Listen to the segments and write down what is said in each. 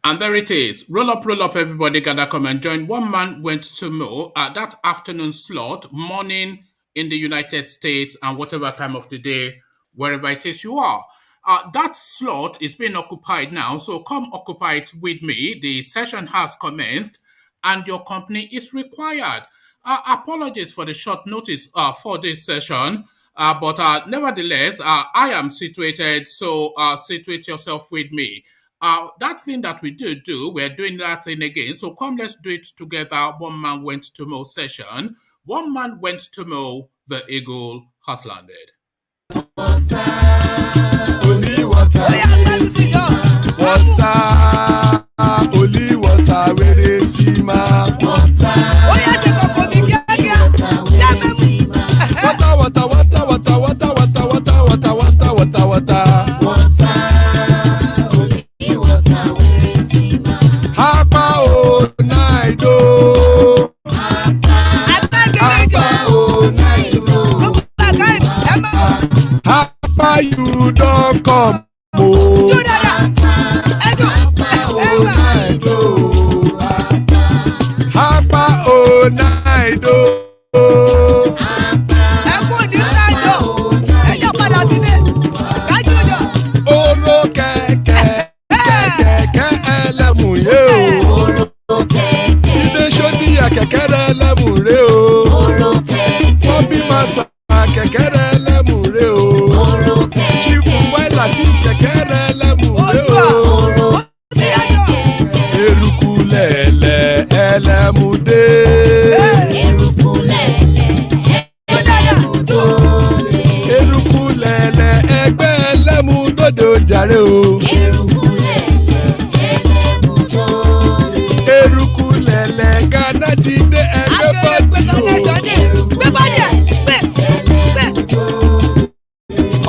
And there it is. Roll up, everybody gather, come and join. One man went to mow that afternoon slot, morning in the United States, and whatever time of the day, wherever it is you are. That slot is being occupied now, so come occupy it with me. The session has commenced, and your company is required. Apologies for the short notice for this session, but nevertheless, I am situated, so situate yourself with me. That thing that we do, we're doing that thing again. So come, let's do it together. One man went to mow session. One man went to mow. The eagle has landed. Only water, water, only water, where they see ma. Water, water, water, water, water, water, water, water, water, water, water. Hapa o naido. Hapa o naido. Hapa you don't come. Hapa o naido. Oro kẹ̀kẹ́ kẹ̀kẹ́ ẹlẹ́mù yé o. Ilé sọ́díyà kẹ̀kẹ́ rẹ̀ ẹlẹ́mù rè o. Bobby master kẹ̀kẹ́ rẹ̀ ẹlẹ́mù rè o. Chief Wáìlà tí kẹ̀kẹ́ rẹ̀ ẹlẹ́mù rè o. Eruku lẹ̀lẹ̀ ẹlẹ́mù dé. Eruku lẹ̀lẹ̀ ẹgbẹ́ ẹlẹ́mù dòdò jàre o. Eruku lẹ̀lẹ̀ Ghana ti dé ẹgbẹ́ bọ́dì o.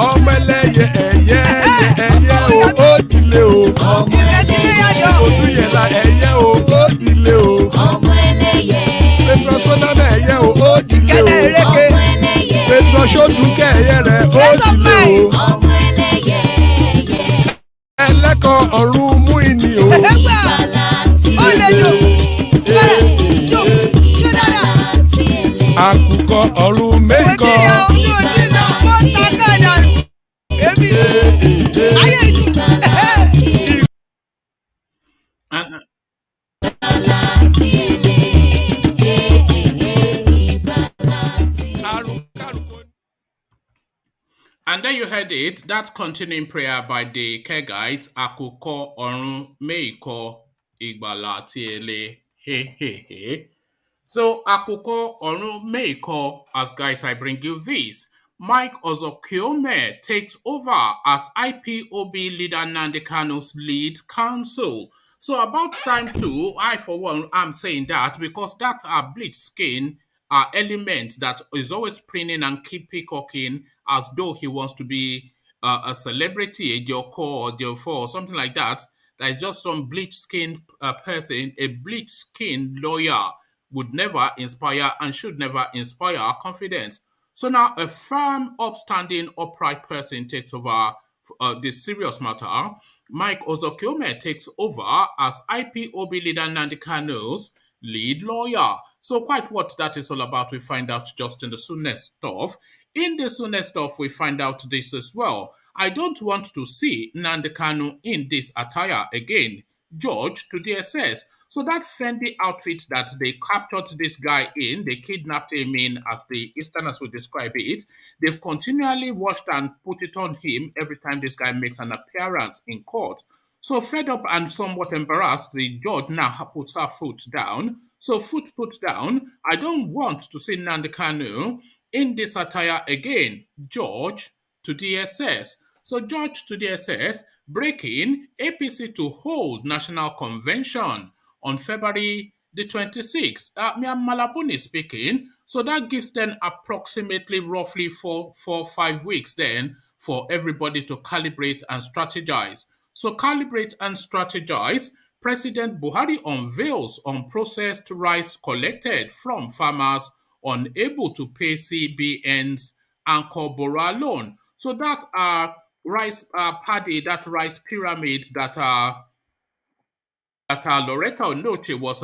Ọmọ ẹlẹ́yẹ ẹ̀yẹ ẹ̀yẹ o ó dilé o. Odúyẹ̀lá ẹ̀yẹ o ó dilé o. Petrosonama ẹ̀yẹ o ó dilé o. Petrosodúnkẹ́ ẹ̀yẹ rẹ̀ ó dilé o. Ẹlẹ́kọ̀ ọ̀run mú ìní o. Àkùkọ ọ̀run mẹ́kọ̀. And there you heard it. That continuing prayer by the Kegites, Akuko Orun Meiko Igbala Tiele. Hey, hey, hey. So, Akuko Orun Meiko, as guys, I bring you this. Mike Ozekhome takes over as IPOB leader Nnamdi Kanu's lead counsel. So about time too, I for one am saying that because that bleach skin element that is always printing and keep peacocking as though he wants to be a celebrity, a Joko or Jofo or something like that. That is just some bleach skinned person, a bleach skinned lawyer would never inspire and should never inspire confidence. So now a firm, upstanding, upright person takes over this serious matter. Mike Ozekhome takes over as IPOB leader Nnamdi Kanu's lead lawyer. So quite what that is all about, we find out just in the soonest stuff. In the soonest stuff, we find out this as well. I don't want to see Nnamdi Kanu in this attire again. George to DSS. So that Fendi outfit that they captured this guy in, they kidnapped him in, as the Easterners would describe it, they've continually washed and put it on him every time this guy makes an appearance in court. So fed up and somewhat embarrassed, the judge now puts her foot down. So foot put down, I don't want to see Nnamdi Kanu in this attire again. George to DSS. So George to DSS, breaking APC to hold national convention on February the 26th. Miam Malabuni speaking. So that gives them approximately roughly 5 weeks then for everybody to calibrate and strategize. So calibrate and strategize. President Buhari unveils unprocessed rice collected from farmers unable to pay CBN's anchor borrow loan. So that rice paddy, that rice pyramid that that Loretta Onoche was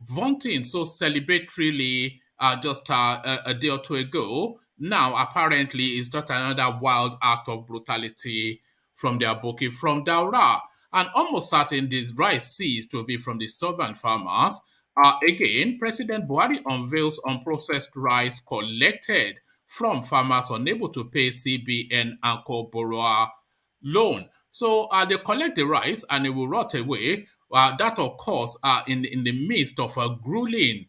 vaunting so celebratorily just a day or two ago, now apparently is just another wild act of brutality from their bookie from Daura. And almost certain this rice ceased to be from the southern farmers. Again, President Buhari unveils unprocessed rice collected from farmers unable to pay CBN anchor borrower loan. So they collect the rice and it will rot away. That, of course, in the midst of a grueling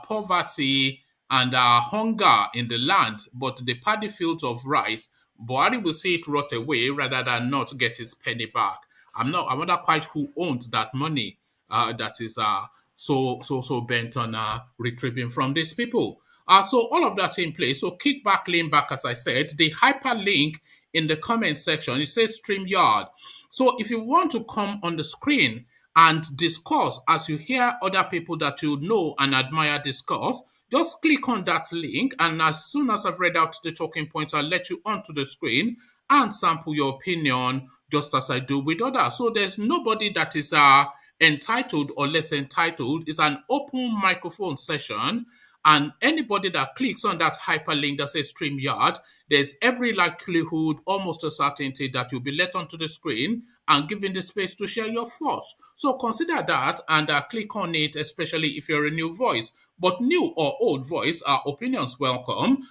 poverty and hunger in the land. But the paddy fields of rice, Buhari will see it rot away rather than not get his penny back. I wonder quite who owns that money that is so bent on retrieving from these people. So all of that in place. So kickback, lean back, as I said, the hyperlink in the comment section, it says StreamYard. So if you want to come on the screen and discuss as you hear other people that you know and admire discuss, just click on that link, and as soon as I've read out the talking points, I'll let you onto the screen and sample your opinion just as I do with others. So there's nobody that is entitled or less entitled. It's an open microphone session. And anybody that clicks on that hyperlink that says StreamYard, there's every likelihood, almost a certainty, that you'll be let onto the screen and given the space to share your thoughts. So consider that and click on it, especially if you're a new voice. But new or old voice, our opinions welcomed.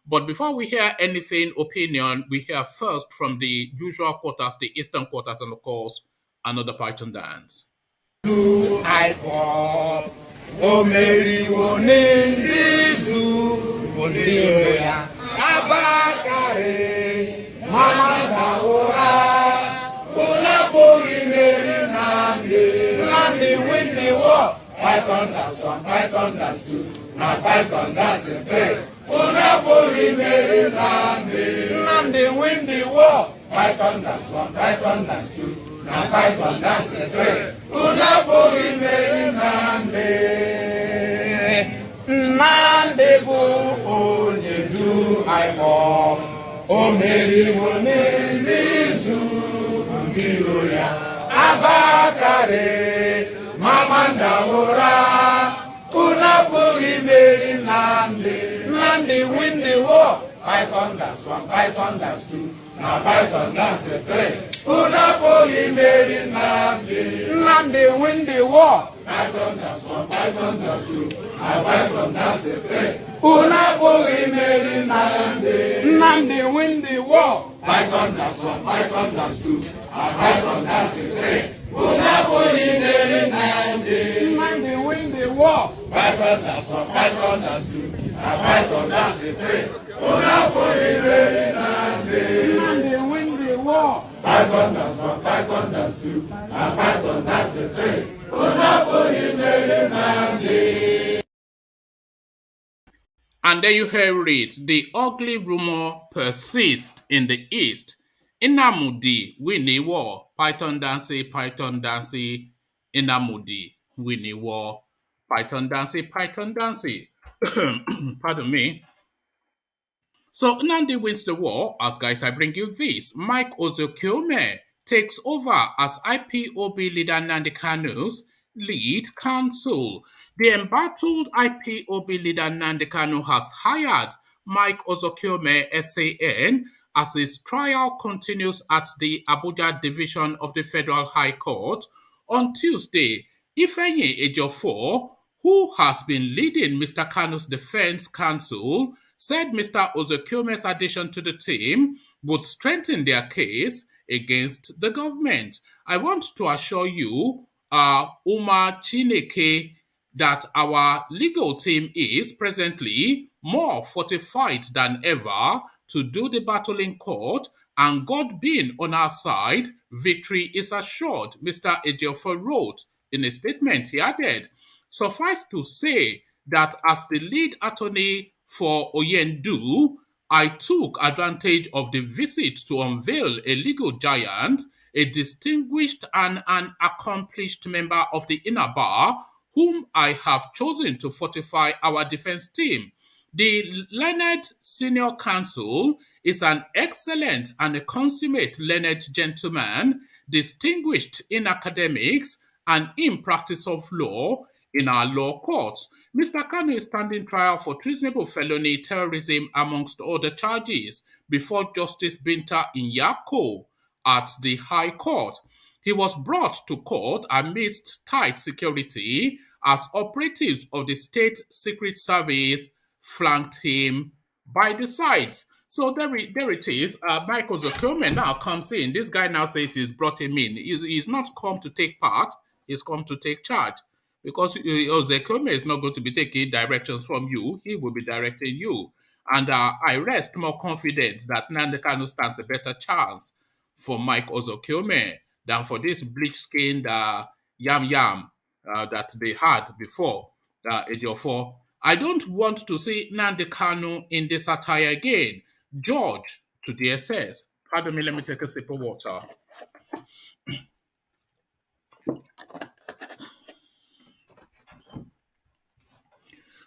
But before we hear anything opinion, we hear first from the usual quarters, the eastern quarters, and of course, another Python dance. Omeriwo n'Izu Oniroya Abakare Mama Daora Kulapuri Meri Nandi win the war. Python dance 1, Python dance 2, now Python dance 3. Kulapuri Meri Nandi win the war. Python dance 1, Python dance 2, now Python dance 3. Kulapuri Meri Nandi bu onye du aimo omeriwo n'Izu Oniroya Abakare Mama Daora Kulapuri Meri Nandi win the war. Python dance 1, Python dance 2, now Python dance 3. Kulapuri Meri Nandi win the war. Python dance 1, Python dance 2, now Python dance 3. Kulapuri Meri Nandi win the war. Python dance 1, Python dance 2, now Python dance 3. Kulapuri Meri Nandi win the war. Python dance 1, Python dance 2, now Python dance 3. Kulapuri Meri Nandi win the war. Python dance 1, Python dance 2, now Python dance 3. Kulapuri Meri Nandi. And there you hear it. The ugly rumor persists in the east. Inamudi, Winnie War, Python Dancy, Inamudi, Winnie War, Python Dancy. Pardon me. So Nandi wins the war. As guys, I bring you this. Mike Ozekhome takes over as IPOB leader Nandi Kanu'S lead counsel. The embattled IPOB leader Nandi Kanu has hired Mike Ozekhome SAN as his trial continues at the Abuja division of the Federal High Court. On Tuesday, Ifeanyi Ejiofor, who has been leading Mr. Kanu's defense counsel, said Mr. Ozekhome's addition to the team would strengthen their case against the government. I want to assure you, Uma Chineke, that our legal team is presently more fortified than ever to do the battle in court, and God being on our side, victory is assured, Mr. Ejiofor wrote in a statement. He added, suffice to say that as the lead attorney for Oyendu, I took advantage of the visit to unveil a legal giant, a distinguished and an accomplished member of the inner bar, whom I have chosen to fortify our defense team. The learned senior counsel is an excellent and a consummate learned gentleman, distinguished in academics and in practice of law in our law courts. Mr. Kanu is standing trial for treasonable felony, terrorism, amongst other charges, before Justice Binta Nyako at the High Court. He was brought to court amidst tight security as operatives of the State Secret Service flanked him by the sides. So there it is. Michael Ozekhome now comes in. This guy now says he's brought him in. He's not come to take part. He's come to take charge. Because Ozekhome is not going to be taking directions from you. He will be directing you. And I rest more confident that Nnamdi Kanu stands a better chance for Mike Ozekhome than for this bleach-skinned yam that they had before Ejiofor. I don't want to see Nnamdi Kanu in this attire again. George to DSS. Pardon me, let me take a sip of water.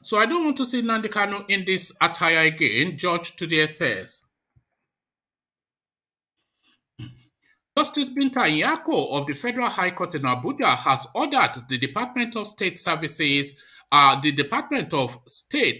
So I don't want to see Nnamdi Kanu in this attire again. George to DSS. Justice Binta Nyako of the Federal High Court in Abuja has ordered the Department of State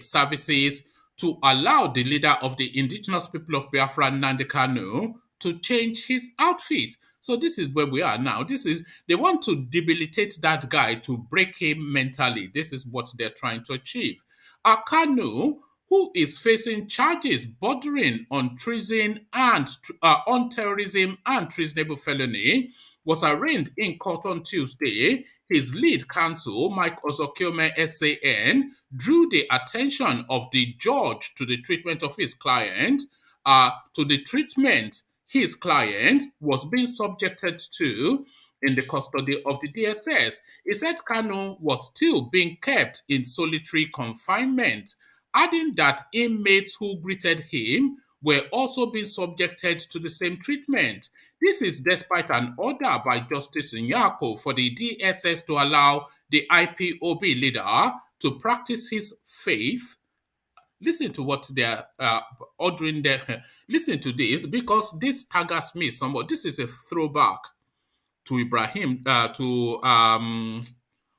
Services, to allow the leader of the indigenous people of Biafra, Nnamdi Kanu, to change his outfit. So this is where we are now. They want to debilitate that guy to break him mentally. This is what they're trying to achieve. Kanu, who is facing charges bordering on treason and on terrorism and treasonable felony, was arraigned in court on Tuesday. His lead counsel, Mike Ozekhome SAN, drew the attention of the judge to the treatment of his client, his client was being subjected to in the custody of the DSS. He said Kanu was still being kept in solitary confinement, adding that inmates who greeted him were also being subjected to the same treatment. This is despite an order by Justice Nyako for the DSS to allow the IPOB leader to practice his faith. Listen to what they're ordering there. Listen to this, because this staggers me somewhat. This is a throwback to Ibrahim,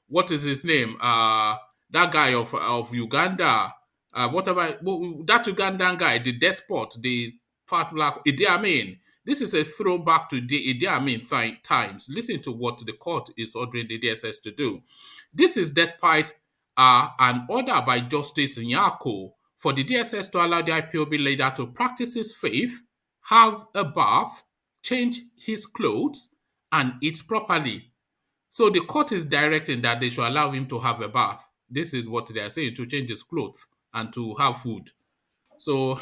what is his name? That guy of Uganda, that Ugandan guy, the despot, the fat black Idi Amin. This is a throwback to the Idi Amin times. Listen to what the court is ordering the DSS to do. This is despite an order by Justice Nyako for the DSS to allow the IPOB leader to practice his faith, have a bath, change his clothes, and eat properly. So the court is directing that they should allow him to have a bath. This is what they are saying, to change his clothes and to have food. So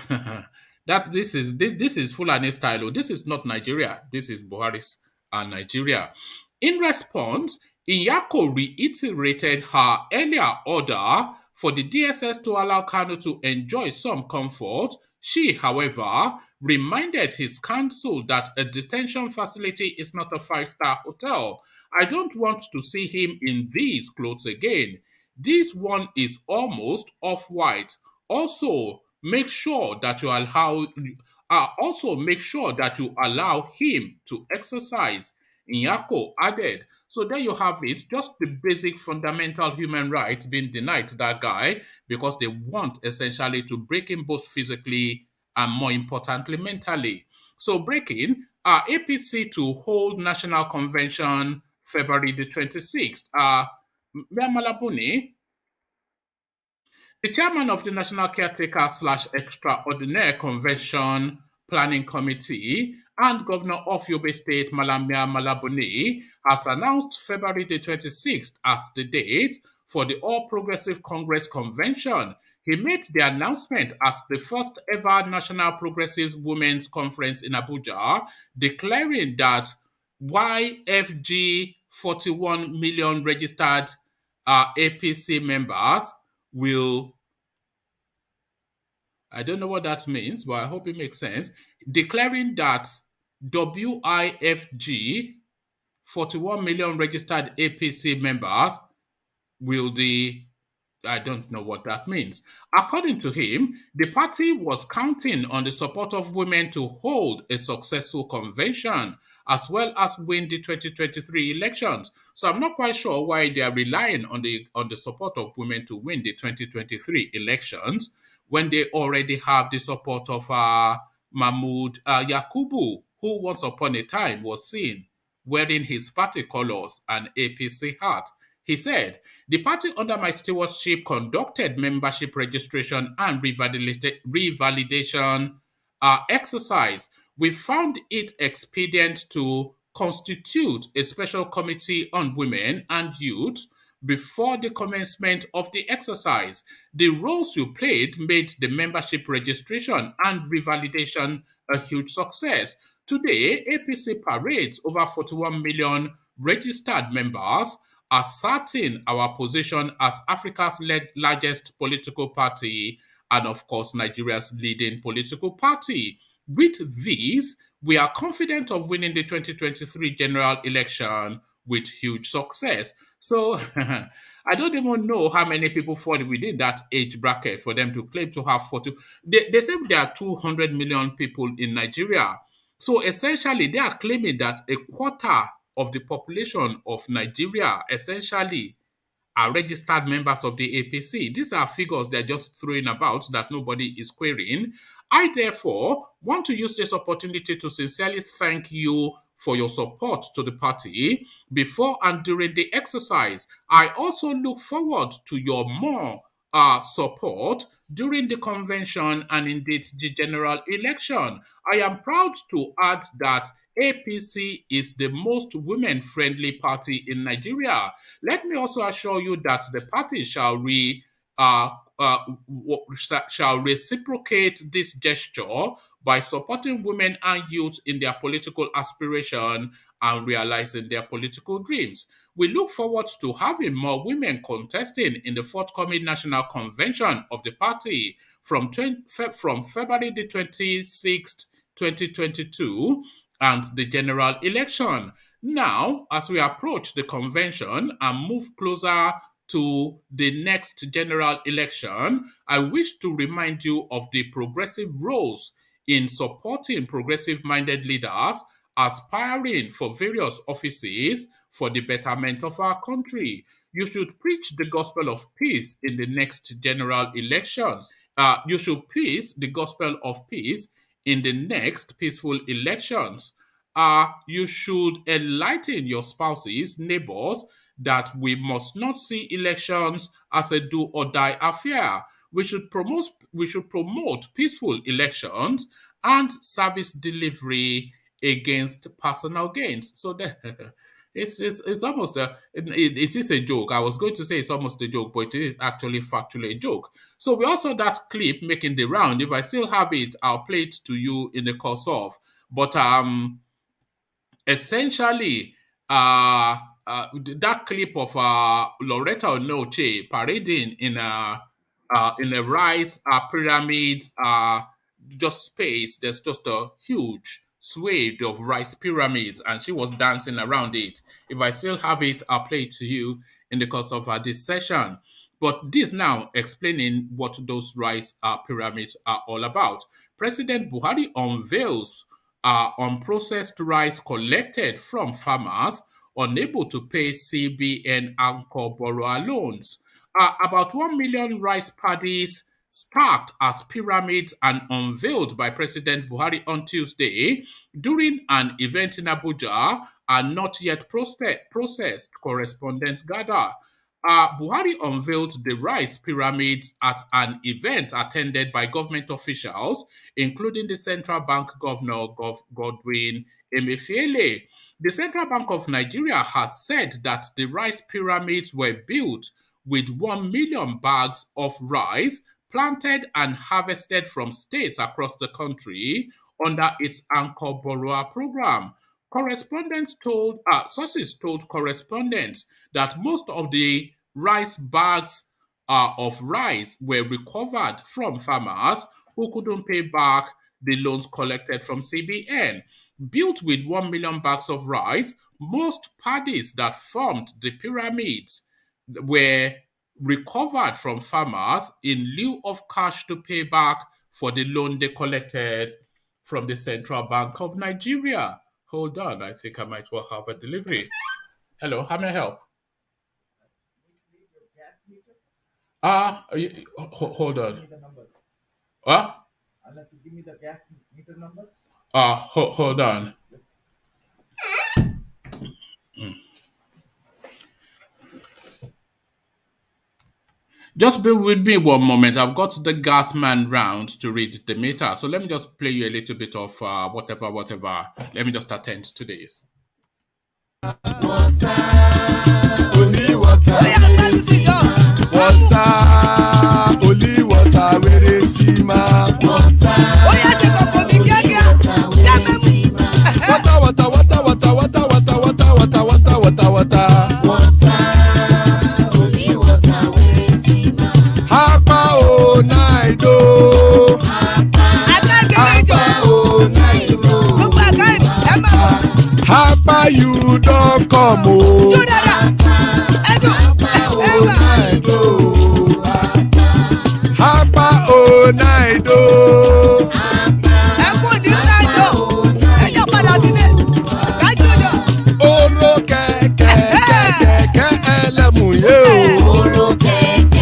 this is Fulani style. This is not Nigeria. This is Buhari's Nigeria. In response, Nyako reiterated her earlier order for the DSS to allow Kanu to enjoy some comfort. She, however, reminded his counsel that a detention facility is not a five-star hotel. I don't want to see him in these clothes again. This one is almost off-white. Also, make sure that you allow him to exercise, Nyako added. So there you have it, just the basic fundamental human rights being denied to that guy because they want essentially to break him both physically and, more importantly, mentally. So breaking, APC to hold national convention February the 26th. BUNI, the chairman of the National Caretaker / Extraordinary Convention Planning Committee and Governor of Yobe State, Malamia Malabuni, has announced February the 26th as the date for the All Progressive Congress Convention. He made the announcement at the first ever National Progressive Women's Conference in Abuja, declaring that YFG 41 million registered APC members will, I don't know what that means, but I hope it makes sense, declaring that WIFG 41 million registered APC members will I don't know what that means. According to him, the party was counting on the support of women to hold a successful convention as well as win the 2023 elections. So I'm not quite sure why they are relying on the support of women to win the 2023 elections when they already have the support of Mahmoud Yakubu, who once upon a time was seen wearing his party colors and APC hat. He said, the party under my stewardship conducted membership registration and revalidation exercise. We found it expedient to constitute a special committee on women and youth before the commencement of the exercise. The roles you played made the membership registration and revalidation a huge success. Today, APC parades over 41 million registered members, asserting our position as Africa's largest political party and, of course, Nigeria's leading political party. With these, we are confident of winning the 2023 general election with huge success. So, I don't even know how many people fall within that age bracket for them to claim to have 40. They say there are 200 million people in Nigeria. So essentially, they are claiming that a quarter of the population of Nigeria essentially are registered members of the APC. These are figures they're just throwing about that nobody is querying. I therefore want to use this opportunity to sincerely thank you for your support to the party before and during the exercise. I also look forward to your more support during the convention and indeed the general election. I am proud to add that APC is the most women-friendly party in Nigeria. Let me also assure you that the party uh, uh, shall reciprocate this gesture by supporting women and youth in their political aspiration and realizing their political dreams. We look forward to having more women contesting in the forthcoming national convention of the party from February the 26th, 2022, and the general election. Now, as we approach the convention and move closer to the next general election, I wish to remind you of the progressive roles in supporting progressive minded leaders aspiring for various offices for the betterment of our country. You should preach the gospel of peace in the next general elections. You should preach the gospel of peace in the next peaceful elections. You should enlighten your spouses, neighbors, that we must not see elections as a do or die affair. We should promote peaceful elections and service delivery against personal gains. So it's almost it is a joke. I was going to say it's almost a joke, but it is actually factually a joke. So we also that clip making the round. If I still have it, I'll play it to you in the course of. But essentially, that clip of Loretta Onoche parading in a rice pyramid just space. There's just a huge swathe of rice pyramids, and she was dancing around it. If I still have it, I'll play it to you in the course of this session. But this now explaining what those rice pyramids are all about. President Buhari unveils unprocessed rice collected from farmers unable to pay CBN anchor borrower loans. About 1 million rice paddies stacked as pyramids and unveiled by President Buhari on Tuesday during an event in Abuja are not yet processed, correspondents gather. Buhari unveiled the rice pyramids at an event attended by government officials, including the central bank governor, Godwin Emefiele. The Central Bank of Nigeria has said that the rice pyramids were built with 1 million bags of rice planted and harvested from states across the country under its anchor borrower program. Sources told correspondents that most of the rice bags of rice were recovered from farmers who couldn't pay back the loans collected from CBN. Built with 1 million bags of rice, most paddies that formed the pyramids were recovered from farmers in lieu of cash to pay back for the loan they collected from the Central Bank of Nigeria. Hold on, I think I might well have a delivery. Hello, how may I help? Hold on. Hold on. Just be with me one moment. I've got the gas man round to read the meter. So let me just play you a little bit of whatever. Let me just attend to this. Only water. Water. Only water. Where is Sima? Water. Water. Only water. Where is Sima? Hapa o naido. Hapa o naido. Hapa you don't come o. Hapa o naido. Oro kẹ̀kẹ́ ẹlẹ́mùyé o.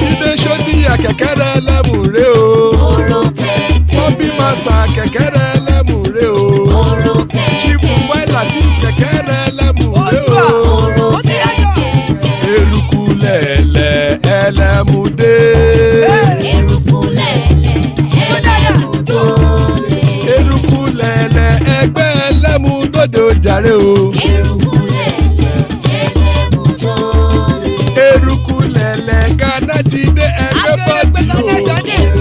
Ilé sọ́díyà kẹ̀kẹ́ ẹlẹ́mùrè o. Bobby master kẹ̀kẹ́ ẹlẹ́mùrè o. Chief Wáìlà tí kẹ̀kẹ́ ẹlẹ́mùrè o. Eruku lẹ̀lẹ̀ ẹlẹ́mùdé. Eruku lẹ̀lẹ̀ ẹgbẹ́ ẹlẹ́mùdóde ojàre o. Eruku lẹ̀lẹ̀ Ghana ti dé ẹgbẹ́ bọ́dì o.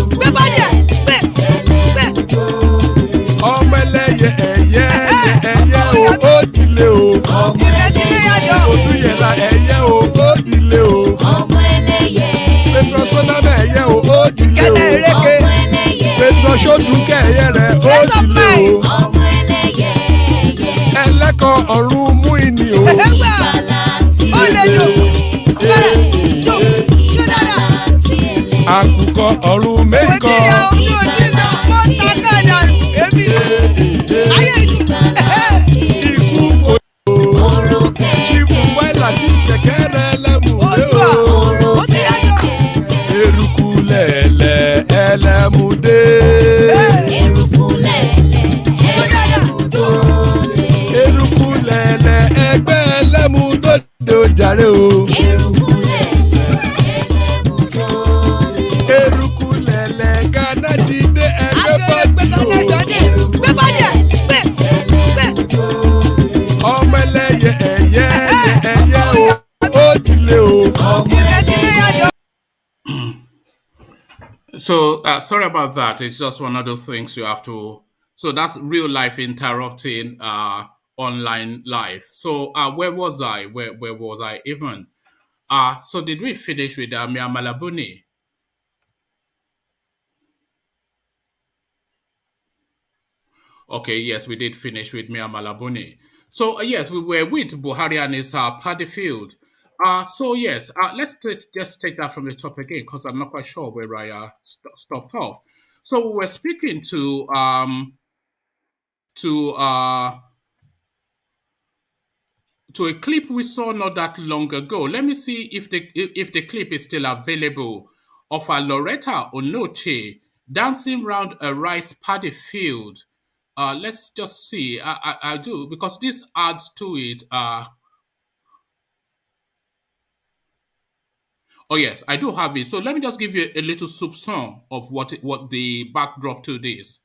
Ọmọ ẹlẹ́yẹ ẹ̀yẹ o ó dìlé o. Odúyẹ̀lá ẹ̀yẹ o ó dìlé o. Petrosoname ẹ̀yẹ o ó dìlé o. Petrosodúkẹ́ ẹ̀yẹ rẹ̀ ó dìlé o. Ẹlẹ́kọ̀ ọ̀run mú ìní o. Àkùkọ ọ̀run mẹ́kọ̀. Ikú kò yó. Chief Wáìlà tí kẹ̀kẹ́ rẹ̀ lẹ́mùdé o. Eruku lẹ̀lẹ̀ ẹlẹ́mùdé. Eruku lẹ̀lẹ̀ ẹgbẹ́ ẹlẹ́mùdóde ojàre o. Eruku lẹ̀lẹ̀ Ghana ti dé ẹgbẹ́ bọ́dì o. Ọmọ ẹlẹ́yẹ ẹ̀yẹ o ó dìlé o. So sorry about that. It's just one of those things you have to. So that's real life interrupting online life. So where was I? Where was I even? So did we finish with Mia BUNI? Okay, yes, we did finish with Mia BUNI. So yes, we were with Buhari and his party field. So yes, let's just take that from the top again because I'm not quite sure where I stopped off. So we were speaking to a clip we saw not that long ago. Let me see if the clip is still available of a Loretta Onoche dancing around a rice paddy field. Let's just see. I do because this adds to it. Oh yes, I do have it. So let me just give you a little soupçon of what the backdrop to this.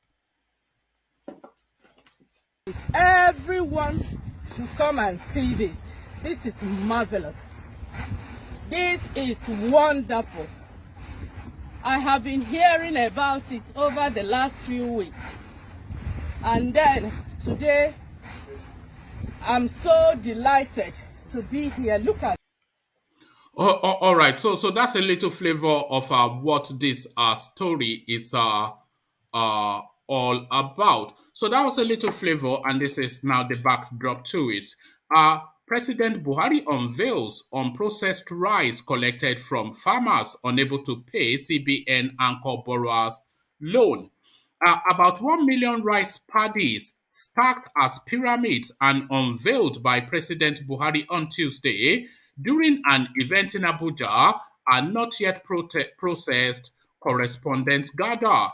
Everyone should come and see this. This is marvelous. This is wonderful. I have been hearing about it over the last few weeks. And then today, I'm so delighted to be here. Look at. All right. So that's a little flavor of what this story is all about. So that was a little flavor, and this is now the backdrop to it. President Buhari unveils unprocessed rice collected from farmers unable to pay CBN anchor borrowers loan. About 1 million rice paddies stacked as pyramids and unveiled by President Buhari on Tuesday during an event in Abuja are not yet processed, correspondents gather.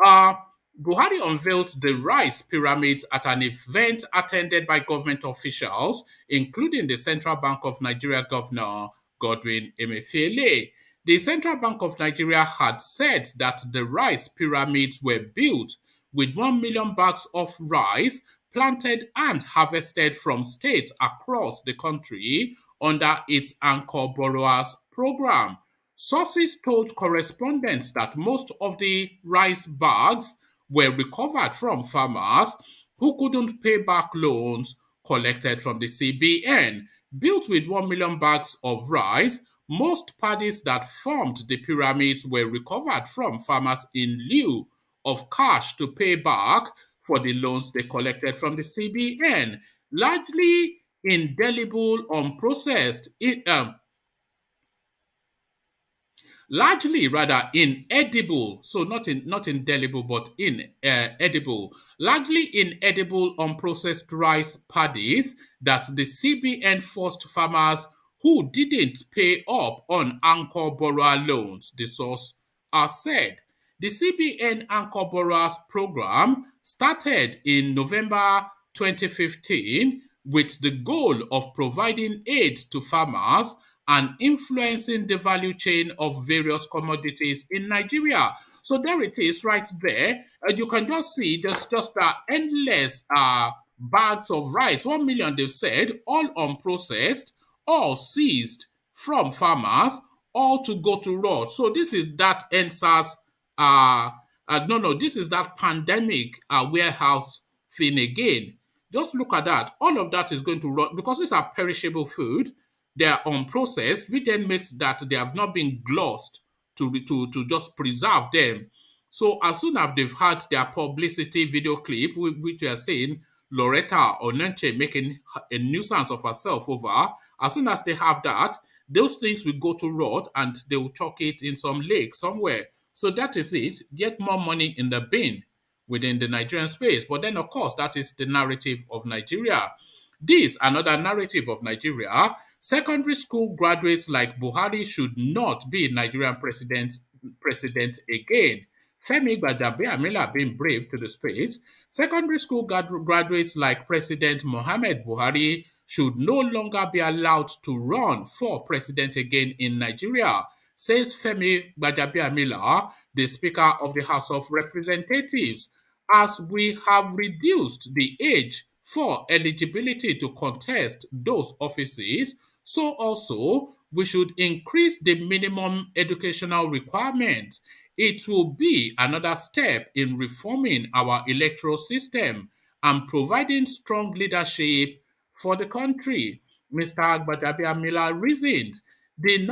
Uh, Buhari unveiled the rice pyramids at an event attended by government officials, including the Central Bank of Nigeria Governor Godwin Emefiele. The Central Bank of Nigeria had said that the rice pyramids were built with 1 million bags of rice planted and harvested from states across the country under its Anchor Borrowers program. Sources told correspondents that most of the rice bags were recovered from farmers who couldn't pay back loans collected from the CBN. Built with 1 million bags of rice, most paddies that formed the pyramids were recovered from farmers in lieu of cash to pay back for the loans they collected from the CBN, largely indelible, unprocessed, largely rather inedible, so not indelible but inedible, largely inedible unprocessed rice paddies that the CBN forced farmers who didn't pay up on anchor borrower loans, the source said. The CBN Anchor Borrowers Program started in November 2015 with the goal of providing aid to farmers and influencing the value chain of various commodities in Nigeria. So there it is right there. You can just see there's just endless bags of rice, 1 million they've said, all unprocessed, all seized from farmers, all to go to rot. So this is that NSAS, no, this is that pandemic warehouse thing again. Just look at that. All of that is going to rot because these are perishable food. They are unprocessed, which then makes that they have not been glossed to just preserve them. So as soon as they've had their publicity video clip, which we are saying Loretta Onenche making a nuisance of herself over, as soon as they have that, those things will go to rot and they will chuck it in some lake somewhere. So that is it. Get more money in the bin within the Nigerian space. But then, of course, that is the narrative of Nigeria. This, another narrative of Nigeria, secondary school graduates like Buhari should not be Nigerian president again. Femi Gbadagbamila being brave to the space. Secondary school graduates like President Mohammed Buhari should no longer be allowed to run for president again in Nigeria, says Femi Gbadagbamila, the Speaker of the House of Representatives, as we have reduced the age for eligibility to contest those offices, so also we should increase the minimum educational requirement. It will be another step in reforming our electoral system and providing strong leadership for the country. Mr. Gbadagbamila reasoned. The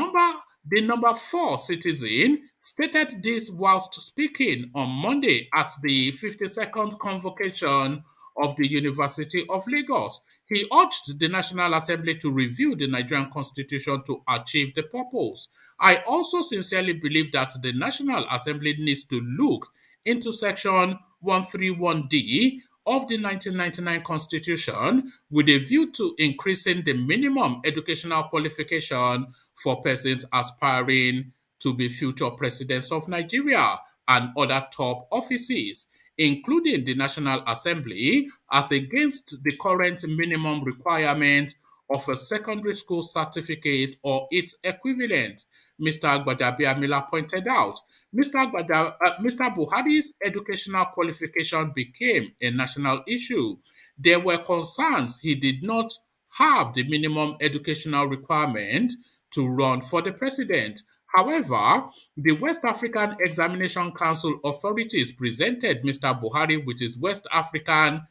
number 4 citizen stated this whilst speaking on Monday at the 52nd convocation of the University of Lagos. He urged the National Assembly to review the Nigerian Constitution to achieve the purpose. I also sincerely believe that the National Assembly needs to look into Section 131D of the 1999 Constitution with a view to increasing the minimum educational qualification for persons aspiring to be future presidents of Nigeria and other top offices, including the National Assembly, as against the current minimum requirement of a secondary school certificate or its equivalent, Mr. Gbadagbamila pointed out. Mr. Buhari's educational qualification became a national issue. There were concerns he did not have the minimum educational requirement to run for the president. However, the West African Examination Council authorities presented Mr. Buhari with his West African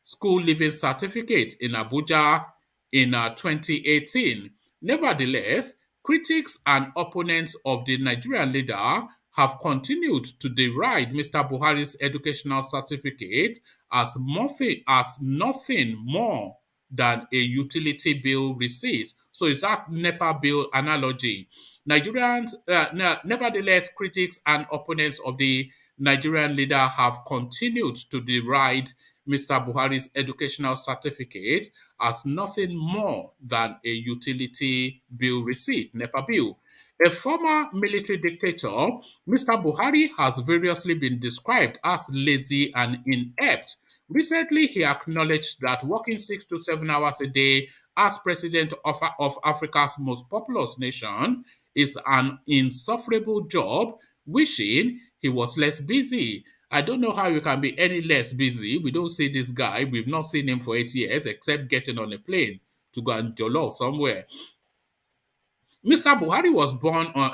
school leaving certificate in Abuja in 2018. Nevertheless, critics and opponents of the Nigerian leader have continued to deride Mr. Buhari's educational certificate as nothing more than a utility bill receipt. So is that NEPA bill analogy? Nigerians, nevertheless, critics and opponents of the Nigerian leader have continued to deride Mr. Buhari's educational certificate as nothing more than a utility bill receipt, NEPA bill. A former military dictator, Mr. Buhari has variously been described as lazy and inept. Recently, he acknowledged that working 6 to 7 hours a day as president of Africa's most populous nation is an insufferable job, wishing he was less busy. I don't know how you can be any less busy. We don't see this guy. We've not seen him for 8 years except getting on a plane to go and jollof somewhere. Mr. Buhari was born on.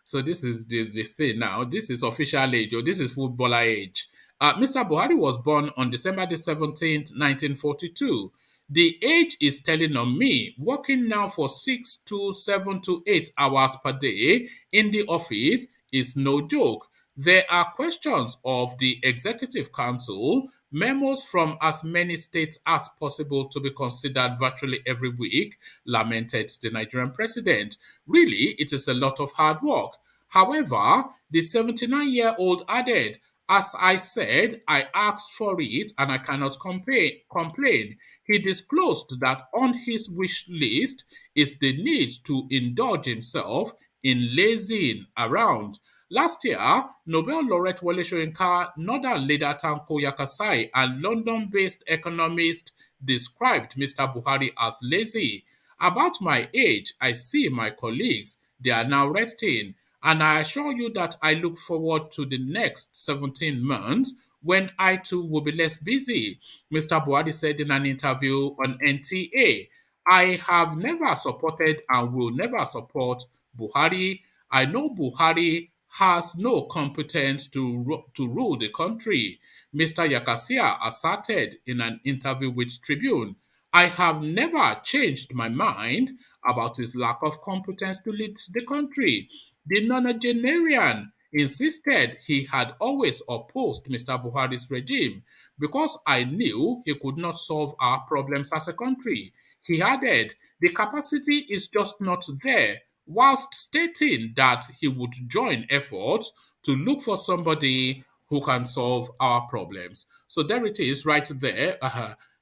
So this is this thing now. This is official age, or this is footballer age. Mr. Buhari was born on December the 17th, 1942. The age is telling on me. Working now for 6 to 7 to 8 hours per day in the office is no joke. There are questions of the Executive Council, memos from as many states as possible to be considered virtually every week, lamented the Nigerian president. Really, it is a lot of hard work. However, the 79-year-old added, as I said, I asked for it and I cannot complain. He disclosed that on his wish list is the need to indulge himself in lazing around. Last year, Nobel laureate Wole Soyinka, Northern leader Tanko Yakasai, and London-based economist described Mr. Buhari as lazy. About my age, I see my colleagues. They are now resting. And I assure you that I look forward to the next 17 months when I too will be less busy. Mr. Buhari said in an interview on NTA, I have never supported and will never support Buhari. I know Buhari has no competence to rule the country. Mr. Yakasia asserted in an interview with Tribune, I have never changed my mind about his lack of competence to lead the country. The nonagenarian insisted he had always opposed Mr. Buhari's regime because I knew he could not solve our problems as a country. He added, the capacity is just not there, whilst stating that he would join efforts to look for somebody who can solve our problems. So there it is right there.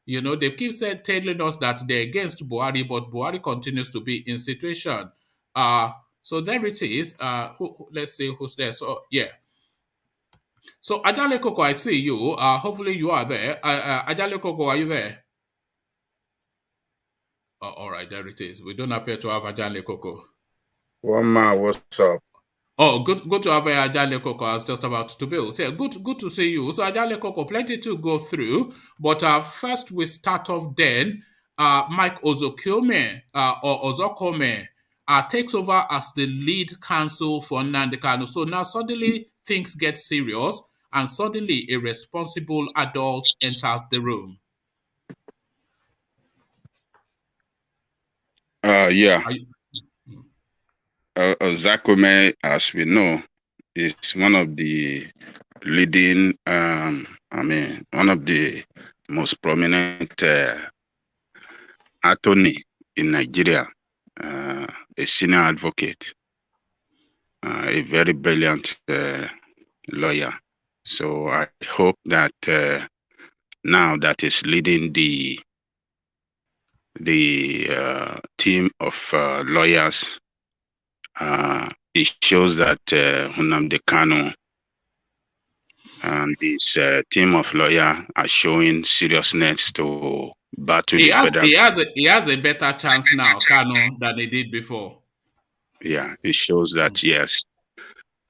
They keep telling us that they're against Buhari, but Buhari continues to be in situation. So there it is. Let's see who's there. So, yeah. So, Ajale Koko, I see you. Hopefully you are there. Ajale Koko, are you there? Oh, all right, there it is. We don't appear to have Ajale Koko. Wama, what's up? Oh, good to have Ajale Koko. I was just about to build. So, good to see you. So, Ajale Koko, plenty to go through. But first, we start off then. Mike Ozekhome, or Ozekhome, takes over as the lead counsel for Nnamdi Kanu. So now suddenly things get serious, and suddenly a responsible adult enters the room. Yeah. Ozekhome, as we know, is one of the leading, one of the most prominent attorney in Nigeria, a senior advocate, a very brilliant lawyer. So I hope that now that is leading the team of lawyers, it shows that Nnamdi Kanu and this team of lawyers are showing seriousness to battle the federal. He has a better chance now, Kanu, than he did before. Yeah, it shows that yes,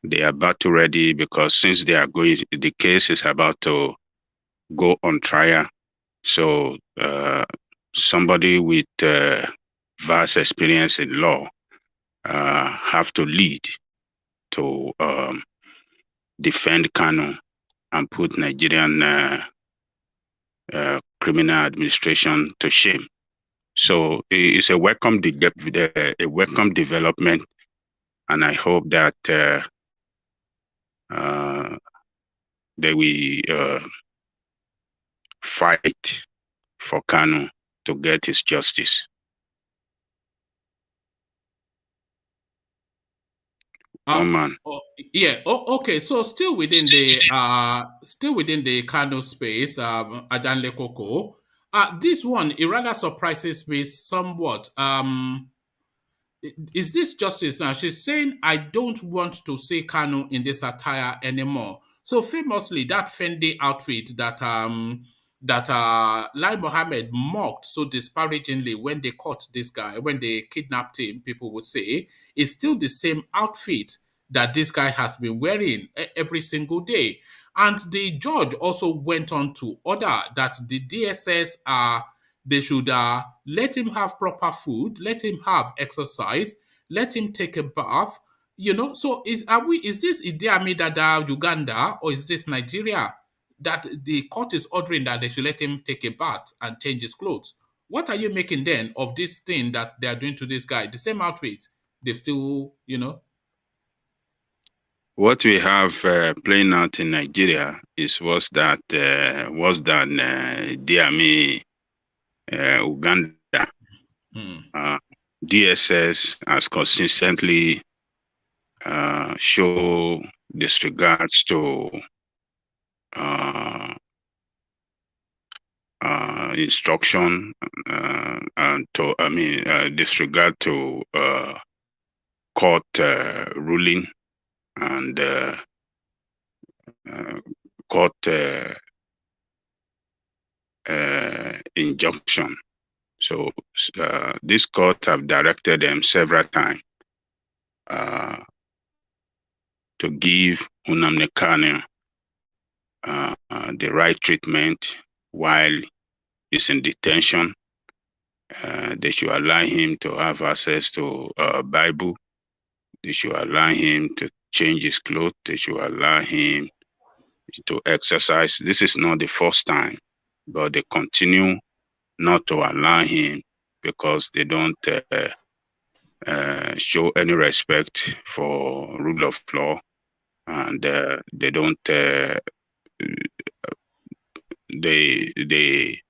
they are battle ready, because since they are going, the case is about to go on trial. So somebody with vast experience in law have to lead to defend Kanu and put Nigerian criminal administration to shame. So it's a welcome development, and I hope that they will fight for Kanu to get his justice. One man. Yeah. Okay. So still within the Kano space, Adanle Koko. This one it rather surprises me somewhat. Is this justice now? She's saying, I don't want to see Kanu in this attire anymore. So famously, that Fendi outfit that Lai Mohammed mocked so disparagingly when they caught this guy, when they kidnapped him, people would say, is still the same outfit that this guy has been wearing every single day. And the judge also went on to order that the DSS they should let him have proper food, let him have exercise, let him take a bath. So is this Idi Amin Dada Uganda or is this Nigeria that the court is ordering that they should let him take a bath and change his clothes? What are you making then of this thing that they are doing to this guy? The same outfit, they still. What we have playing out in Nigeria is worse than Idi Amin Uganda. DSS has consistently show disregards to instruction and disregard to court ruling and court injunction. So this court have directed them several times to give Nnamdi Kanu the right treatment while he's in detention. They should allow him to have access to Bible. They should allow him to change his clothes. They should allow him to exercise. This is not the first time, but they continue not to allow him because they don't show any respect for rule of law, and they don't they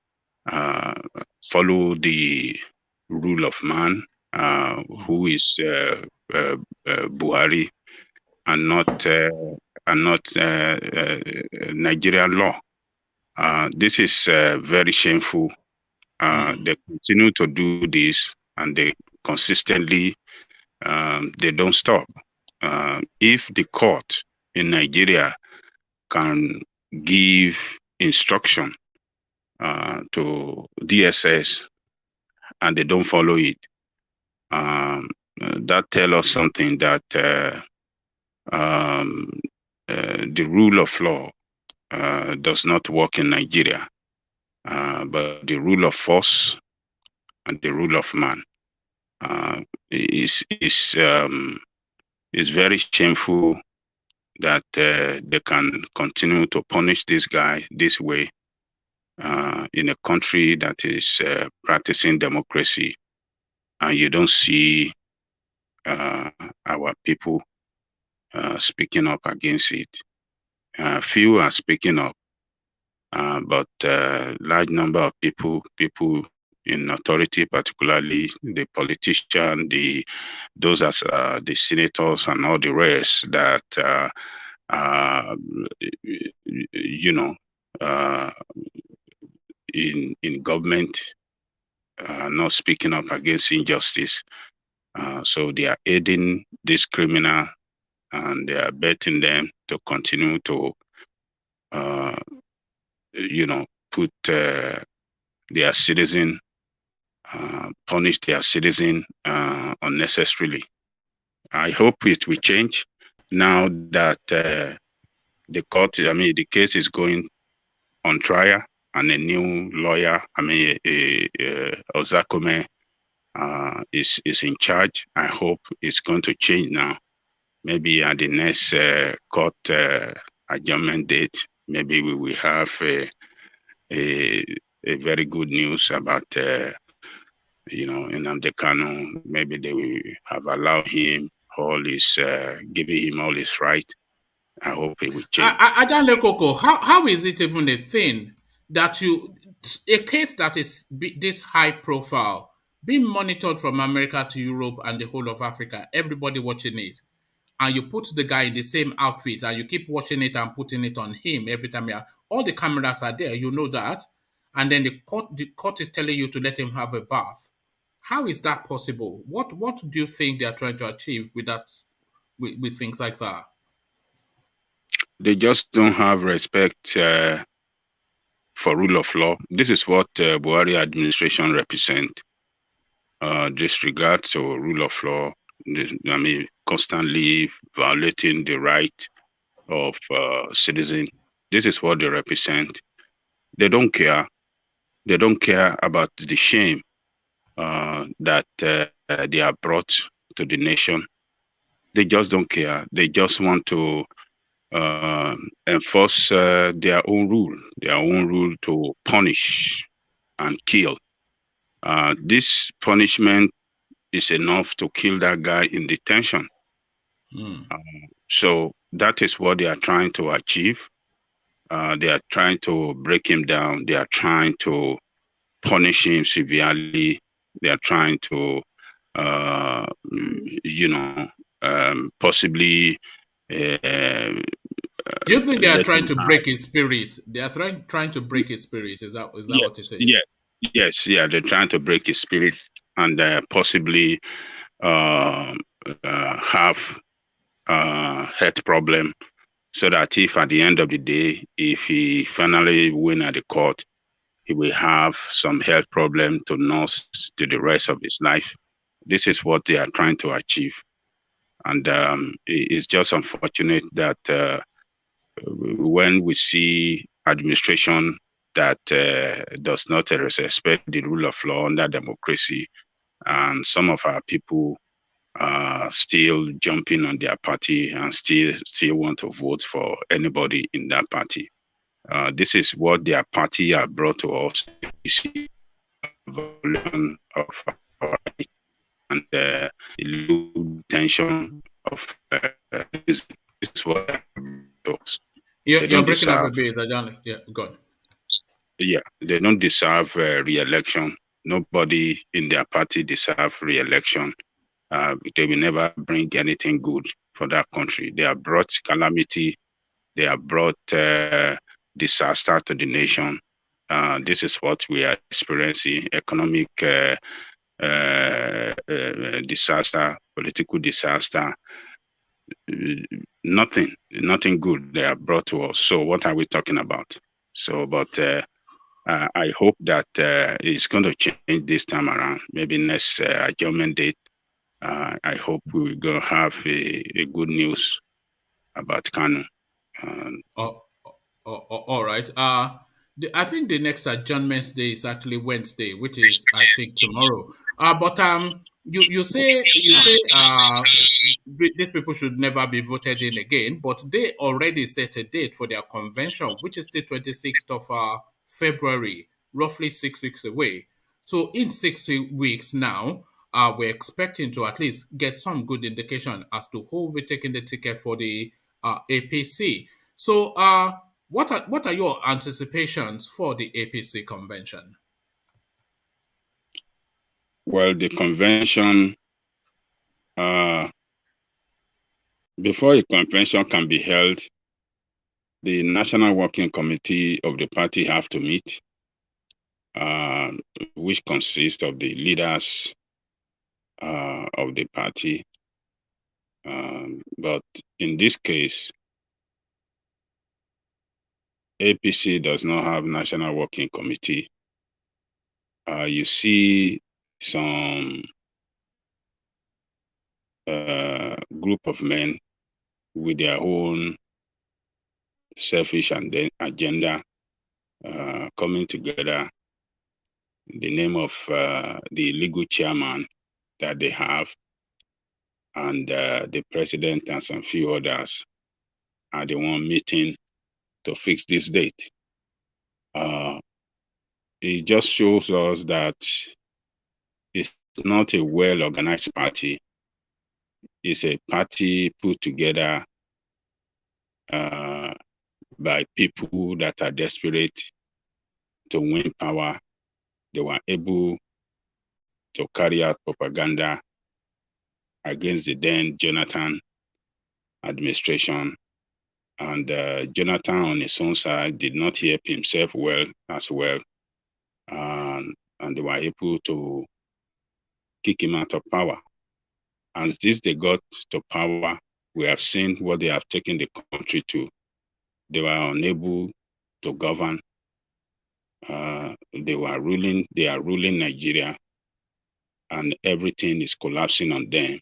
follow the rule of man, who is Buhari, and not Nigerian law. This is very shameful. They continue to do this, and they consistently they don't stop. If the court in Nigeria can give instruction to DSS and they don't follow it, that tells us something that the rule of law does not work in Nigeria, but the rule of force and the rule of man is very shameful that they can continue to punish this guy this way in a country that is practicing democracy, and you don't see our people speaking up against it. Few are speaking up, but large number of people in authority, particularly the politician, those as the senators and all the rest that in government, not speaking up against injustice. So they are aiding this criminal, and they are betting them to continue to put their citizen, punish their citizen unnecessarily. I hope it will change now that the court, the case is going on trial, and a new lawyer, Ozekhome, is in charge. I hope it's going to change now. Maybe at the next court adjournment date, maybe we will have a very good news about Nnamdi Kanu. Maybe they will have allowed him giving him all his right. I hope it will change. Adanle Koko, how is it even a thing that a case that is this high profile, being monitored from America to Europe and the whole of Africa, everybody watching it, and you put the guy in the same outfit and you keep watching it and putting it on him every time. All the cameras are there, you know that. And then the court is telling you to let him have a bath. How is that possible? What do you think they are trying to achieve with that, with things like that? They just don't have respect for rule of law. This is what Buhari administration represent. Disregard to rule of law. Constantly violating the right of citizens. This is what they represent. They don't care. They don't care about the shame that they are brought to the nation. They just don't care. They just want to enforce their own rule to punish and kill. This punishment is enough to kill that guy in detention. So that is what they are trying to achieve. They are trying to break him down. They are trying to punish him severely. They are trying to, possibly. Do you think they are trying to break his spirit? They are trying to break his spirit. Is that yes, what it is? Yes. They're trying to break his spirit and possibly have health problem, so that if at the end of the day, if he finally win at the court, he will have some health problem to nurse to the rest of his life. This is what they are trying to achieve. And it's just unfortunate that when we see administration that does not respect the rule of law under democracy, and some of our people still jumping on their party and still want to vote for anybody in that party. This is what their party have brought to us. You see, violation of our rights and the tension of this is what they have brought to us. You're breaking up a bit, Ajani. Yeah, go on. Yeah, they don't deserve re-election. Nobody in their party deserve re-election. They will never bring anything good for that country. They have brought calamity. They have brought disaster to the nation. This is what we are experiencing: economic disaster, political disaster. Nothing good they have brought to us. So what are we talking about? So, but I hope that it's going to change this time around. Maybe next adjournment date. I hope we will go have a good news about Kanu. All right. I think the next adjournment day is actually Wednesday, which is I think tomorrow. But you say these people should never be voted in again, but they already set a date for their convention, which is the 26th of February, roughly 6 weeks away. So in 6 weeks now, we're expecting to at least get some good indication as to who will be taking the ticket for the APC. So what are your anticipations for the APC convention? Well, the convention, before a convention can be held, the National Working Committee of the party have to meet, which consists of the leaders of the party. But in this case, APC does not have National Working Committee. You see some group of men with their own selfish and agenda coming together in the name of the legal chairman that they have, and the president and some few others are the one meeting to fix this date. It just shows us that it's not a well-organized party. It's a party put together by people that are desperate to win power. They were able to carry out propaganda against the then Jonathan administration. And Jonathan on his own side did not help himself well as well. And they were able to kick him out of power. And since they got to power, we have seen what they have taken the country to. They were unable to govern. They are ruling Nigeria, and everything is collapsing on them.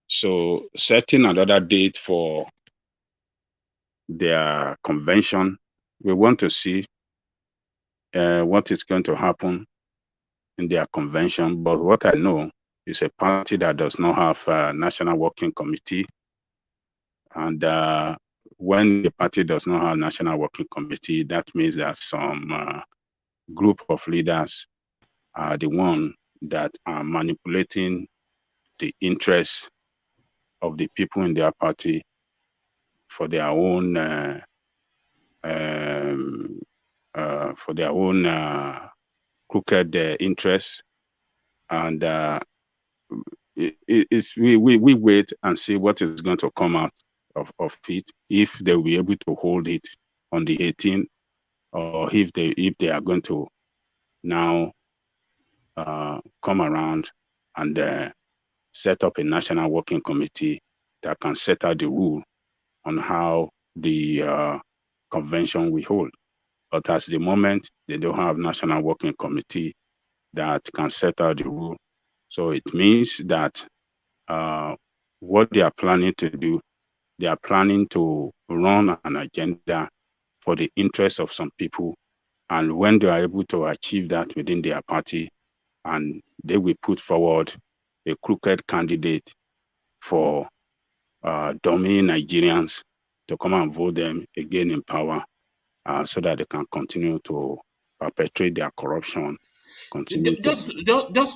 So setting another date for their convention, we want to see what is going to happen in their convention. But what I know is a party that does not have a national working committee. And when the party does not have a national working committee, that means that some group of leaders are the one that are manipulating the interests of the people in their party for their own crooked interests. And we wait and see what is going to come out of it, if they will be able to hold it on the 18th, or if they are going to now come around and set up a national working committee that can set out the rule on how the convention will hold. But at the moment, they don't have national working committee that can set out the rule. So it means that what they are planning to do, they are planning to run an agenda for the interest of some people. And when they are able to achieve that within their party, and they will put forward a crooked candidate for dummy Nigerians to come and vote them again in power, so that they can continue to perpetrate their corruption. Just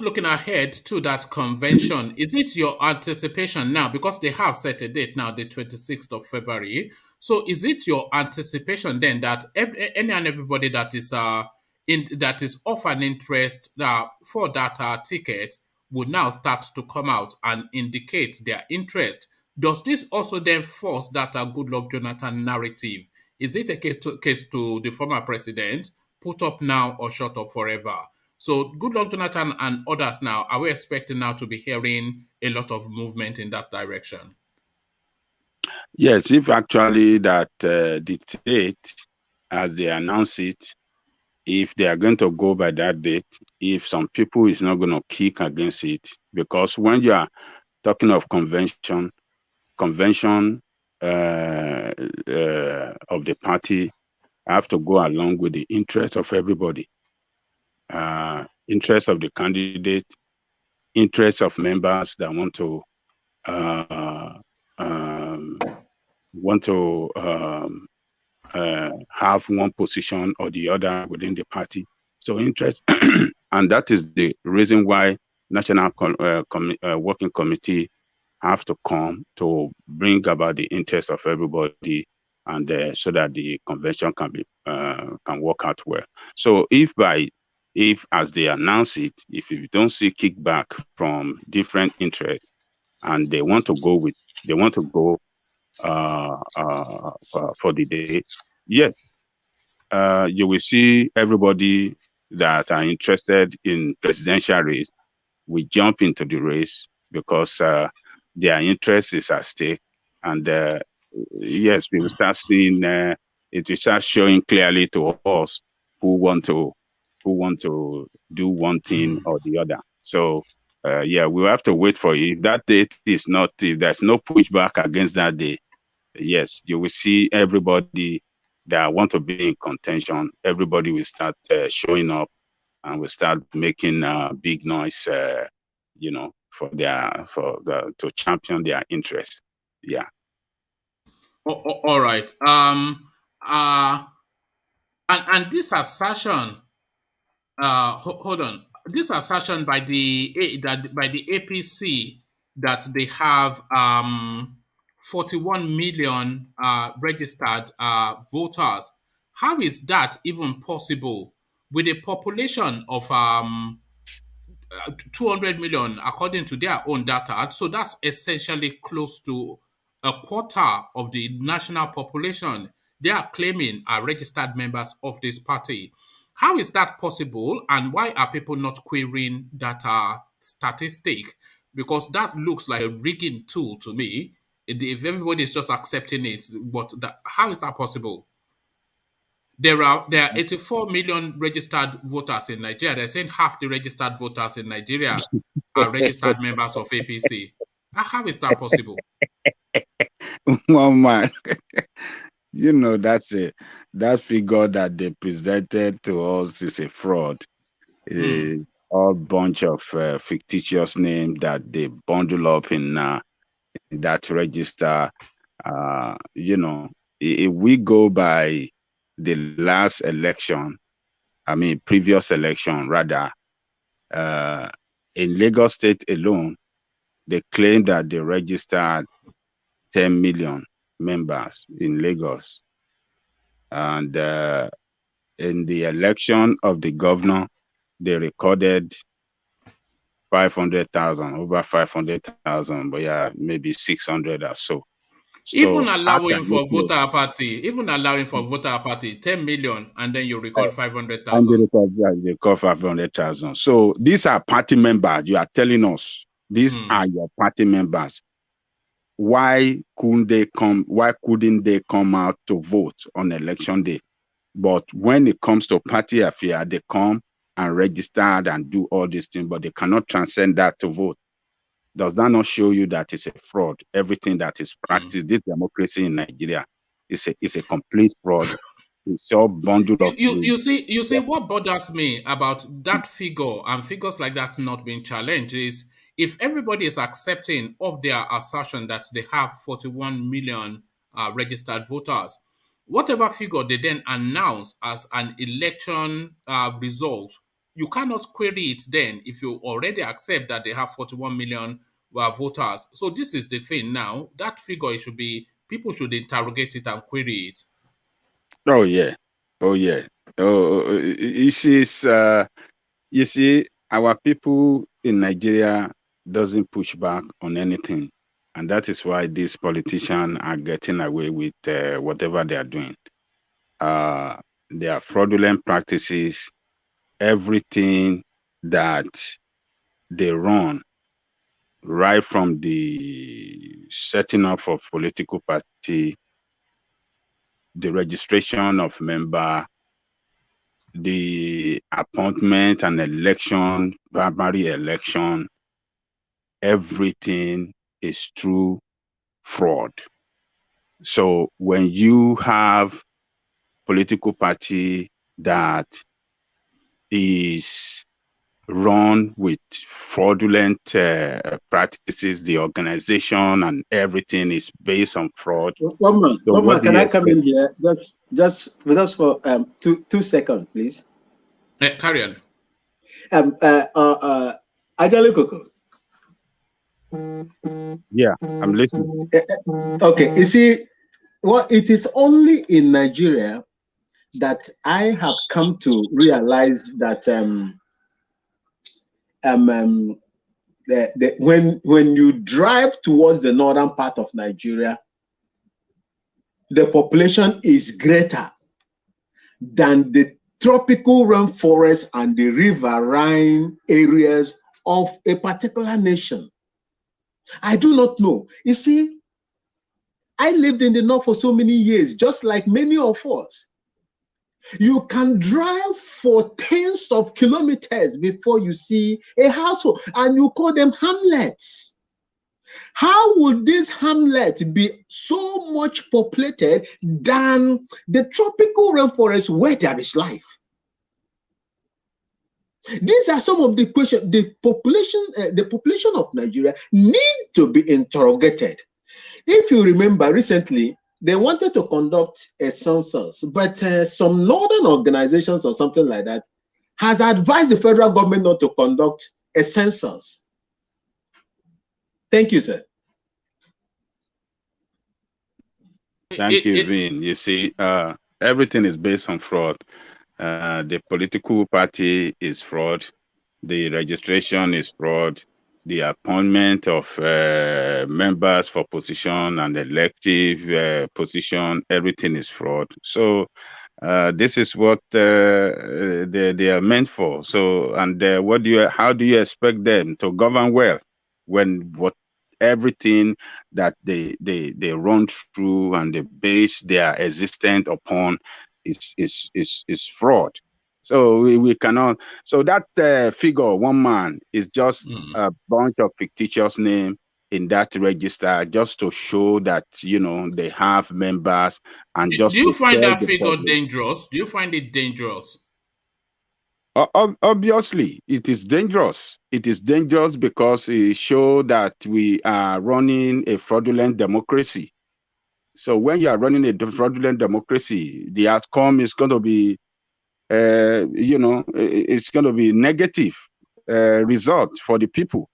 looking ahead to that convention, is it your anticipation now, because they have set a date now, the 26th of February? So is it your anticipation then that any and everybody that is of an interest for that ticket would now start to come out and indicate their interest? Does this also then force that Goodluck Jonathan narrative? Is it a case to the former president, put up now or shut up forever? So Goodluck Jonathan and others now, are we expecting now to be hearing a lot of movement in that direction? Yes, if actually that the date, as they announce it, if they are going to go by that date, if some people is not going to kick against it, because when you are talking of convention of the party, have to go along with the interest of everybody, interest of the candidate, interest of members that want to have one position or the other within the party. So interest, and that is the reason why National Working Committee have to come to bring about the interest of everybody, and so that the convention can work out well. So if as they announce it, if you don't see kickback from different interests, and they want to go for the day, yes, you will see everybody that are interested in presidential race will jump into the race, because their interest is at stake. And yes, we will start seeing it will start showing clearly to us who want to do one thing or the other. So yeah, we'll have to wait for it. If that date is not, if there's no pushback against that day, yes, you will see everybody that want to be in contention. Everybody will start showing up, and will start making big noise, to champion their interests. Yeah. All right. And this assertion, hold on. This assertion by the APC that they have 41 million registered voters. How is that even possible? with a population of 200 million according to their own data. So that's essentially close to a quarter of the national population they are claiming are registered members of this party. How is that possible, and why are people not querying that statistic? Because that looks like a rigging tool to me. If everybody is just accepting it, how is that possible? There are 84 million registered voters in Nigeria. They're saying half the registered voters in Nigeria are registered members of APC. How is that possible? One man, you know, that figure that they presented to us is a fraud. A all bunch of fictitious names that they bundle up in that register. You know, if we go by the last election, previous election rather, in Lagos State alone, they claim that they registered 10 million members in Lagos. And in the election of the governor, they recorded 500,000, over 500,000, but yeah, maybe 600 or so. Even So allowing for voter party, 10 million, and then you record 500,000. And they record 500,000. So these are party members. You are telling us these are your party members. Why couldn't they come out to vote on election day? But when it comes to party affair, they come and register and do all these things, but they cannot transcend that to vote. Does that not show you that it's a fraud? Everything that is practiced, this democracy in Nigeria is a complete fraud. It's all bundled up. You see what bothers me about that figure and figures like that not being challenged is if everybody is accepting of their assertion that they have 41 million registered voters, whatever figure they then announce as an election result, you cannot query it then if you already accept that they have 41 million voters. So this is the thing now. That figure people should interrogate it and query it. Oh yeah. You see, our people in Nigeria doesn't push back on anything, and that is why these politicians are getting away with whatever they are doing. Their fraudulent practices, everything that they run, right from the setting up of political party, the registration of member, the appointment and election, primary election, everything is through fraud. So when you have political party that is run with fraudulent practices, the organization and everything is based on fraud. One man, can I come in here? Just with us for 2 seconds, please. Carry on. Ajale Koko. Yeah, I'm listening. Okay, you see, it is only in Nigeria that I have come to realize that when you drive towards the northern part of Nigeria, the population is greater than the tropical rainforest and the riverine areas of a particular nation. I do not know. You see, I lived in the north for so many years, just like many of us. You can drive for tens of kilometers before you see a household, and you call them hamlets. How would this hamlet be so much populated than the tropical rainforest where there is life? These are some of the questions. The population of Nigeria need to be interrogated. If you remember recently, they wanted to conduct a census, but some northern organizations or something like that has advised the federal government not to conduct a census. Thank you, sir. Thank you, Vin. You see, everything is based on fraud. The political party is fraud. The registration is fraud. The appointment of members for position and elective position, everything is fraud. So this is what they are meant for. So, and how do you expect them to govern well when everything that they run through and they base their existence upon is fraud? So we cannot. So that figure, one man, is just a bunch of fictitious name in that register, just to show that they have members, and Do just you to find tell that the figure public. dangerous? Do you find it dangerous? Obviously, it is dangerous. It is dangerous because it shows that we are running a fraudulent democracy. So when you are running a fraudulent democracy, the outcome is going to be, it's going to be negative result for the people.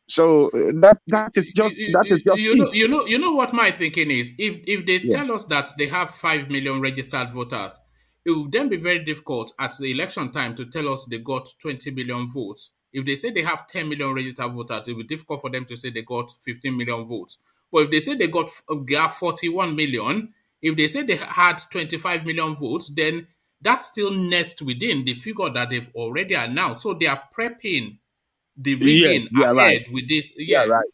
So that is just it. You know what my thinking is. If they Yeah. tell us that they have 5 million registered voters, it will then be very difficult at the election time to tell us they got 20 million votes. If they say they have 10 million registered voters, it will be difficult for them to say they got 15 million votes. But if they say they got 41 million, if they say they had 25 million votes, then that's still nest within the figure that they've already announced. So they are prepping the Yes, rigging you are right. ahead with this. You are Yeah, right.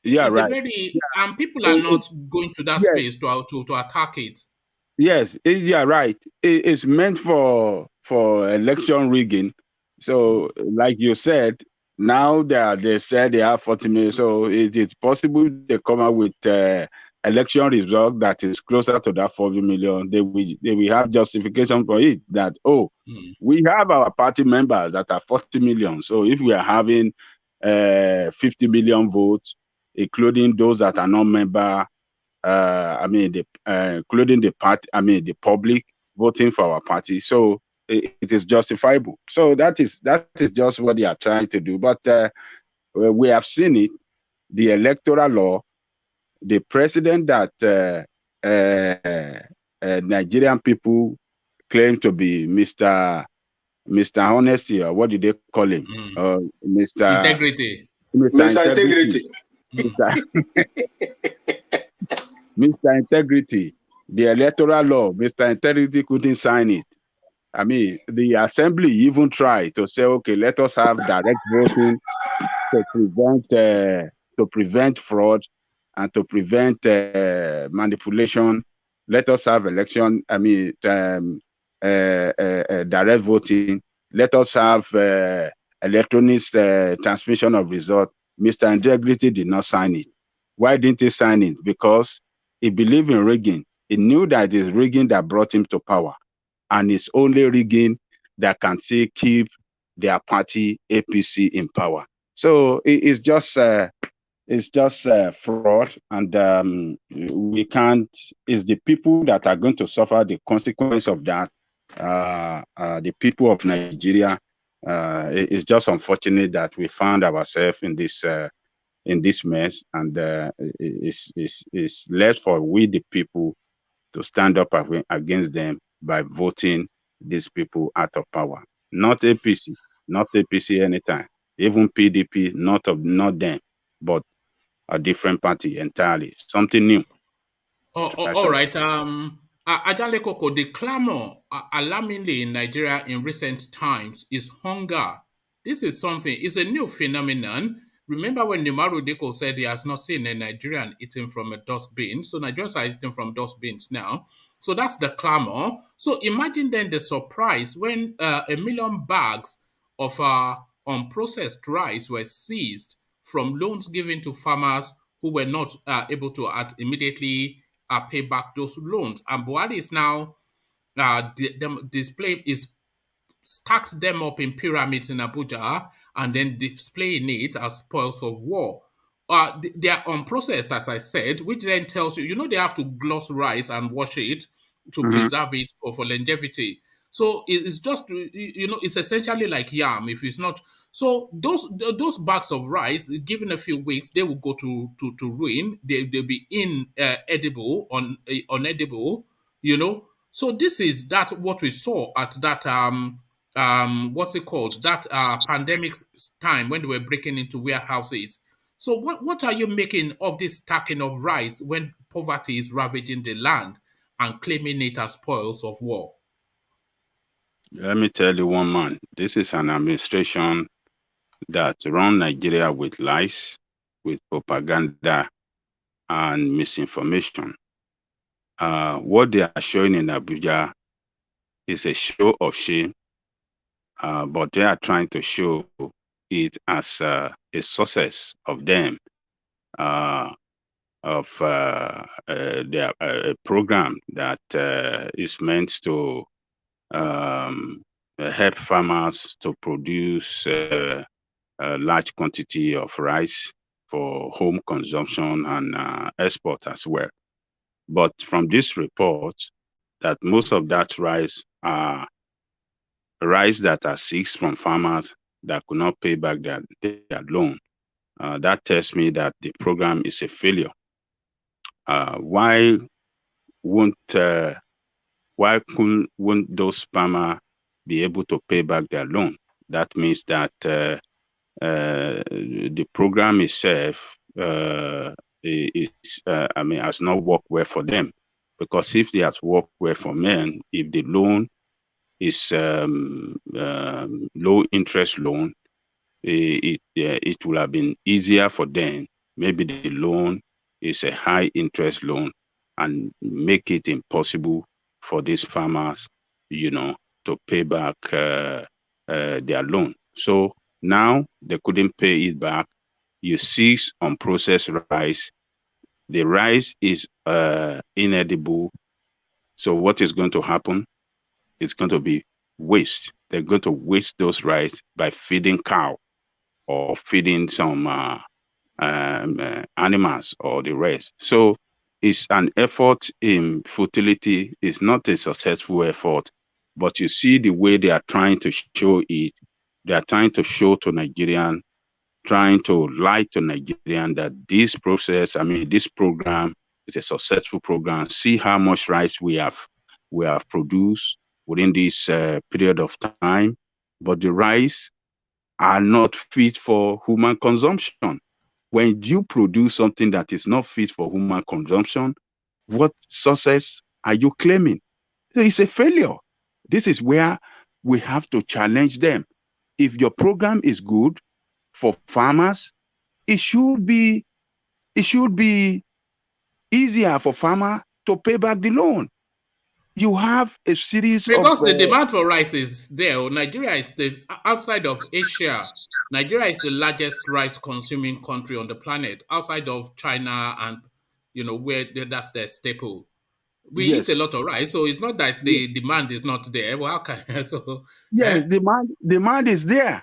You are it's a right. very, and people are It, not going to that yes, space to attack it. yes, you are right. It's meant for election rigging. So, like you said, now they said they have 40 million. So it is possible they come out with election result that is closer to that 40 million. They will have justification for it that, oh, Mm. we have our party members that are 40 million. So if we are having 50 million votes, including those that are not member, including the party, the public voting for our party. So it is justifiable. So that is just what they are trying to do. But we have seen it. The electoral law, the president that Nigerian people claim to be Mr. Honesty, or what do they call him? Mm. Mr. Integrity. Mr. Mr. Integrity. Integrity. Mr. Mr. Integrity, the electoral law, Mr. Integrity couldn't sign it. The assembly even tried to say, okay, let us have direct voting to prevent fraud and to prevent manipulation. Let us have election. Direct voting. Let us have electronic transmission of result. Mr. Integrity did not sign it. Why didn't he sign it? Because he believed in rigging. He knew that it is rigging that brought him to power, and it's only rigging that can still keep their party APC in power. So it's just fraud, and we can't. It's the people that are going to suffer the consequence of that. The people of Nigeria. It's just unfortunate that we found ourselves in this mess, and it's left for we the people to stand up against them by voting these people out of power. Not APC, not APC anytime. Even PDP, not them, but a different party entirely. Something new. All right. Ajale Koko, the clamor alarmingly in Nigeria in recent times is hunger. This is something, it's a new phenomenon. Remember when Nimaru Diko said he has not seen a Nigerian eating from a dustbin? So Nigerians are eating from dustbins now. So that's the clamor. So imagine then the surprise when 1 million bags of unprocessed rice were seized from loans given to farmers who were not able to immediately pay back those loans. And Buhari is now display is stacks them up in pyramids in Abuja and then displaying it as spoils of war. They are unprocessed, as I said, which then tells you, they have to gloss rice and wash it to Mhm. preserve it for longevity. So it's just, it's essentially like yam. If it's not, so those bags of rice, given a few weeks, they will go to ruin. They'll be inedible, unedible, you know, So this is that what we saw at that what's it called, that pandemic time when they were breaking into warehouses. So what are you making of this stacking of rice when poverty is ravaging the land and claiming it as spoils of war? Let me tell you, one man, this is an administration that run Nigeria with lies, with propaganda, and misinformation. What they are showing in Abuja is a show of shame, but they are trying to show it as a success of them, of their program that is meant to help farmers to produce a large quantity of rice for home consumption and export as well. But from this report, that most of that rice are rice that are seized from farmers that could not pay back their loan. That tells me that the program is a failure. Why won't those farmers be able to pay back their loan? That means that the program itself has not worked well for them. Because if it has worked well for men, if the loan is low interest loan, it will have been easier for them. Maybe the loan is a high interest loan and make it impossible for these farmers, to pay back their loan. So now they couldn't pay it back. You seize unprocessed rice. The rice is inedible. So what is going to happen? It's going to be waste. They're going to waste those rice by feeding cow or feeding some animals or the rest. So it's an effort in futility. It's not a successful effort, but you see the way they are trying to show it. They are trying to show to Nigerian, trying to lie to Nigerian that this program is a successful program. See how much rice we have produced within this period of time, but the rice are not fit for human consumption. When you produce something that is not fit for human consumption, what success are you claiming? It's a failure. This is where we have to challenge them. If your program is good for farmers, it should be easier for farmers to pay back the loan. You have a series because the demand for rice is there. Nigeria is outside of Asia. Nigeria is the largest rice consuming country on the planet, outside of China, and where that's their staple. We eat a lot of rice, so it's not that the demand is not there. Well, how can so? Yes, demand is there,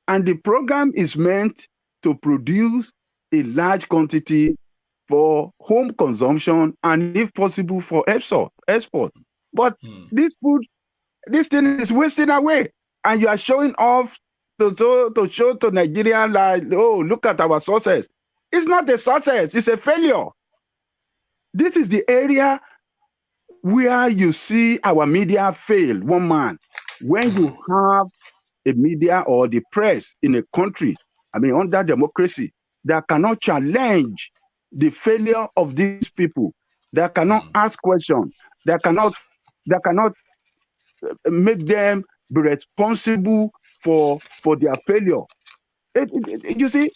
and the program is meant to produce a large quantity for home consumption and, if possible, for export. But this thing is wasting away, and you are showing off to show to Nigeria like, oh, look at our success. It's not a success; it's a failure. This is the area where you see our media fail. One man, when you have a media or the press in a country, under democracy, that cannot challenge the failure of these people, that cannot ask questions, that cannot make them be responsible for their failure. You see,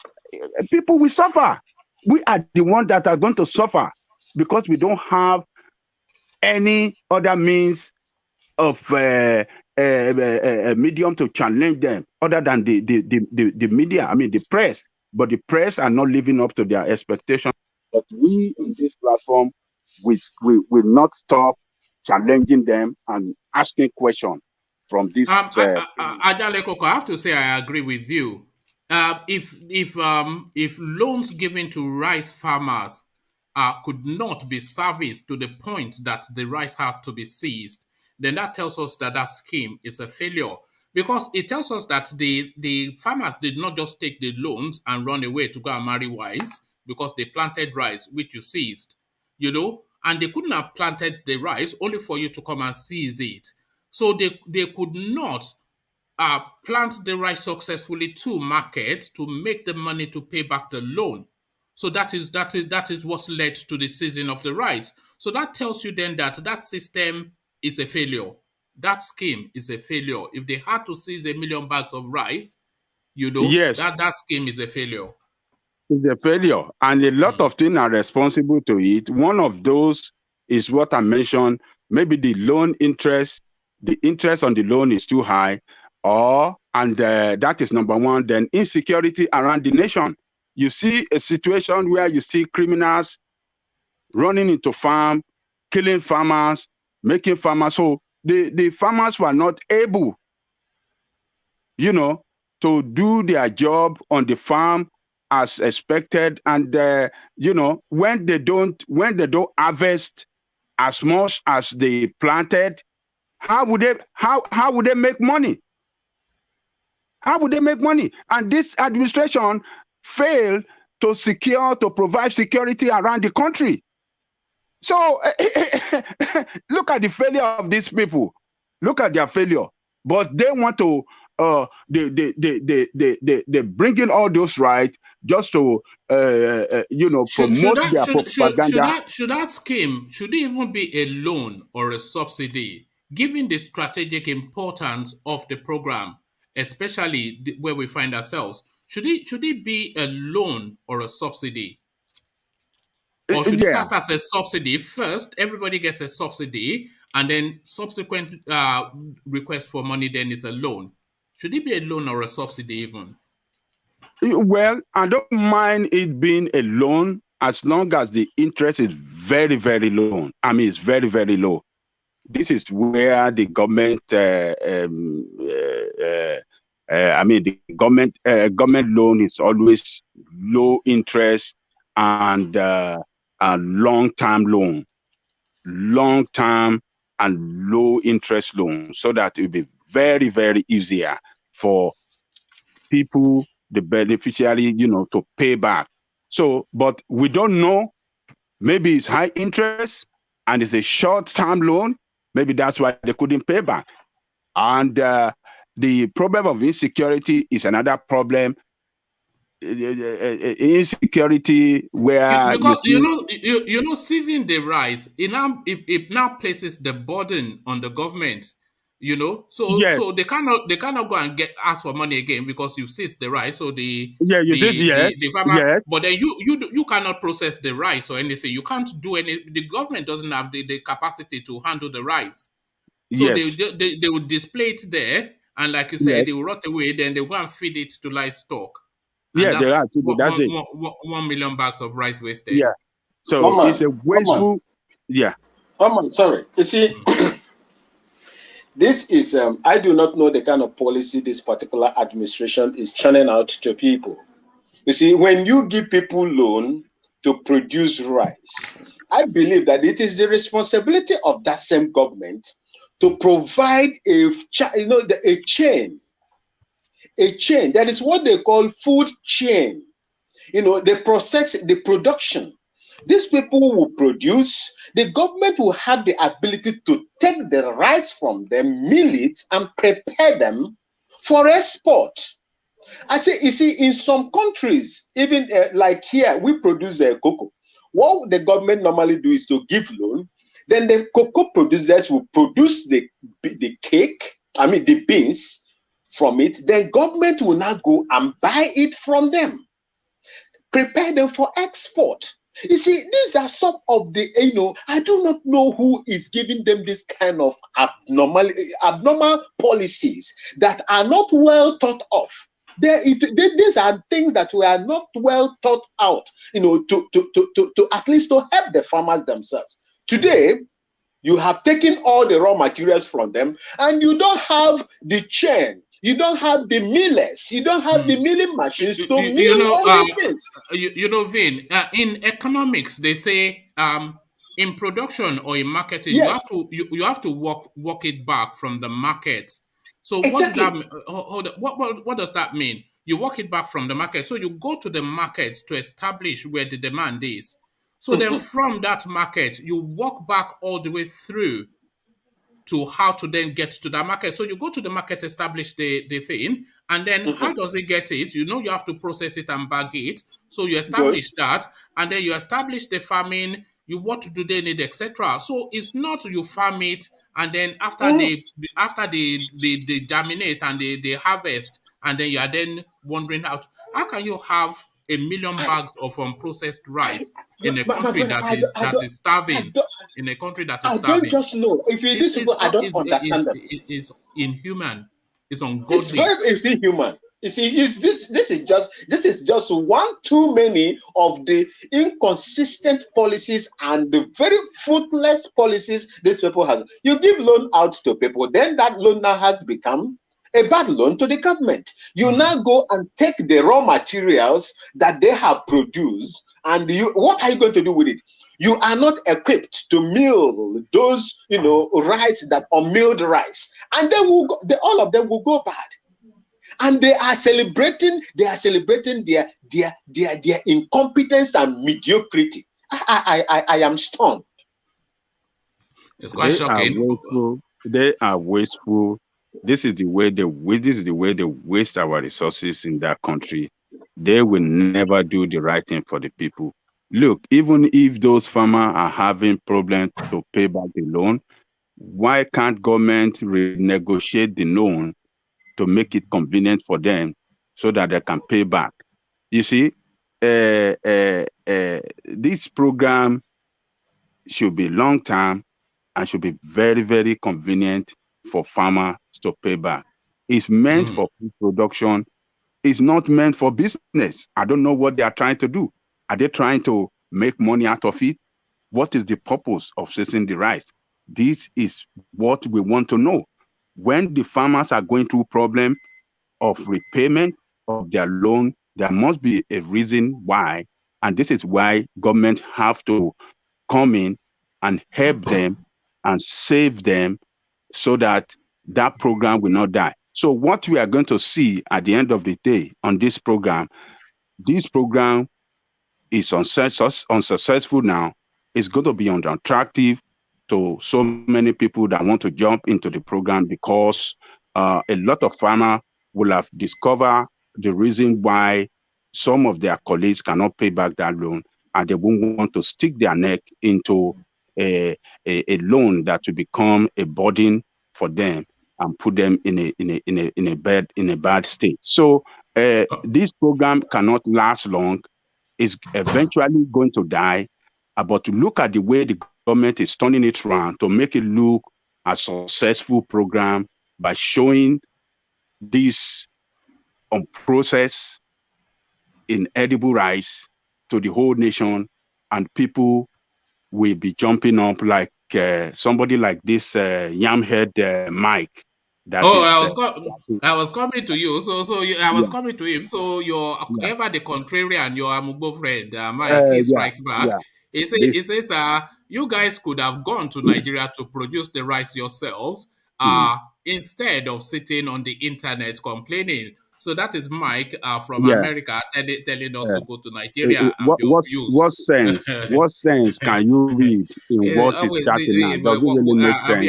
people will suffer. We are the ones that are going to suffer because we don't have any other means of a medium to challenge them other than the media, the press. But the press are not living up to their expectations. But we in this platform, we will not stop challenging them and asking questions from this. Ajalekoko, I have to say I agree with you. If loans given to rice farmers could not be serviced to the point that the rice had to be seized, then that tells us that scheme is a failure. Because it tells us that the farmers did not just take the loans and run away to go and marry wives because they planted rice, which you seized, and they couldn't have planted the rice only for you to come and seize it. So they could not plant the rice successfully to market to make the money to pay back the loan. So that is what's led to the season of the rice. So that tells you then that that system is a failure. That scheme is a failure. If they had to seize 1 million bags of rice, Yes, that scheme is a failure. it's a failure, and a lot of things are responsible to it. One of those is what I mentioned. Maybe the interest on the loan is too high, and that is number one. Then insecurity around the nation. You see a situation where you see criminals running into farm, killing farmers, making farmers. So the farmers were not able, to do their job on the farm as expected. And when they don't harvest as much as they planted, how would they make money? How would they make money? And this administration failed to provide security around the country. So look at the failure of these people. Look at their failure. But they want to they bring in all those right just to promote their propaganda. Should that scheme should it even be a loan or a subsidy, given the strategic importance of the program, especially where we find ourselves? Should it be a loan or a subsidy? Or should it Yeah. start as a subsidy? First, everybody gets a subsidy, and then subsequent request for money then is a loan. Should it be a loan or a subsidy even? Well, I don't mind it being a loan as long as the interest is very, very low. I mean, it's very, very low. This is where the government, government loan is always low interest and a long-term loan, long-term and low interest loan, so that it will be very, very easier for people, the beneficiary, to pay back. So, but we don't know. Maybe it's high interest and it's a short-term loan. Maybe that's why they couldn't pay back. And the problem of insecurity is another problem. Insecurity where because seizing the rice, it now places the burden on the government. So Yes. so they cannot go and ask for money again because you seized the rice. So the farmer, yes. but then you cannot process the rice or anything. You can't do any. The government doesn't have the capacity to handle the rice. So Yes. they would display it there, and like you said, they will rot away. Then they will go and feed it to livestock. And That's it. 1 million bags of rice wasted. Yeah. So it's a wasteful. Yeah. Sorry. You see, this is, I do not know the kind of policy this particular administration is churning out to people. You see, when you give people loan to produce rice, I believe that it is the responsibility of that same government to provide a chain. A chain. That is what they call food chain. The process, the production. These people will produce. The government will have the ability to take the rice from them, mill it, and prepare them for export. I say, you see, in some countries, even like here, we produce cocoa. What the government normally do is to give loan. Then the cocoa producers will produce the cake, the beans from it. Then government will now go and buy it from them, prepare them for export. You see, these are some of the, I do not know who is giving them this kind of abnormal policies that are not well thought of. These are things that were not well thought out, to at least to help the farmers themselves. Today, you have taken all the raw materials from them, and you don't have the chain. You don't have the millers. You don't have the milling machines to mill all these things. Vin, in economics, they say in production or in marketing, yes, you have to walk it back from the market. So exactly. what does that mean? You walk it back from the market. So you go to the market to establish where the demand is. So then from that market, you walk back all the way through to how to then get to that market. So you go to the market, establish the thing, and then how does it get it? You know, you have to process it and bag it. So you establish that, and then you establish the farming, you what do they need, etc. So it's not you farm it, and then after they germinate and they harvest, and then you are then wondering how can you have 1,000,000 bags of unprocessed rice in a country But that is starving? don't, In a country that is I don't starving. just know. If it is people, I don't understand them. It's inhuman. It's It's ungodly. very it's inhuman. You see, this is just one too many of the inconsistent policies and the very fruitless policies these people have. You give loan out to people, then that loan now has become a bad loan to the government. You now go and take the raw materials that they have produced, and what are you going to do with it? You are not equipped to mill those, rice that are milled rice, and then all of them will go bad. And they are celebrating their incompetence and mediocrity. I am stunned. It's quite shocking. They are wasteful. This is the way they waste our resources in that country. They will never do the right thing for the people. Look, even if those farmers are having problems to pay back the loan, why can't government renegotiate the loan to make it convenient for them so that they can pay back? You see, this program should be long-term and should be very, very convenient for farmers to pay back. It's meant for food production. It's not meant for business. I don't know what they are trying to do. Are they trying to make money out of it? What is the purpose of seizing the rice? This is what we want to know. When the farmers are going through problem of repayment of their loan, there must be a reason why. And this is why government have to come in and help them and save them so that that program will not die. So what we are going to see at the end of the day on this program is unsuccessful now. It's going to be unattractive to so many people that want to jump into the program because a lot of farmers will have discovered the reason why some of their colleagues cannot pay back that loan, and they won't want to stick their neck into a loan that will become a burden for them and put them in a bad state. So this program cannot last long. It's eventually going to die. But to look at the way the government is turning it around to make it look a successful program by showing this unprocessed, inedible rice to the whole nation, and people will be jumping up like somebody like this yam-head Mike. I was coming to you. I was coming to him. So you're ever the contrarian, your Amugo friend, Mike, he strikes back. He says, you guys could have gone to Nigeria to produce the rice yourselves, instead of sitting on the internet complaining. So that is Mike from America telling us to go to Nigeria. What sense can you read in what is starting now? Does it really make sense?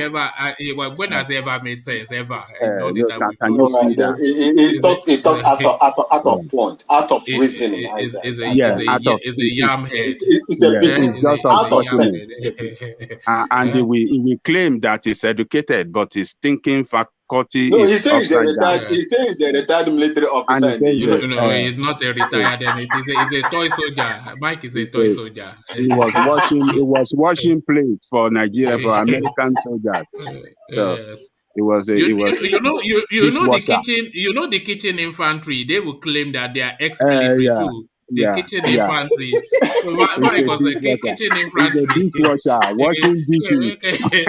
When has it ever made sense? Ever? Can you see that? It talks out of point, out of reasoning. It's a yam head. It's just out of sense. And he will claim that he's educated, but his thinking faculty no, is he's a retired military officer. He's not a retired. He's a toy soldier. Mike is a toy soldier. He was washing plates for Nigeria, for American soldiers. So yes. It was the kitchen infantry. They will claim that they are ex-military too. The kitchen infantry. So Mike was a kitchen infantry. He's a dishwasher, washing dishes. Okay.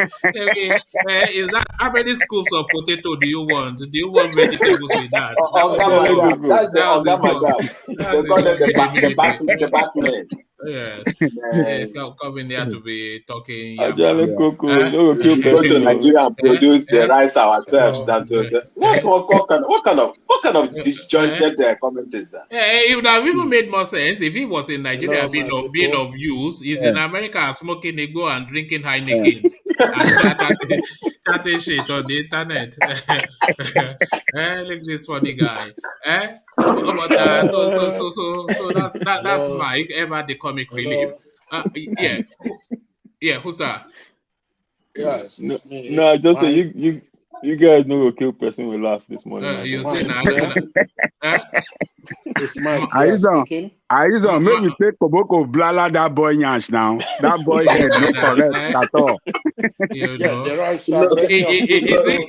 Is that how many scoops of potato do you want? Do you want vegetables with that? That's the Batman. Yes. Come in here to be talking. Ajale Coco, Eh? no go kill Go to person. Nigeria and produce the Eh? rice ourselves. Oh. What kind of disjointed comment is that? It would have even made more sense if he was in Nigeria Hello, my being people. of use. He's in America smoking ego and drinking Heinekens and chatting shit on the internet. Look at this funny guy. But so that's Hello. Mike, ever the comic relief. Hello. Yeah, who's that? Yes, No, it's me. no, I just say Mike. you guys know go kill person with laugh this morning. It's You see Mike. now? Yeah. It's Mike Are you done? speaking. Are you done? Maybe take Koboko blala that boy nyash now. That boy head no correct at all. You Yeah, know. the rice. No. Many of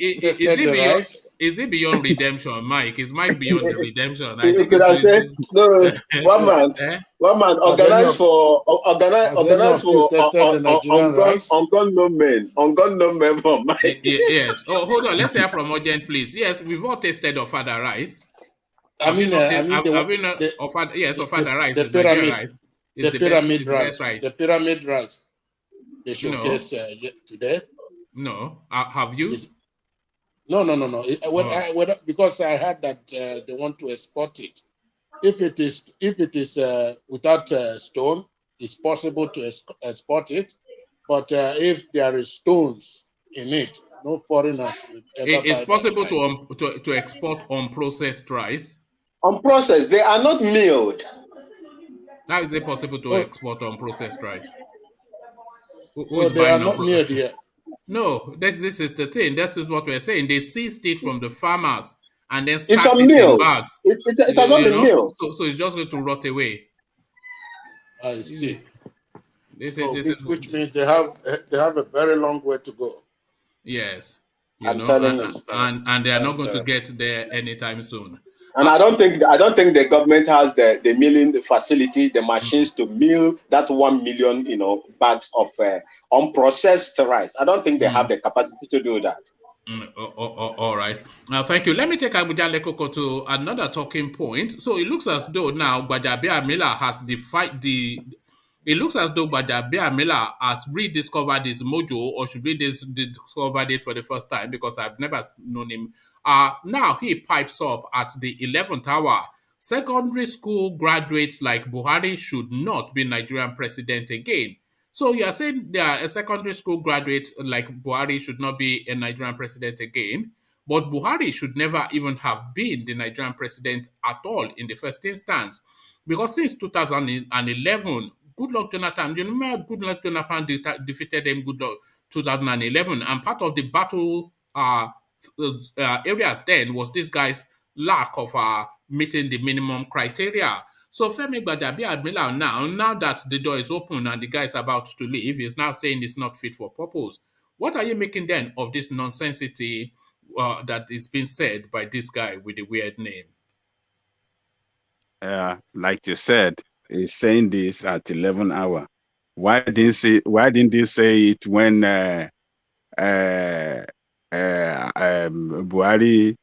you tested the rice. Is it beyond redemption, Mike? Is Mike beyond the redemption? I You think could have said no. One man, Has organize any of you tested the Nigerian rice? on gun no men for Mike. Yes. Oh, hold on. Let's hear from Urgent, please. Yes, we've all tasted Ofada rice. I mean, Ofada rice the is Nigerian pyramid, rice. the pyramid best rice, the pyramid rice. They No. showcase today. No. Have you? No. Because I heard that they want to export it. If it is without stone, it's possible to export it. But if there is stones in it, no foreigners will ever It's buy possible that rice. to export unprocessed rice. Unprocessed, they are not milled. How is it possible to export unprocessed rice? So they are not near there. No, this is the thing. This is what we're saying. They seized it from the farmers and then It's stacked a it mill. in bags. It has not been milled. So it's just going to rot away. I see. Which means they have a very long way to go. Yes, I'm telling you. and they are not going to get there anytime soon. And I don't think the government has the milling facility, the machines to mill that 1 million, bags of unprocessed rice. I don't think they have the capacity to do that. All right. Now, thank you. Let me take Abuja Lekoko to another talking point. So it looks as though now Gbajabiamila has It looks as though Gbajabiamila has rediscovered his mojo, or should be discovered it for the first time, because I've never known him. Now he pipes up at the 11th hour. Secondary school graduates like Buhari should not be Nigerian president again. So you are saying a secondary school graduate like Buhari should not be a Nigerian president again, but Buhari should never even have been the Nigerian president at all in the first instance. Because since 2011, Goodluck Jonathan, you remember Goodluck Jonathan defeated him 2011, and part of the battle areas then was this guy's lack of meeting the minimum criteria. So Femi Gbajabiamila now that the door is open and the guy is about to leave, he's now saying it's not fit for purpose. What are you making then of this nonsensity that is being said by this guy with the weird name? Like you said, he's saying this at 11 hour. Why didn't they say it when Buhari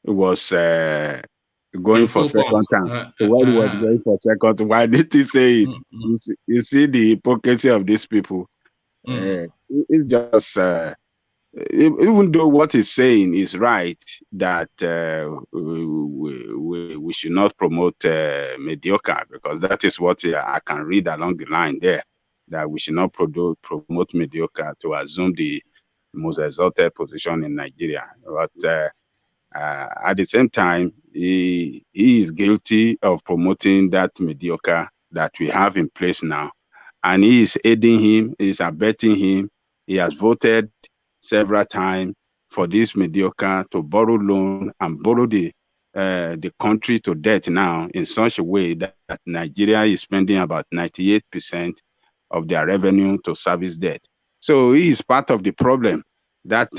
was going for second time? When he was going for second, why did he say it? You see the hypocrisy of these people. It's just even though what he's saying is right, that we should not promote mediocre, because that is what I can read along the line there, that we should not promote mediocre to assume the most exalted position in Nigeria. But at the same time, he is guilty of promoting that mediocre that we have in place now. And he is aiding him, he is abetting him. He has voted several times for this mediocre to borrow loan and borrow the country to debt now in such a way that Nigeria is spending about 98% of their revenue to service debt. So he is part of the problem that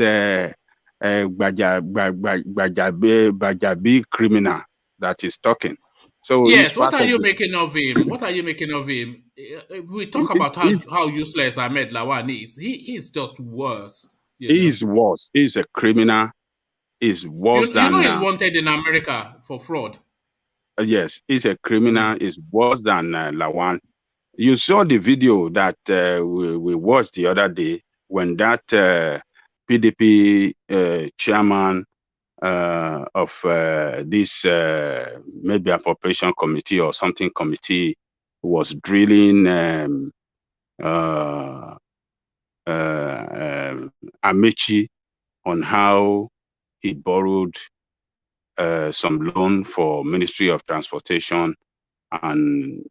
Gbajabi criminal that is talking. So yes, what are you making of him? What are you making of him? We talk about how useless Ahmed Lawan is. He's just worse. He's worse. He's a criminal. He's worse than... he's wanted in America for fraud. Yes, he's a criminal. He's worse than Lawan. you saw the video that we watched the other day when that PDP chairman of this maybe appropriation committee or something committee was drilling Amechi on how he borrowed some loan for Ministry of Transportation, and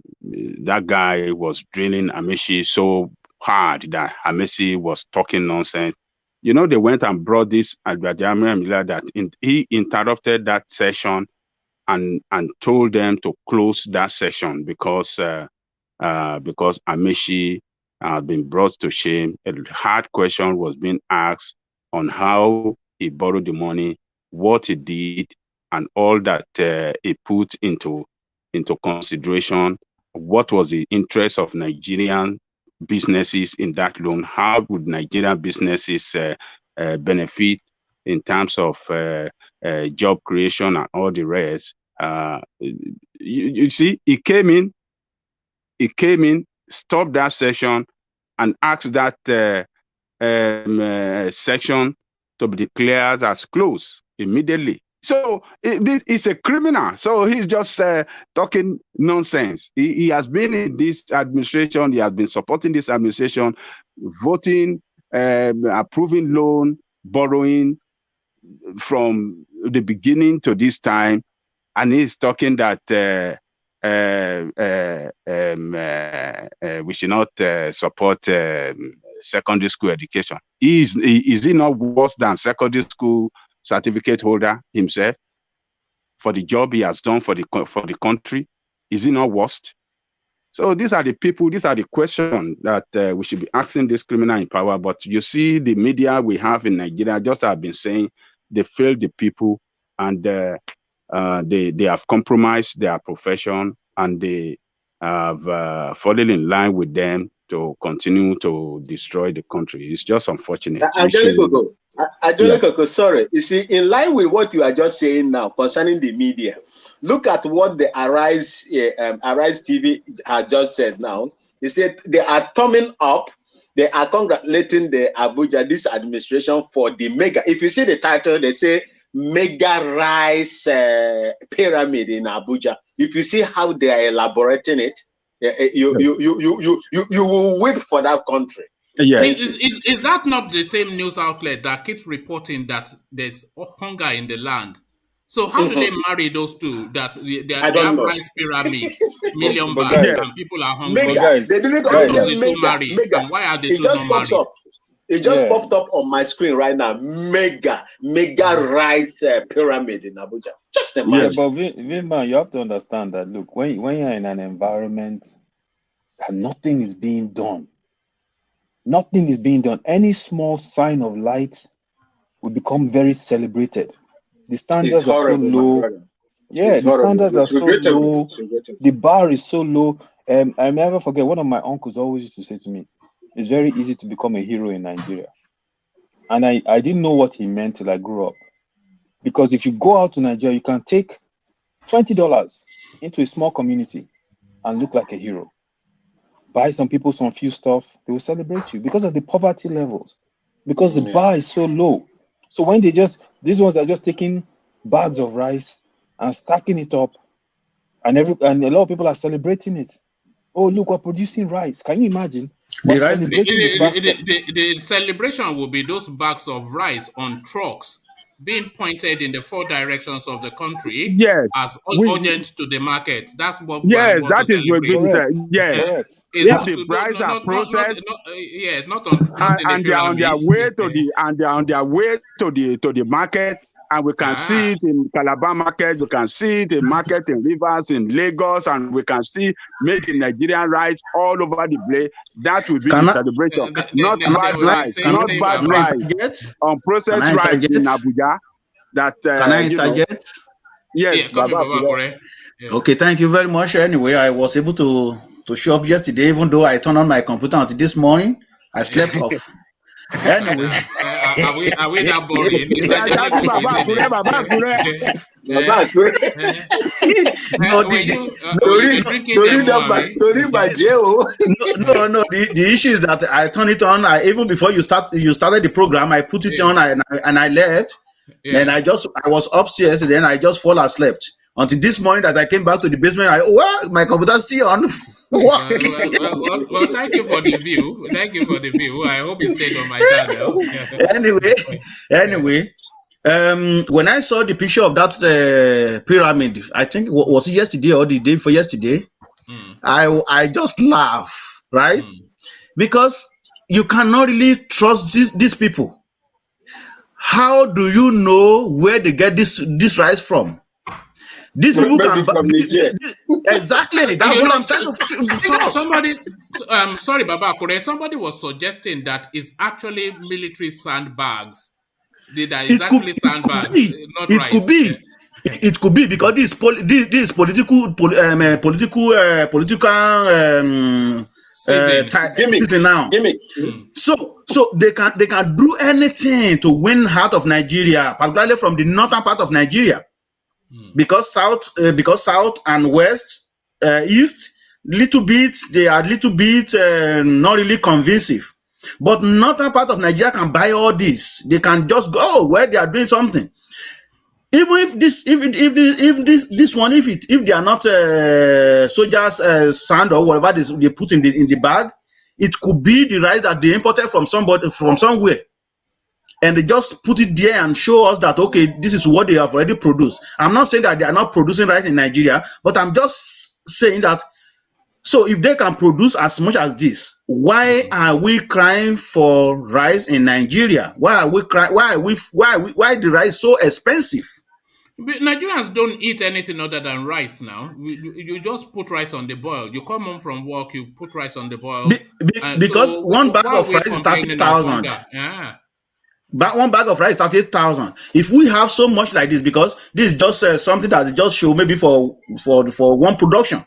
that guy was drilling Amechi so hard that Amechi was talking nonsense. You know, they went and brought this Agbadiame that he interrupted that session and told them to close that session because Amechi had been brought to shame. A hard question was being asked on how he borrowed the money, what he did, and all that he put into consideration. What was the interest of Nigerian businesses in that loan? How would Nigerian businesses benefit in terms of job creation and all the rest? You see, he came in, stopped that session, and asked that section to be declared as closed immediately. So this is a criminal. So he's just talking nonsense. He has been in this administration. He has been supporting this administration, voting, approving loan, borrowing from the beginning to this time. And he's talking that we should not support secondary school education. Is he not worse than secondary school certificate holder himself for the job he has done for the country? Is he not worst? So these are the people, these are the questions that we should be asking this criminal in power. But you see, the media we have in Nigeria, just have been saying, they failed the people, and they have compromised their profession, and they have fallen in line with them to continue to destroy the country. It's just unfortunate. Angelico, sorry. You see, in line with what you are just saying now concerning the media, look at what the Arise TV had just said now. They said they are thumbing up, they are congratulating the Abuja, this administration, for the mega. If you see the title, they say mega rice pyramid in Abuja. If you see how they are elaborating it, you will weep for that country. Yeah. Is that not the same news outlet that keeps reporting that there's hunger in the land? So how do they marry those two? That they have rice pyramid, million bags, and people are hungry. They didn't marry. And why are they two not married? It just popped up on my screen right now. Mega rice pyramid in Abuja. Just imagine. Yeah, but Vilma, you have to understand that. Look, when you're in an environment that nothing is being done, any small sign of light will become very celebrated. The standards are so low. Yeah, the standards are so low. The bar is so low. I never forget, one of my uncles always used to say to me, it's very easy to become a hero in Nigeria. And I didn't know what he meant till I grew up. Because if you go out to Nigeria, you can take $20 into a small community and look like a hero. Buy some people some few stuff, they will celebrate you because of the poverty levels. Because the bar is so low. So when these ones are just taking bags of rice and stacking it up, and a lot of people are celebrating it. Oh, look, we're producing rice. Can you imagine? The celebration will be those bags of rice on trucks being pointed in the 4 directions of the country as urgent to the market. That's what that is what we If the price are processed, not on and they are on their way to the market, and we can see it in Calabar market, we can see it in market in Rivers, in Lagos, and we can see made in Nigerian rice all over the place. That will be the celebration. Not bad rice, not bad rice on processed rice in Abuja. That can I interject? Yes, Baba. Okay, thank you very much. Anyway, I was able to show up yesterday, even though I turned on my computer until this morning. I slept off. Anyway, Are we that boring? Is that No. The issue is that I turned it on. Even before you started the program, I put it on and I left. Then I was upstairs. Then I just fall asleep until this morning that I came back to the basement. My computer's still on. Well, thank you for the view. Thank you for the view. I hope it stayed on my channel. Anyway. When I saw the picture of that pyramid, I think was it yesterday or the day before yesterday, I just laugh, right? Because you cannot really trust these people. How do you know where they get this rice from? These people can from Niger. Exactly. That's what I'm trying to figure out. Sorry, Baba Kure, somebody was suggesting that it's actually military sandbags. It could be because this political season now. So they can do anything to win heart of Nigeria, particularly from the northern part of Nigeria, because south and west, east, they are little bit not really convincing. But northern part of Nigeria can buy all this. They can just go where they are doing something. Even if this one, if they are not soldiers sand or whatever they put in the bag, it could be the rice that they imported from somewhere, and they just put it there and show us that okay, this is what they have already produced. I'm not saying that they are not producing rice in Nigeria, but I'm just saying that. So if they can produce as much as this, why are we crying for rice in Nigeria? Why are we crying? Why the rice so expensive? Nigerians don't eat anything other than rice now. You just put rice on the boil. You come home from work, you put rice on the boil. Because one bag of rice is 30,000. But one bag of rice is 30,000. If we have so much like this, because this is just something that just show maybe for one production.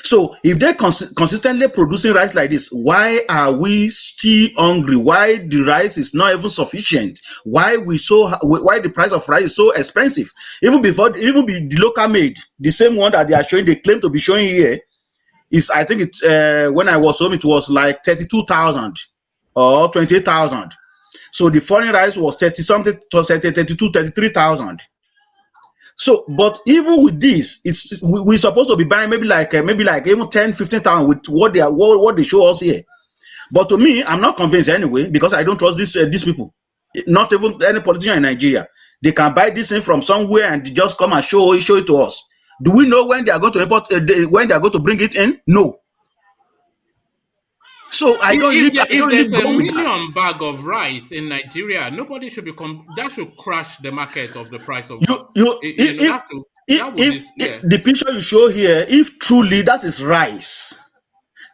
So if they're consistently producing rice like this, why are we still hungry? Why the rice is not even sufficient? Why the price of rice is so expensive? Even the local made, the same one that they claim to be showing here, is I think it's when I was home it was like 32,000 or 28,000. So the foreign rice was 30 something, 32, 33,000. So, but even with this, we're supposed to be buying maybe like even 10, 15,000 with what they show us here. But to me, I'm not convinced anyway, because I don't trust these people. Not even any politician in Nigeria. They can buy this thing from somewhere and just come and show it to us. Do we know when they are going to import? When they are going to bring it in? No. So if there's a million bag of rice in Nigeria, nobody should be that should crash the market of the price of the picture you show here, if truly that is rice,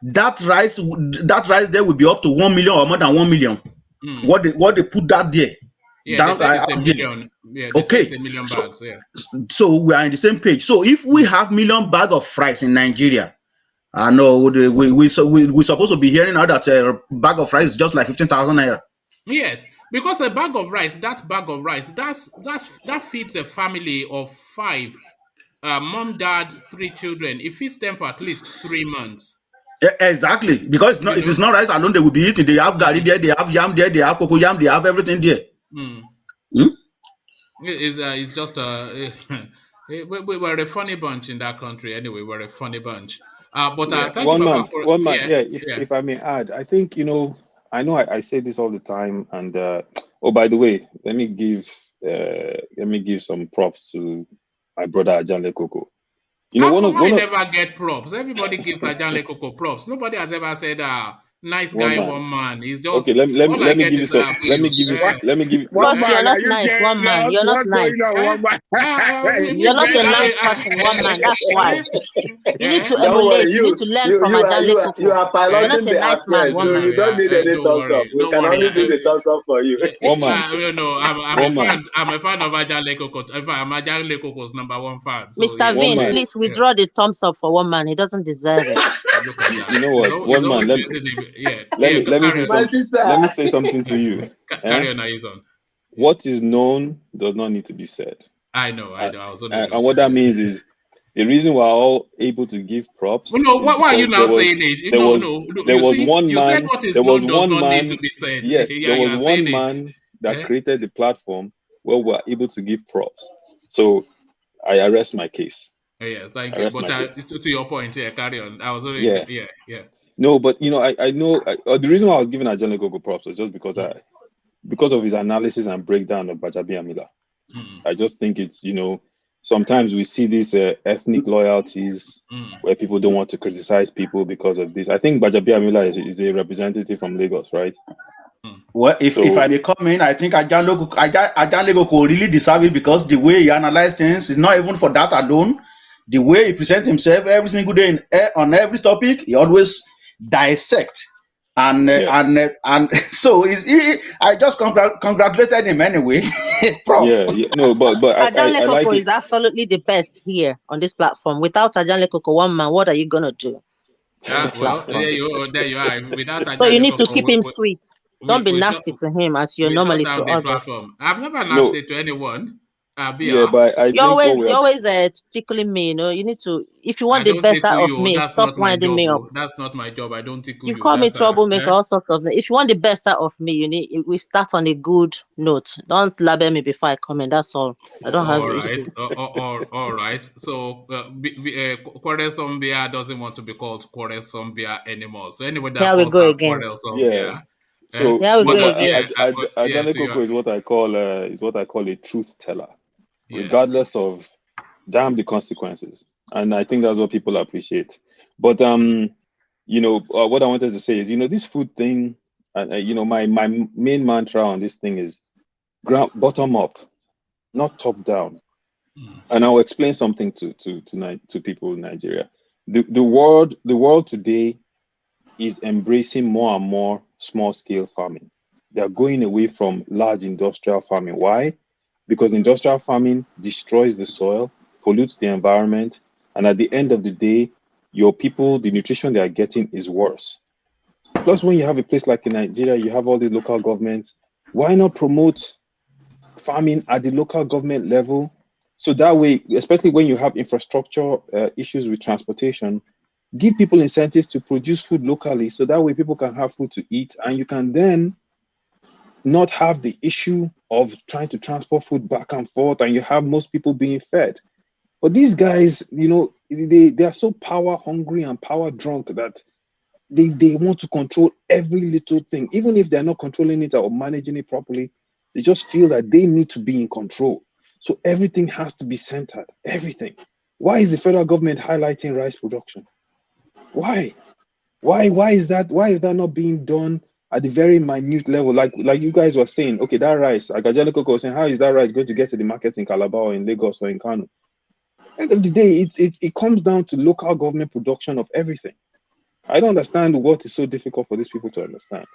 that rice there will be up to 1 million or more than 1 million. What they put that there? Yeah, they say it's a million. Yeah, they say it's a million bags. So we are on the same page. So if we have million bag of rice in Nigeria, I know we're supposed to be hearing now that a bag of rice is just like 15,000 naira. Yes, because that bag of rice, that feeds a family of 5, mom, dad, 3 children. It feeds them for at least 3 months. Exactly, because it is not rice alone they will be eating. They have gari there, they have yam there, they have cocoa yam, they have everything there. It's just we're a funny bunch in that country. Anyway, we're a funny bunch. But thank you, Papa. One man. If I may add, I think I know I say this all the time, and by the way, let me give some props to my brother Ajanle Koko. How come I never get props? Everybody gives Ajanle Koko props. Nobody has ever said nice guy, one man. He's just okay. Let me give you some. Let me give you. Boss, you're not nice, one man. You're not nice. You're not a nice person, one man. That's why. You need to emulate. You need to learn from Ajanle Koko. You are piloting the actress, so you don't need any thumbs up. We can only do the thumbs up for you. I'm a fan of Ajanle Koko. I'm Ajanle Koko's #1 fan. Mr. Vin, please withdraw the thumbs up for one man. He doesn't deserve it. Look at that. You know what? One man. Let me say something to you. Carry on, Aizon. What is known does not need to be said. I know. I was only and what that means is the reason we're all able to give props. Well, no, why are you now saying it? There was one man. There was one man. Need to be said. Yes, there was one man that created the platform where we're able to give props. So I arrest my case. Yes, thank you. But to your point, carry on. I was already yeah. No, but I know the reason why I was giving Ajani Gogo props was just because of his analysis and breakdown of Gbajabiamila. I just think it's sometimes we see these ethnic loyalties where people don't want to criticize people because of this. I think Gbajabiamila is a representative from Lagos, right? Well, if I may come in, I think Ajanlego could really deserve it because the way he analyzes things is not even for that alone. The way he presents himself every single day on every topic, he always dissect. And so I just congratulated him anyway. Prof. No, but Ajanle Koko is absolutely the best here on this platform. Without Ajanle Koko, one man, what are you gonna do? Well, there you are. Without Ajanle so you need to keep him sweet. Don't be nasty to him as you're normally to others. I've never nasty to anyone. But you're always tickling me. You need to. If you want the best out of me, stop winding me up. That's not my job. I don't tickle you. You call me troublemaker, all sorts of. If you want the best out of me, we start on a good note. Don't label me before I comment. That's all. I don't have issue. All right. So Quarrelsome Bear doesn't want to be called Quarrelsome Bear anymore. So anybody that calls her Quarrelsome Bear. So Ajani Koko is what I call a truth teller, regardless of the consequences, and I think that's what people appreciate. But what I wanted to say is this food thing, my main mantra on this thing is bottom up, not top down, and I'll explain something to people in Nigeria. The world today is embracing more and more small-scale farming. They are going away from large industrial farming. Why? Because industrial farming destroys the soil, pollutes the environment, and at the end of the day, your people, the nutrition they are getting is worse. Plus, when you have a place like in Nigeria, you have all the local governments. Why not promote farming at the local government level? So that way, especially when you have infrastructure issues with transportation, give people incentives to produce food locally so that way people can have food to eat, and you can then not have the issue of trying to transport food back and forth, and you have most people being fed. But these guys, they are so power hungry and power drunk that they want to control every little thing. Even if they're not controlling it or managing it properly, they just feel that they need to be in control. So everything has to be centered, everything. Why is the federal government highlighting rice production? Why is that not being done at the very minute level? Like you guys were saying, okay, that rice, like Ajani Koko was saying, how is that rice going to get to the market in Calabar or in Lagos or in Kano? At the end of the day, it comes down to local government production of everything. I don't understand what is so difficult for these people to understand.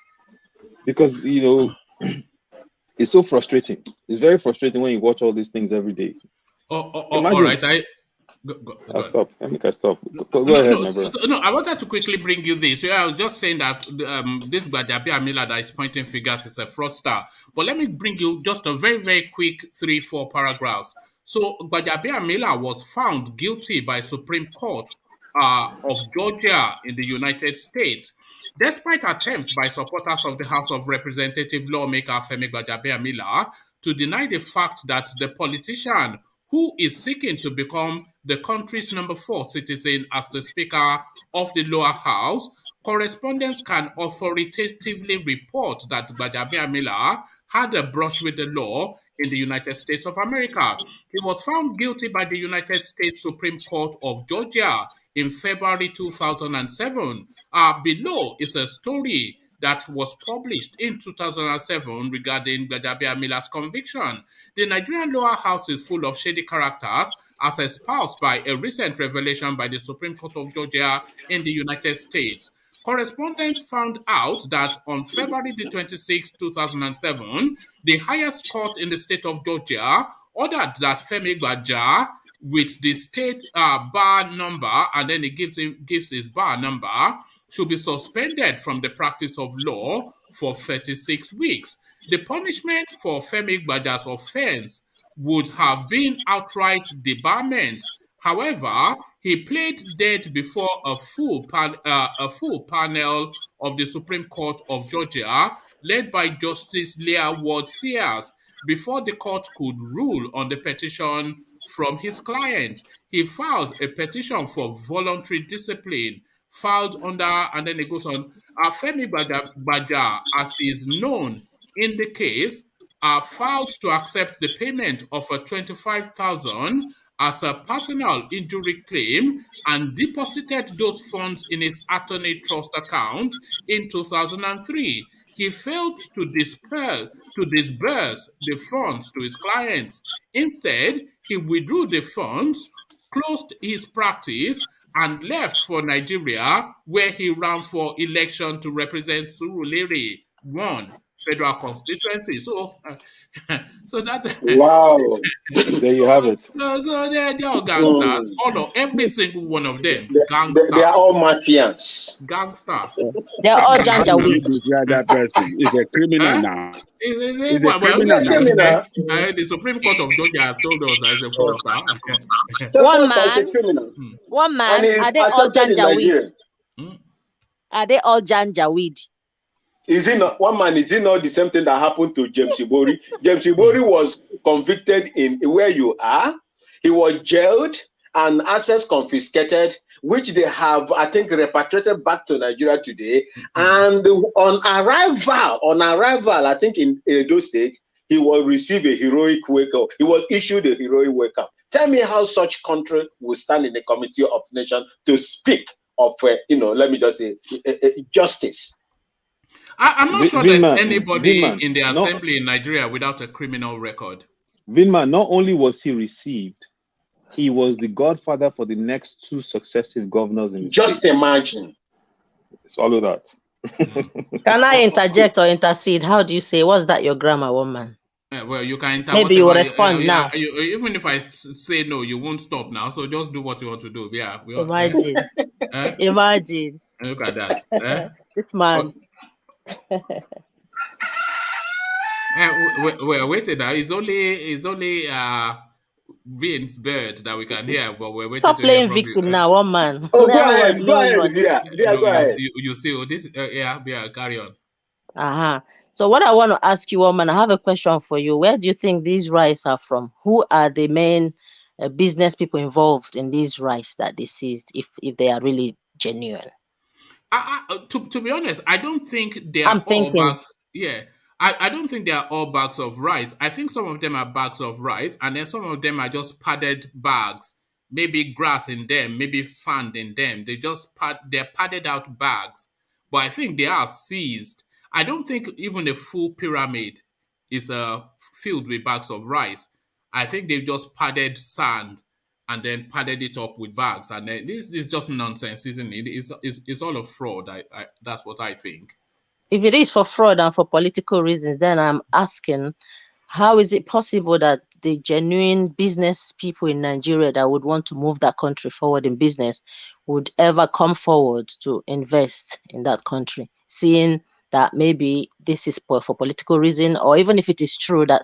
Because it's so frustrating. It's very frustrating when you watch all these things every day. All right. I'll stop. I think I stop. Go ahead, my brother. I wanted to quickly bring you this. So I was just saying that this Gbajabiamila that is pointing fingers is a fraudster. But let me bring you just a very, very quick 3-4 paragraphs. So Gbajabiamila was found guilty by Supreme Court of Georgia in the United States, despite attempts by supporters of the House of Representative lawmaker Femi Gbajabiamila to deny the fact that the politician who is seeking to become the country's number 4 citizen as the Speaker of the lower house, correspondents can authoritatively report that Gbajabiamila had a brush with the law in the United States of America. He was found guilty by the United States Supreme Court of Georgia in February 2007. Below is a story that was published in 2007 regarding Gbajabiamila's conviction. The Nigerian lower house is full of shady characters, as espoused by a recent revelation by the Supreme Court of Georgia in the United States. Correspondents found out that on February the 26th, 2007, the highest court in the state of Georgia ordered that Femi Gbaja with the state bar number, and then it gives his bar number, should be suspended from the practice of law for 36 weeks. The punishment for Femi Gbaja's offense would have been outright debarment. However, he played dead before a full panel of the Supreme Court of Georgia, led by Justice Leah Ward Sears, before the court could rule on the petition from his client. He filed a petition for voluntary discipline, filed under, and then it goes on, Femi Gbaja, as he is known in the case, filed to accept the payment of a $25,000 as a personal injury claim and deposited those funds in his attorney trust account in 2003. He failed to disperse the funds to his clients. Instead, he withdrew the funds, closed his practice, and left for Nigeria, where he ran for election to represent Surulere 1 federal constituency. So, so that wow, there you have it. So they're all gangsters. All of every single one of them, gangsters. They are all mafians. Gangster. They're all janjaweed. That person is a criminal now. Is a criminal now. The Supreme Court of Georgia has told us as a fraudster. One man. Are they all janjaweed? Are they all janjaweed? Is it not one man? Is it not the same thing that happened to James Ibori? James Ibori was convicted in where you are. He was jailed and assets confiscated, which they have, I think, repatriated back to Nigeria today. And on arrival, I think in Edo State, he will receive a heroic wake-up. He was issued a heroic wake-up. Tell me how such country will stand in the Committee of Nations to speak of, let me just say, justice. I'm not sure there's anybody in the assembly in Nigeria without a criminal record. Vinman, not only was he received, he was the godfather for the next 2 successive governors in the Just state. Imagine. Swallow that. Can I interject or intercede? How do you say? What's that, your grammar, woman? Well, you can maybe you will respond now. Even if I say no, you won't stop now. So just do what you want to do. Yeah. Imagine. Imagine. Look at that. This man. We're waiting now. It's only Vince Bird that we can hear, but we're waiting. Stop playing victim now, one man. Oh, go ahead. Go ahead. You see, this. Carry on. So what I want to ask you, woman, I have a question for you. Where do you think these rice are from? Who are the main business people involved in these rice that they seized, if they are really genuine? To be honest, I don't think they are all bags. Yeah, I don't think they are all bags of rice. I think some of them are bags of rice, and then some of them are just padded bags. Maybe grass in them, maybe sand in them. They're padded out bags. But I think they are seized. I don't think even a full pyramid is filled with bags of rice. I think they've just padded sand and then padded it up with bags. And then this is just nonsense, isn't it? It's all a fraud. That's what I think. If it is for fraud and for political reasons, then I'm asking, how is it possible that the genuine business people in Nigeria that would want to move that country forward in business would ever come forward to invest in that country, seeing that maybe this is for political reason, or even if it is true that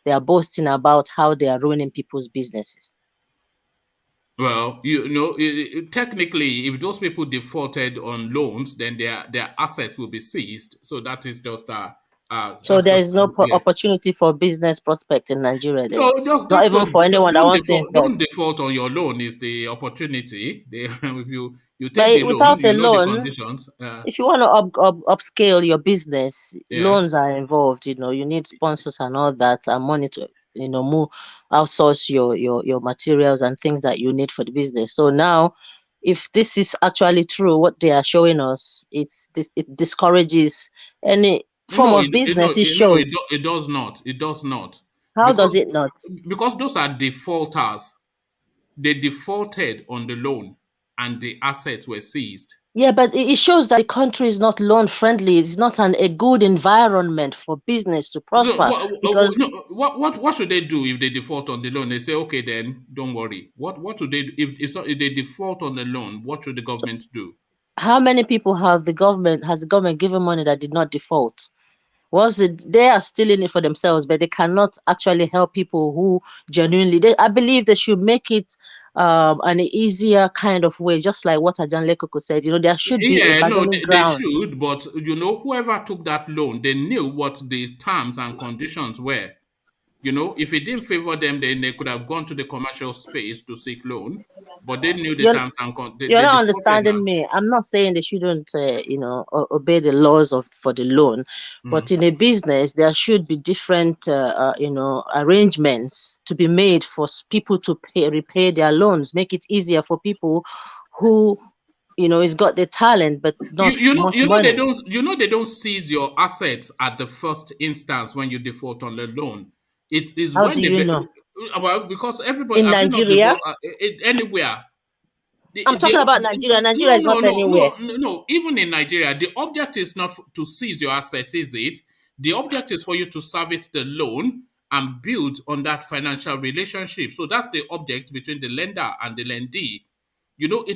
they are boasting about how they are ruining people's businesses? Well, technically, if those people defaulted on loans, then their assets will be seized. So that is just so there is no opportunity for business prospect in Nigeria. Then. No, not even for anyone that wants to. Don't default on your loan is the opportunity. If you take without a loan, the conditions. If you want to upscale your business, loans are involved. You need sponsors and all that, and money to move, outsource your materials and things that you need for the business. So now, if this is actually true, what they are showing us, it discourages any form of business. It does not. It does not. How does it not? Because those are defaulters. They defaulted on the loan. and the assets were seized. Yeah, but it shows that the country is not loan friendly. It's not a good environment for business to prosper. What should they do if they default on the loan? They say, okay, then don't worry. What should they if they default on the loan? What should the government do? How many people has the government given money that did not default? They are still in it for themselves, but they cannot actually help people who genuinely. I believe they should make it an easier kind of way, just like what Ajan Lekoko said. There should be a bargaining they ground. should, but whoever took that loan, they knew what the terms and conditions were. If it didn't favor them, then they could have gone to the commercial space to seek loan, but they knew the terms and conditions. You're not understanding me. I'm not saying they shouldn't, obey the laws for the loan, but in a business, there should be different, arrangements to be made for people to repay their loans. Make it easier for people who, has got the talent but not money. They don't seize your assets at the first instance when you default on the loan. It's How when do you know? Well, because everybody in Nigeria, anywhere. I'm talking about Nigeria. Nigeria is not anywhere. No. Even in Nigeria, the object is not to seize your assets, is it? The object is for you to service the loan and build on that financial relationship. So that's the object between the lender and the lendee.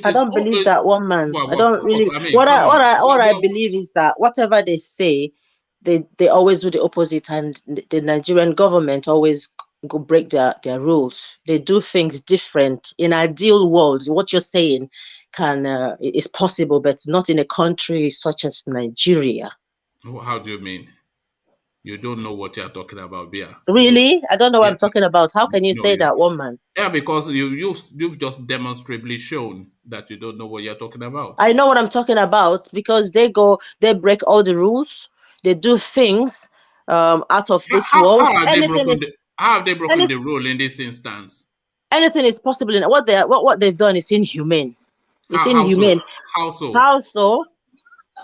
I don't believe that one, man. Well, I don't really. What I believe is that whatever they say, they always do the opposite, and the Nigerian government always go break their rules. They do things different. In ideal world, what you're saying is possible, but not in a country such as Nigeria. How do you mean? You don't know what you're talking about, Bia. Really? I don't know what I'm talking about. How can you say that, one man? Yeah, because you've just demonstrably shown that you don't know what you're talking about. I know what I'm talking about because they break all the rules. They do things out of this world. How have they broken the rule in this instance? Anything is possible. What they've done is inhumane. It's inhumane. How so? How so?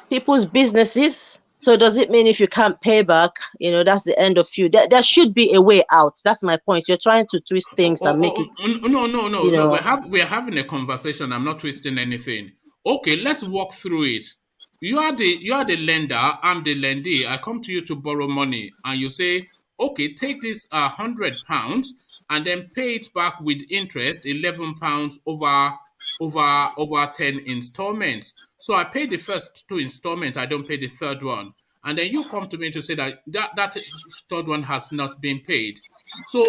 People's businesses. So does it mean if you can't pay back, that's the end of you? There should be a way out. That's my point. You're trying to twist things and make it. No. We're having a conversation. I'm not twisting anything. Okay, let's walk through it. You are the lender. I'm the lendee. I come to you to borrow money, and you say, okay, take this £100 and then pay it back with interest, £11 over 10 installments. So I pay the first 2 installments, I don't pay the third one. And then you come to me to say that third one has not been paid. So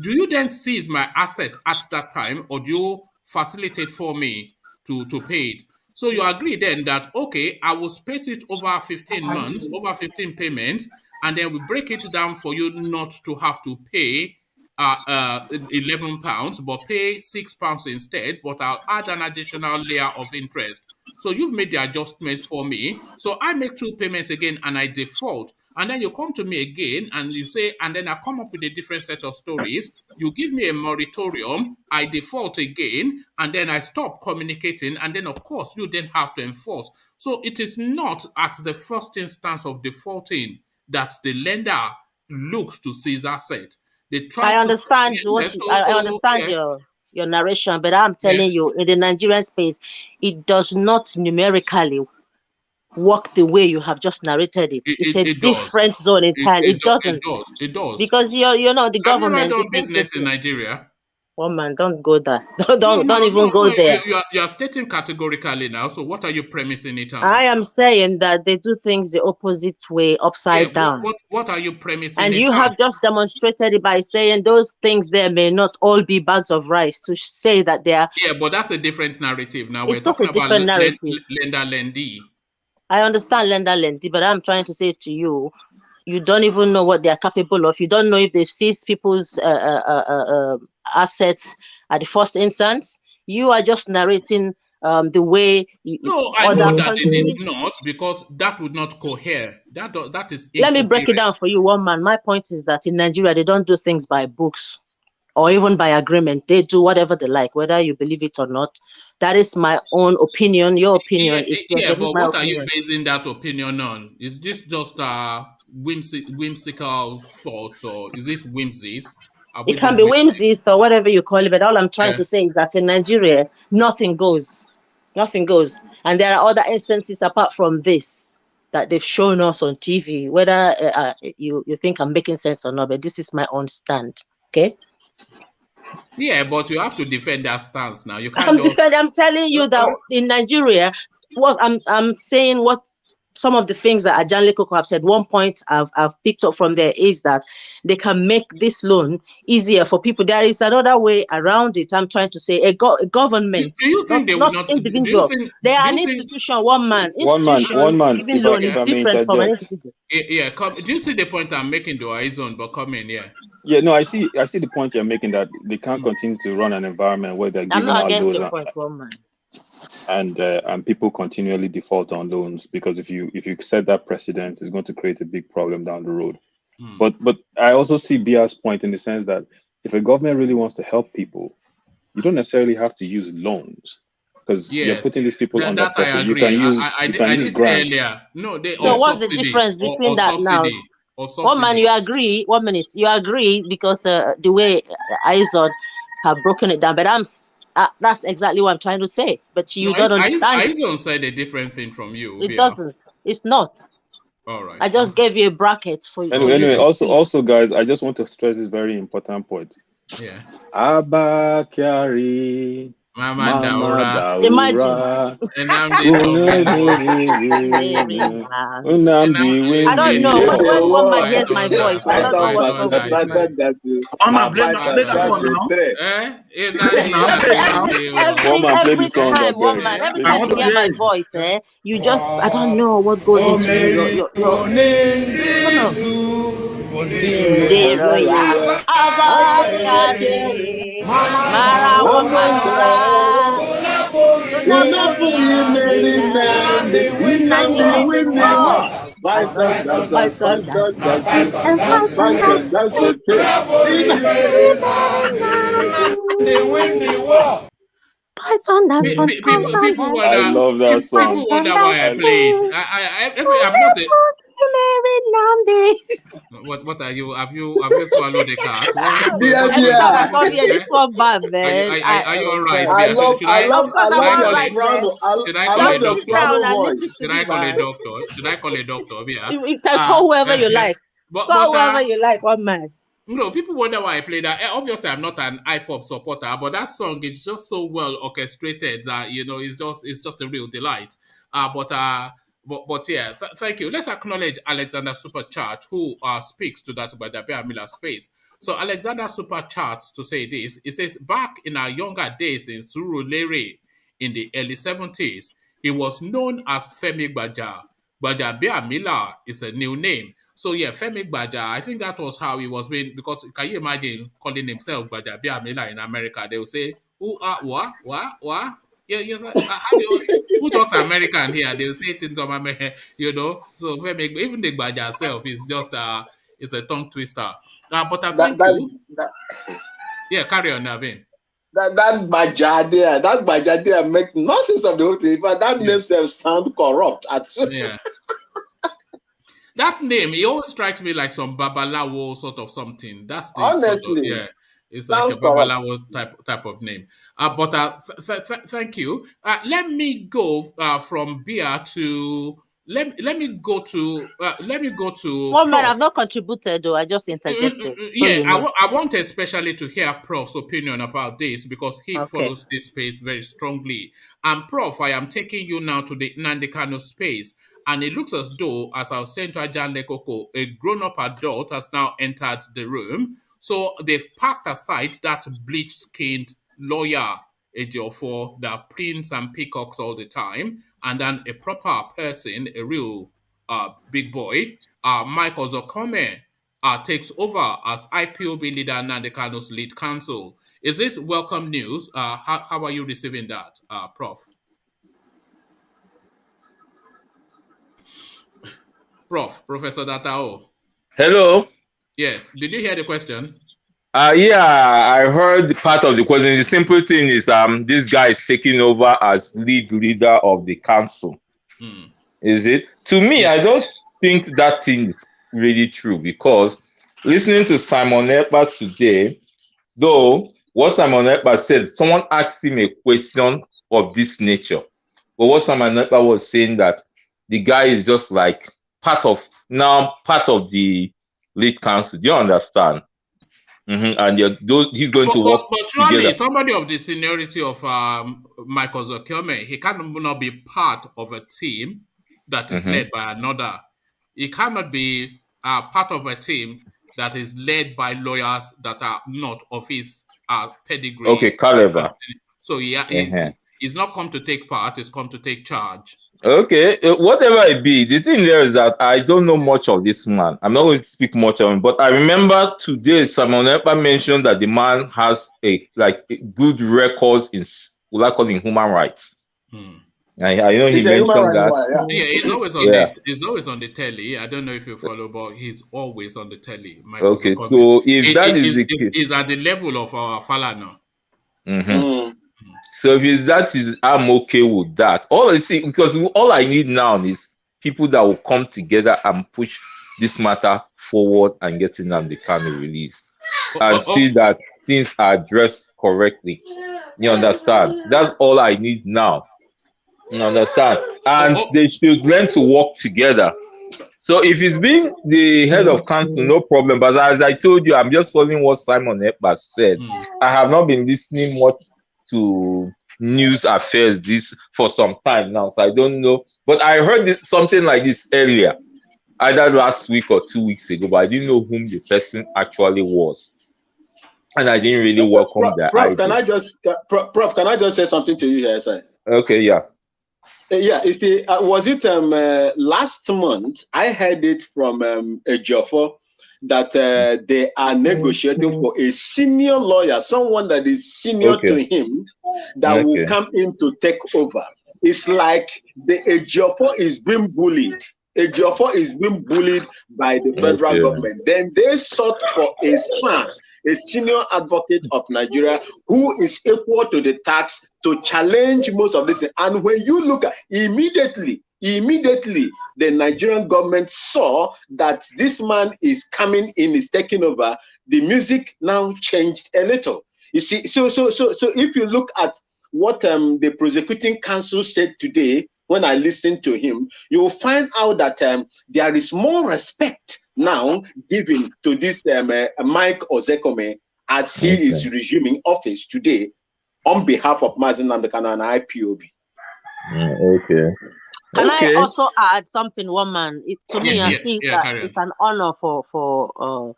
do you then seize my asset at that time, or do you facilitate for me to pay it? So you agree then that, okay, I will space it over 15 months, over 15 payments, and then we break it down for you not to have to pay £11, but pay £6 instead, but I'll add an additional layer of interest. So you've made the adjustments for me. So I make 2 payments again and I default. And then you come to me again and you say, and then I come up with a different set of stories. You give me a moratorium, I default again, and then I stop communicating. And then, of course, you then have to enforce. So it is not at the first instance of defaulting that the lender looks to seize asset. I understand your narration, but I'm telling you, in the Nigerian space, it does not numerically work the way you have just narrated it. It's a different zone entirely. It doesn't. It does. Because the government. Have you done business in Nigeria? Oh man, don't go there. Don't even go there. You are stating categorically now. So what are you premising it on? I am saying that they do things the opposite way, upside down. What are you premising? And you have just demonstrated it by saying those things there may not all be bags of rice, to say that they are. Yeah, but that's a different narrative now. We're talking about lender-lendee. I understand lender-lendee, but I'm trying to say to you, you don't even know what they are capable of. You don't know if they've seized people's assets at the first instance. You are just narrating the way. I know that they did not, because that would not cohere. That is. Let me break it down for you, one man. My point is that in Nigeria, they don't do things by books or even by agreement. They do whatever they like, whether you believe it or not. That is my own opinion. Your opinion is but what are you basing that opinion on? Is this just whimsical thoughts, or is this whimsies? It can be whimsies or whatever you call it, but all I'm trying to say is that in Nigeria, nothing goes. Nothing goes. And there are other instances apart from this that they've shown us on TV, whether you think I'm making sense or not, but this is my own stand. Okay? Yeah, but you have to defend that stance now. You can't I'm telling you that in Nigeria, what I'm saying, what some of the things that Ajan Lekoko have said, one point I've picked up from there is that they can make this loan easier for people. There is another way around it. I'm trying to say a government. Do you think they would not? Individual. They are an institution, one man. Institution, one man. Even loan is different from an individual. Yeah, do you see the point I'm making, though? Izon, but come in, yeah. Yeah, no, I see the point you're making, that they can't continue to run an environment where they're giving out loans and people continually default on loans, because if you set that precedent, it's going to create a big problem down the road. But I also see Bia's point in the sense that if a government really wants to help people, you don't necessarily have to use loans, because you're putting these people under pressure. You can use grants. Earlier. No, so what's the difference between that now? 1 man, you agree. 1 minute, you agree, because the way Izon have broken it down. But that's exactly what I'm trying to say. But you don't understand. Izon said a different thing from you. It doesn't. It's not. All right. I just gave you a bracket for you. Anyway, also, guys, I just want to stress this very important point. Yeah. Abakari. Mama Daura. Imagine. I don't know. One man hears my voice. I don't know what's wrong with One man, every time you hear my voice, you just, I don't know what goes into your Python, that's what people wonder. I love that song. People wonder why I play it. I'm not What are you? Have you swallowed the cat? This one bad, man. Are you all right? I love Should I call a doctor? Should I call a doctor? Yeah. You can call whoever you like. Call whoever you like, one man. No, people wonder why I play that. Obviously, I'm not an iPop supporter, but that song is just so well orchestrated that it's just a real delight. But yeah, thank you. Let's acknowledge Alexander Superchat, who speaks to that by the Bear Miller space. So Alexander Superchat to say this. He says, back in our younger days in Surulere in the early 70s, he was known as Femi Gbaja. Gbaja Bear Miller is a new name. So yeah, Femi Gbaja, I think that was how he was being, because can you imagine calling himself Gbaja Bear Miller in America? They will say, what? Yeah, yes. Who talks American here? They will say things on American, So Femi, even the Gbaja self is just it's a tongue twister. But I thank you. Yeah, carry on, Navin. That Gbaja there make nonsense of the whole thing, but that name self sound corrupt. Yeah. That name, it always strikes me like some Babalawo sort of something. That's the honestly, it's like a Babalawo type of name. But thank you. Let me go from beer to let me go to one man. I've not contributed though. I just interjected. I want especially to hear Prof's opinion about this, because he follows this space very strongly. And Prof, I am taking you now to the Nnamdi Kanu space. And it looks as though, as I was saying to Ajan Lekoko, a grown-up adult has now entered the room. So they've packed aside that bleach-skinned lawyer, Ejiofor, that prints and peacocks all the time, and then a proper person, a real big boy, Mike Ozekhome, takes over as IPOB leader Nnamdi Kanu's lead counsel. Is this welcome news? How are you receiving that, Prof? Professor Datao. Hello. Yes. Did you hear the question? Yeah, I heard part of the question. The simple thing is, this guy is taking over as leader of the council. Is it? To me, I don't think that thing is really true, because listening to Simon Ekpa today, though what Simon Ekpa said, someone asked him a question of this nature. But what Simon Ekpa was saying that the guy is just like part of the lead council. Do you understand? And he's going to work but surely together. somebody of the seniority of Michael Ozekhome, he cannot be part of a team that is led by another. He cannot be part of a team that is led by lawyers that are not of his pedigree. Okay, caliber. So he's not come to take part, he's come to take charge. Okay, whatever it be, the thing there is that I don't know much of this man. I'm not going to speak much of him, but I remember today Simon Ekpa mentioned that the man has a good records in human rights. I know he mentioned that. Yeah, he's always on he's always on the telly. I don't know if you follow, but he's always on the telly. Okay, so if that is the case, he's at the level of our Falana. So if I'm okay with that. Because all I need now is people that will come together and push this matter forward and get Nnamdi Kanu released and see that things are addressed correctly. You understand? That's all I need now. You understand? And they should learn to work together. So if he's being the head of council, no problem. But as I told you, I'm just following what Simon Ekpa said. I have not been listening much to news affairs for some time now, so I don't know. But I heard something like this earlier, either last week or 2 weeks ago, but I didn't know whom the person actually was. And I didn't really welcome that. Prof, can I just say something to you here, sir? Okay, yeah. Yeah, you see, was it last month? I heard it from a Jofo that they are negotiating for a senior lawyer, someone that is senior to him, that will come in to take over. It's like the Ejiofor is being bullied. Ejiofor is being bullied by the federal government. Then they sought for a son, a senior advocate of Nigeria who is equal to the tax to challenge most of this. And when you look at immediately, the Nigerian government saw that this man is coming in, is taking over. The music now changed a little. You see, so if you look at what the prosecuting counsel said today, when I listened to him, you will find out that there is more respect now given to this Mike Ozekhome as he is resuming office today on behalf of Mazen Nnamdi Kanu and IPOB. Can I also add something, one man? To me, I see that it's an honor for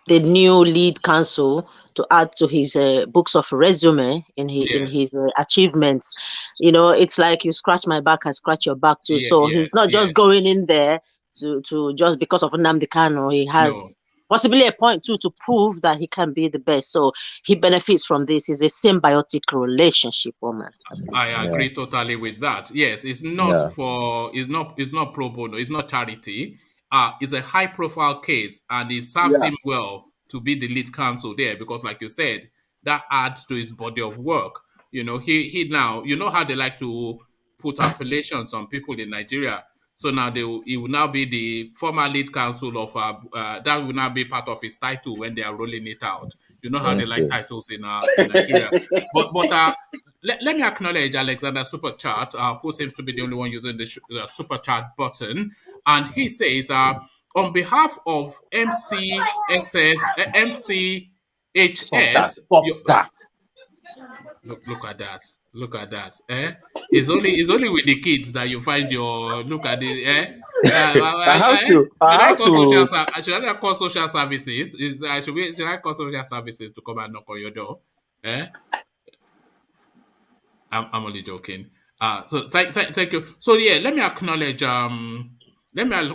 the new lead counsel to add to his books of resume in his achievements. You know, it's like you scratch my back, I scratch your back too. So he's not just going in there to just because of Nnamdi Kanu. He has possibly a point too to prove that he can be the best. So he benefits from this. It's a symbiotic relationship, woman. I agree totally with that. Yes, it's not it's not pro bono, it's not charity. It's a high profile case, and it serves him well to be the lead counsel there, because like you said, that adds to his body of work. You know, he now, you know how they like to put appellations on people in Nigeria. So now he will now be the former lead counsel of that will now be part of his title when they are rolling it out. You know how they like titles in Nigeria. but let me acknowledge Alexander Super Chat, who seems to be the only one using the Super Chat button, and he says, on behalf of MCHS, look at that. Look at that. It's only with the kids that you find your look at it. Should I call social services? Should I call social services to come and knock on your door? I'm only joking. So thank you. So yeah, let me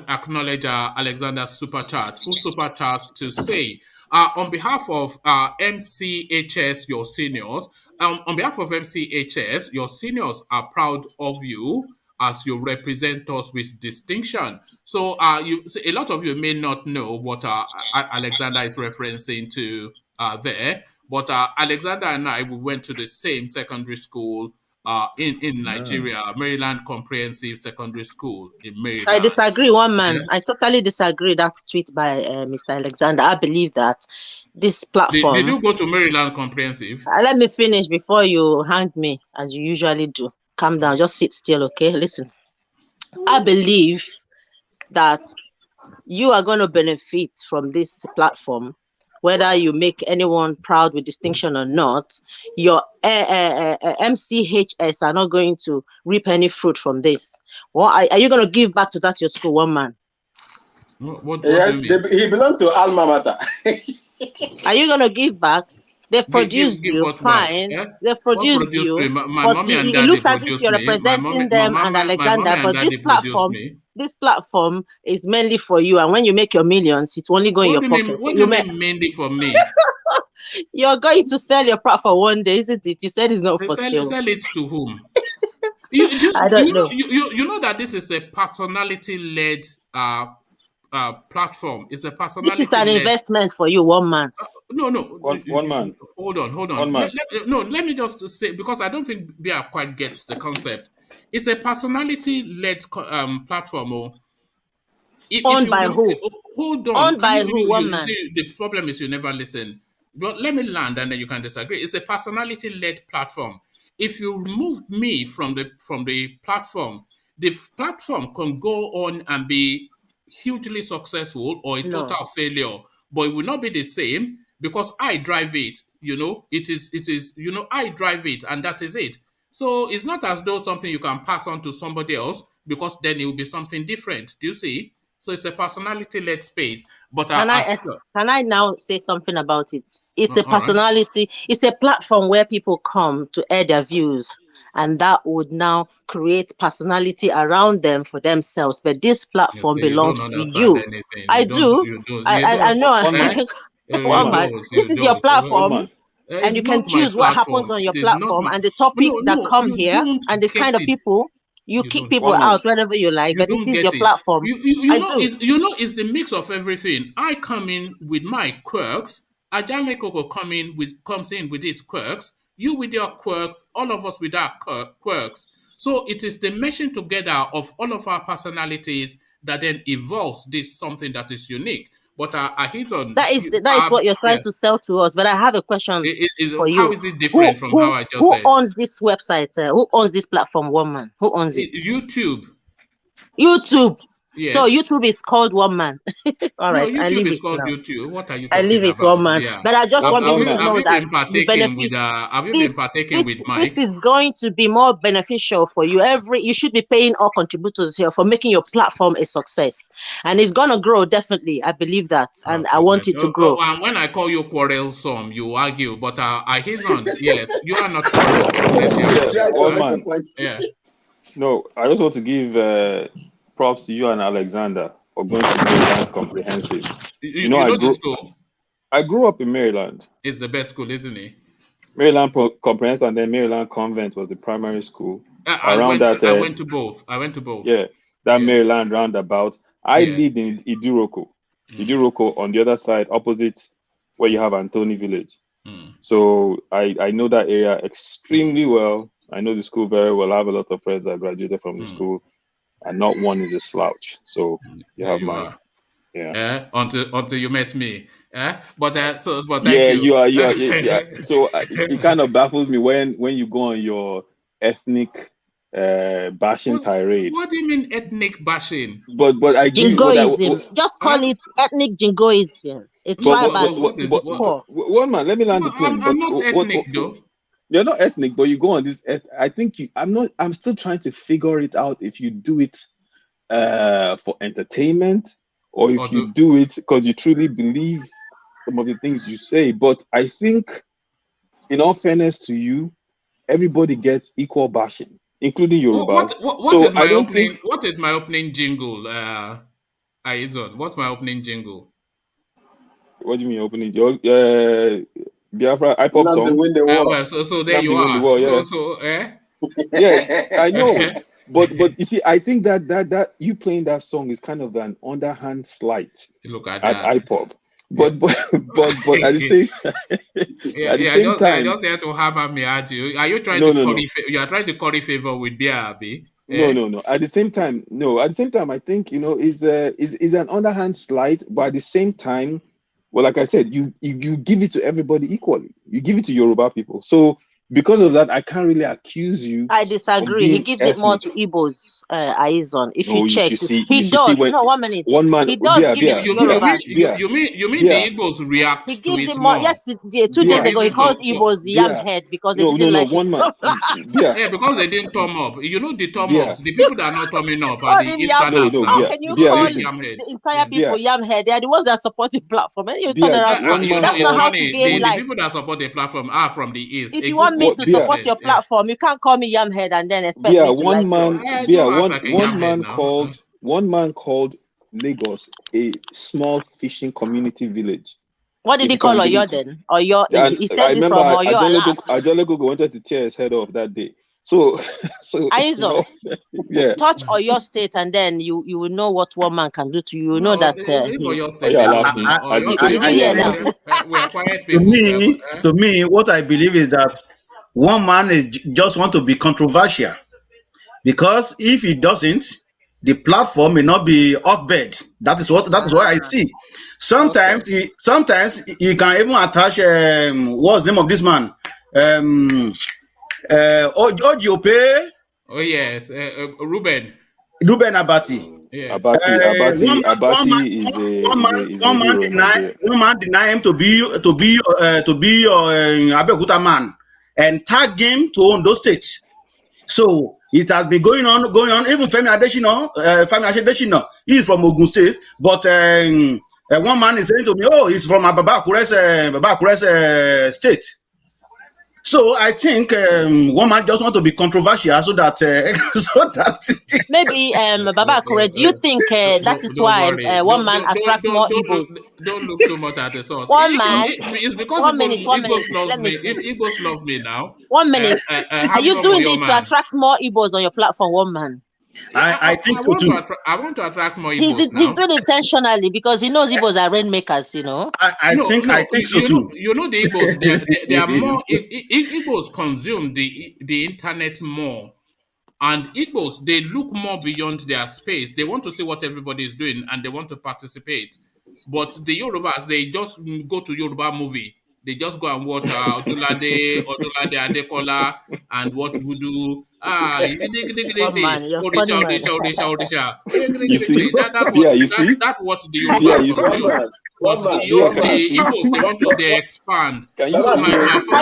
acknowledge Alexander Super Chat, who super chats to say, on behalf of MCHS, your seniors, on behalf of MCHS, your seniors are proud of you as you represent us with distinction. So a lot of you may not know what Alexander is referencing to there, but Alexander and I, we went to the same secondary school in Nigeria, Maryland Comprehensive Secondary School in Maryland. I disagree, one man. I totally disagree that tweet by Mr. Alexander. I believe that this platform. Did you go to Maryland Comprehensive? Let me finish before you hang me, as you usually do. Calm down, just sit still, okay? Listen. I believe that you are going to benefit from this platform, whether you make anyone proud with distinction or not. Your MCHS are not going to reap any fruit from this. What are you going to give back to that your school, one man? What yes, he belongs to Alma Mater. Are you going to give back? They've produced you, fine. Yeah? They've produced you, but it looks as if you're representing them and Alexander. But this platform is mainly for you. And when you make your millions, it's only going in your pocket. What do you mean mainly for me? You're going to sell your platform one day, isn't it? You said it's not for sale. Sell it to whom? I don't know. You know that this is a personality-led platform. It's a personality. This is an investment for you, one man. No, one man. Hold on. Let me just say, because I don't think Bia quite gets the concept. It's a personality-led platform. Owned by who? Hold on. Owned by who? One man. See, the problem is you never listen. But let me land, and then you can disagree. It's a personality-led platform. If you removed me from the platform can go on and be hugely successful or a total failure, but it will not be the same because I drive it. It is. I drive it, and that is it. So it's not as though something you can pass on to somebody else, because then it will be something different. Do you see? So it's a personality-led space. But can I now say something about it? It's a personality. It's a platform where people come to air their views, and that would now create personality around them for themselves. But this platform belongs to you. I do. I know. This is your platform. And you can choose what happens on your platform and the topics that come here and the kind of people. You kick people out whenever you like, but it is your platform. It's the mix of everything. I come in with my quirks. Ajame Koko comes in with his quirks. You with your quirks. All of us with our quirks. So it is the meshing together of all of our personalities that then evolves this something that is unique. But that is what you're trying to sell to us. But I have a question for you. How is it different from how I just said? Who owns this website? Who owns this platform, one man? Who owns it? YouTube. Yes. So YouTube is called one man. All right, no, I leave is it called now. YouTube. What are you talking about? I leave it one man. Yeah. But I just want people to know that have you been partaking with Mike? This is going to be more beneficial for you. You should be paying all contributors here for making your platform a success, and it's gonna grow definitely. I believe that, and I want it to grow. And when I call you quarrelsome, you argue. But he's on. Yes, you are not quarrelsome. Yeah. No, I just want to give props to you and Alexander for going to Maryland Comprehensive. You know the school? I grew up in Maryland. It's the best school, isn't it? Maryland Comprehensive and then Maryland Convent was the primary school. I went to both. Yeah, Maryland roundabout. I lived in Iduroko on the other side, opposite where you have Anthony Village. So I know that area extremely well. I know the school very well. I have a lot of friends that graduated from the school. And not one is a slouch. So you have mine. Yeah. Until you met me. But thank you. Yeah. So it kind of baffles me when you go on your ethnic bashing tirade. What do you mean ethnic bashing? But I Jingoism. Just call it ethnic jingoism. It's tribal. One man, let me land the plane. I'm not ethnic though. You're not ethnic, but you go on this. I think I'm still trying to figure it out if you do it for entertainment or if you do it because you truly believe some of the things you say. But I think, in all fairness to you, everybody gets equal bashing, including Yoruba. What is my opening jingle? Aizon, what's my opening jingle? What do you mean opening? Biafra, I pop song. So there you are. Yeah, I know. But you see, I think that you playing that song is kind of an underhand slight at IPOP. But at the same time, I just had to hammer me at you. Are you trying you are trying to curry favor with Biabi? No. At the same time, I think is an underhand slight, but at the same time, Well, like I said, you give it to everybody equally. You give it to Yoruba people. So because of that, I can't really accuse you. I disagree. He gives it more to Igbos, Aizon. If you check, he does. No, 1 minute. One man, he does give it to Yorubas. You mean the Igbos react He to gives it it more. more? Yes, 2 days ago he called Igbos yam head because they didn't like it. Yeah, because they didn't thumb up. You know the thumb ups. The people that are not thumbing up are the Easterners now. How can you call the entire people yam head? They are the ones that support the platform. And you turn around. That's not how to gain light. The people that support the platform are from the East. If you want me to support your platform, you can't call me yam head and then expect me to like it. One man called Lagos a small fishing community village. What did he call Oyo then? Oyo. He said this from Oyo. Ajalegogo wanted to tear his head off that day. So Aizo, touch Oyo State, and then you will know what one man can do to you. You know that. To me, what I believe is that one man is just want to be controversial, because if he doesn't, the platform may not be upbed. That is what I see. Sometimes you can even attach what's the name of this man? Ojope. Oh yes, Ruben Abati. Yes. One man deny him to be Abeokuta man and tag him to Ondo State. So it has been going on. Even Femi Adesina, he is from Ogun State, but one man is saying to me, "Oh, he's from Baba Akure's state." So I think one man just want to be controversial, so that maybe Baba Akure, do you think that is why one man attracts more Igbos? Don't look too much at the source. One man. It's because Igbos love me. Igbos love me now. 1 minute. Are you doing this to attract more Igbos on your platform, one man? I think so too. I want to attract more Igbos now. He's doing it intentionally because he knows Igbos are rainmakers, you know. I think so too. You know the Igbos, they are more. Igbos consume the internet more, and Igbos, they look more beyond their space. They want to see what everybody is doing and they want to participate. But the Yorubas, they just go to Yoruba movie. They just go and watch Odulade Adekola and watch Voodoo. That's what the Yoruba consume. But the Igbos, they expand. I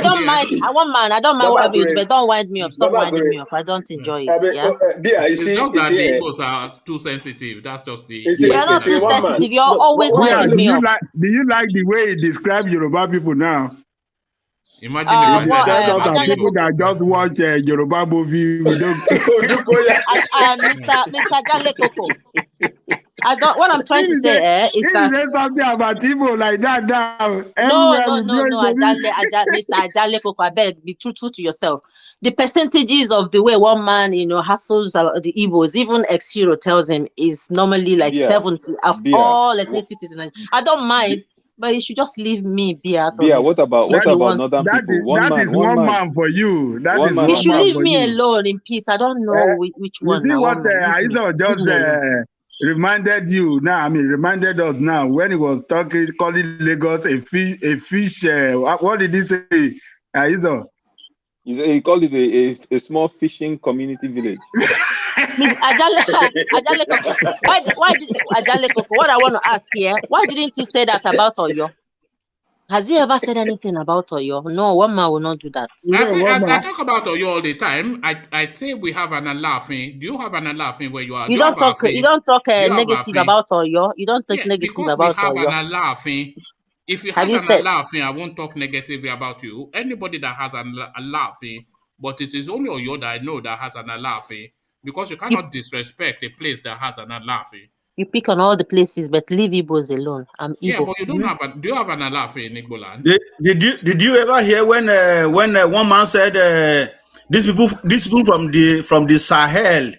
don't mind. I don't mind what you do, but don't wind me up. Stop winding me up. I don't enjoy it. It's just that the Igbos are too sensitive. That's just the. You're not too sensitive. You're always winding me up. Do you like the way he describes Yoruba people now? Imagine people that just watch Yoruba movie. Mr. Jalekoko. What I'm trying to say is that say something about Igbo like that now. No, Mr. Ajalekoko, I beg, be truthful to yourself. The percentages of the way one man, hassles the Igbos, even ex-Hero tells him, is normally like 70 of all ethnicities. I don't mind. But you should just leave me be out of it. What about northern people? That is one man for you. You should leave me alone in peace. I don't know which one. You see what Aizo just reminded you now. Reminded us now when he was calling Lagos a fish. What did he say, Aizo? He called it a small fishing community village. What I want to ask here, why didn't he say that about Oyo? Has he ever said anything about Oyo? No, one man will not do that. I talk about Oyo all the time. I say we have an Alafin. Do you have an Alafin where you are? You don't talk negative about Oyo. You don't talk negative about Oyo. Because we have an Alafin. If you have an Alafin, I won't talk negatively about you. Anybody that has an Alafin, but it is only Oyo that I know that has an Alafin, because you cannot disrespect a place that has an Alafin. You pick on all the places, but leave Igbos alone. I'm Igbo. Yeah, but you don't have do you have an Alafin in Igbo land? Did you ever hear when one man said these people from the Sahel?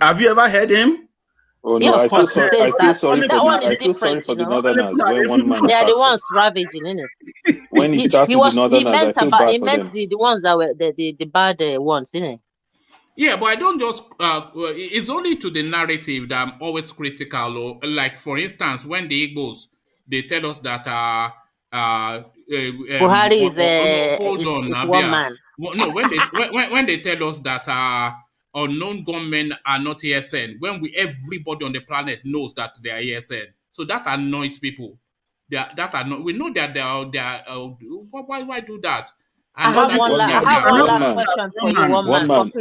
Have you ever heard him? Oh no, I feel sorry for the northerners when one man. They are the ones ravaging, isn't it? When he started the northerners, he meant the ones that were the bad ones, isn't it? Yeah, but I don't just. It's only to the narrative that I'm always critical. Like for instance, when the Igbos they tell us that Buhari hold on, is one man. No, when they tell us that unknown gunmen are not ASN, when everybody on the planet knows that they are ASN, so that annoys people. We know that they are. Why do that? I have one last question for you. One man.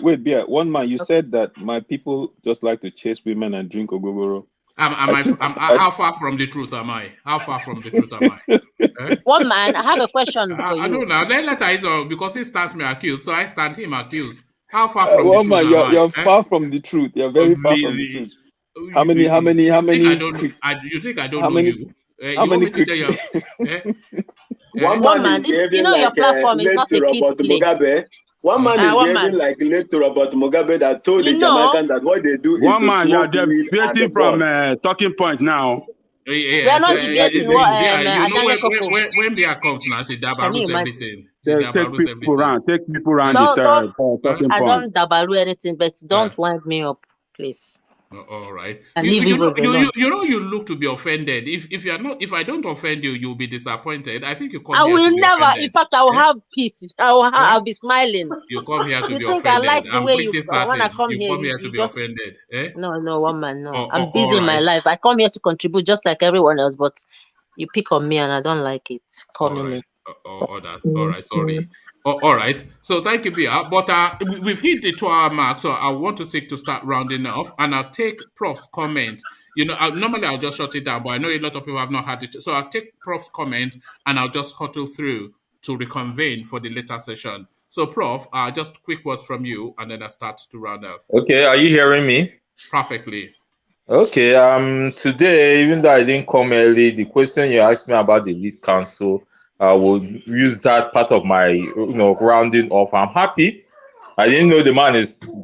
Wait, Bia. One man, you said that my people just like to chase women and drink ogogoro. How far from the truth am I? How far from the truth am I? One man, I have a question for you. I don't know. Then later is because he stands me accused, so I stand him accused. How far from one the truth man, am you're far from the truth. You're very far from the truth. How many? You think I don't know you? How many? One man is behaving like late to Robert Mugabe. One man is behaving like late to Robert Mugabe that told the Jamaican that what they do is to smoke weed and the from talking point now. We are not debating when Bia comes now, she dabarus everything. Take people around the talking point. I don't dabaru anything, but don't wind me up, please. All right. You look to be offended. If I don't offend you, you'll be disappointed. I think you come I here will to be never. Offended. In fact, I will have peace. I'll be smiling. You come here to be You think offended. I like the way pretty certain when I come you here, come here to be just... offended. No, one man, no. Oh, I'm busy in my life. I come here to contribute just like everyone else, but you pick on me and I don't like it. Calling me. That's all right. Sorry. All right. So thank you, Bia. But we've hit the 2-hour mark, so I want to seek to start rounding off, and I'll take Prof's comment. Normally I'll just shut it down, but I know a lot of people have not had it. So I'll take Prof's comment and I'll just huddle through to reconvene for the later session. So Prof, just quick words from you, and then I start to round off. Okay, are you hearing me? Perfectly. Okay, today, even though I didn't come early, the question you asked me about the lead counsel, I will use that part of my rounding off. I'm happy. I didn't know the man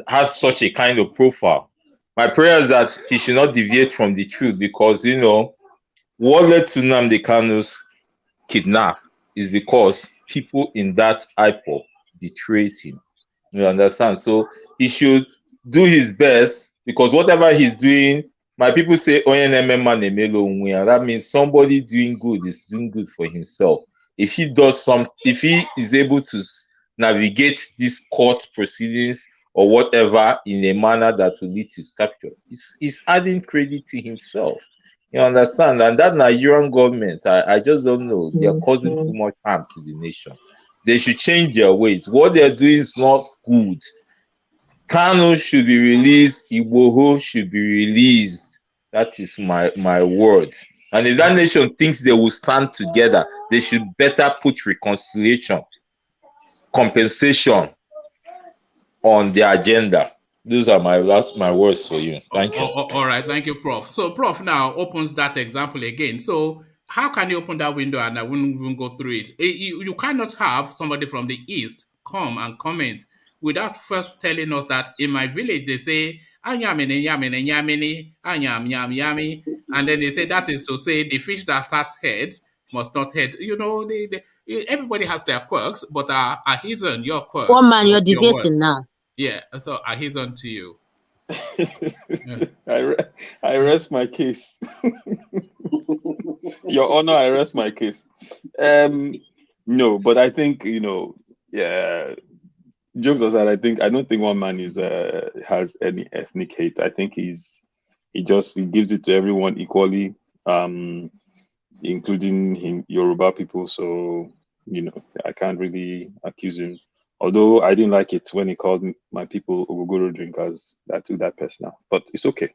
has such a kind of profile. My prayer is that he should not deviate from the truth, because what led to Nnamdi Kanu's kidnap is because people in that IPOB betrayed him. You understand? So he should do his best, because whatever he's doing, my people say, that means somebody doing good is doing good for himself. If he is able to navigate these court proceedings or whatever in a manner that will lead to his capture, he's adding credit to himself. You understand? And that Nigerian government, I just don't know. They're causing too much harm to the nation. They should change their ways. What they're doing is not good. Kanu should be released. Igboho should be released. That is my word. And if that nation thinks they will stand together, they should better put reconciliation, compensation on the agenda. Those are my words for you. Thank you. All right, thank you, Prof. So Prof now opens that example again. So how can you open that window and I wouldn't even go through it? You cannot have somebody from the East come and comment without first telling us that in my village they say anyamini, yamini, yamini, anyam, yam, yami, and then they say that is to say the fish that has heads must not head. Everybody has their quirks, but he's on your quirks. One man, you're debating now. Yeah, so I hit on to you. I rest my case. Your Honor, I rest my case. No, but I think jokes aside, I don't think one man has any ethnic hate. I think he gives it to everyone equally, including Yoruba people. So I can't really accuse him. Although I didn't like it when he called my people ogogoro drinkers. I took that personal, but it's okay.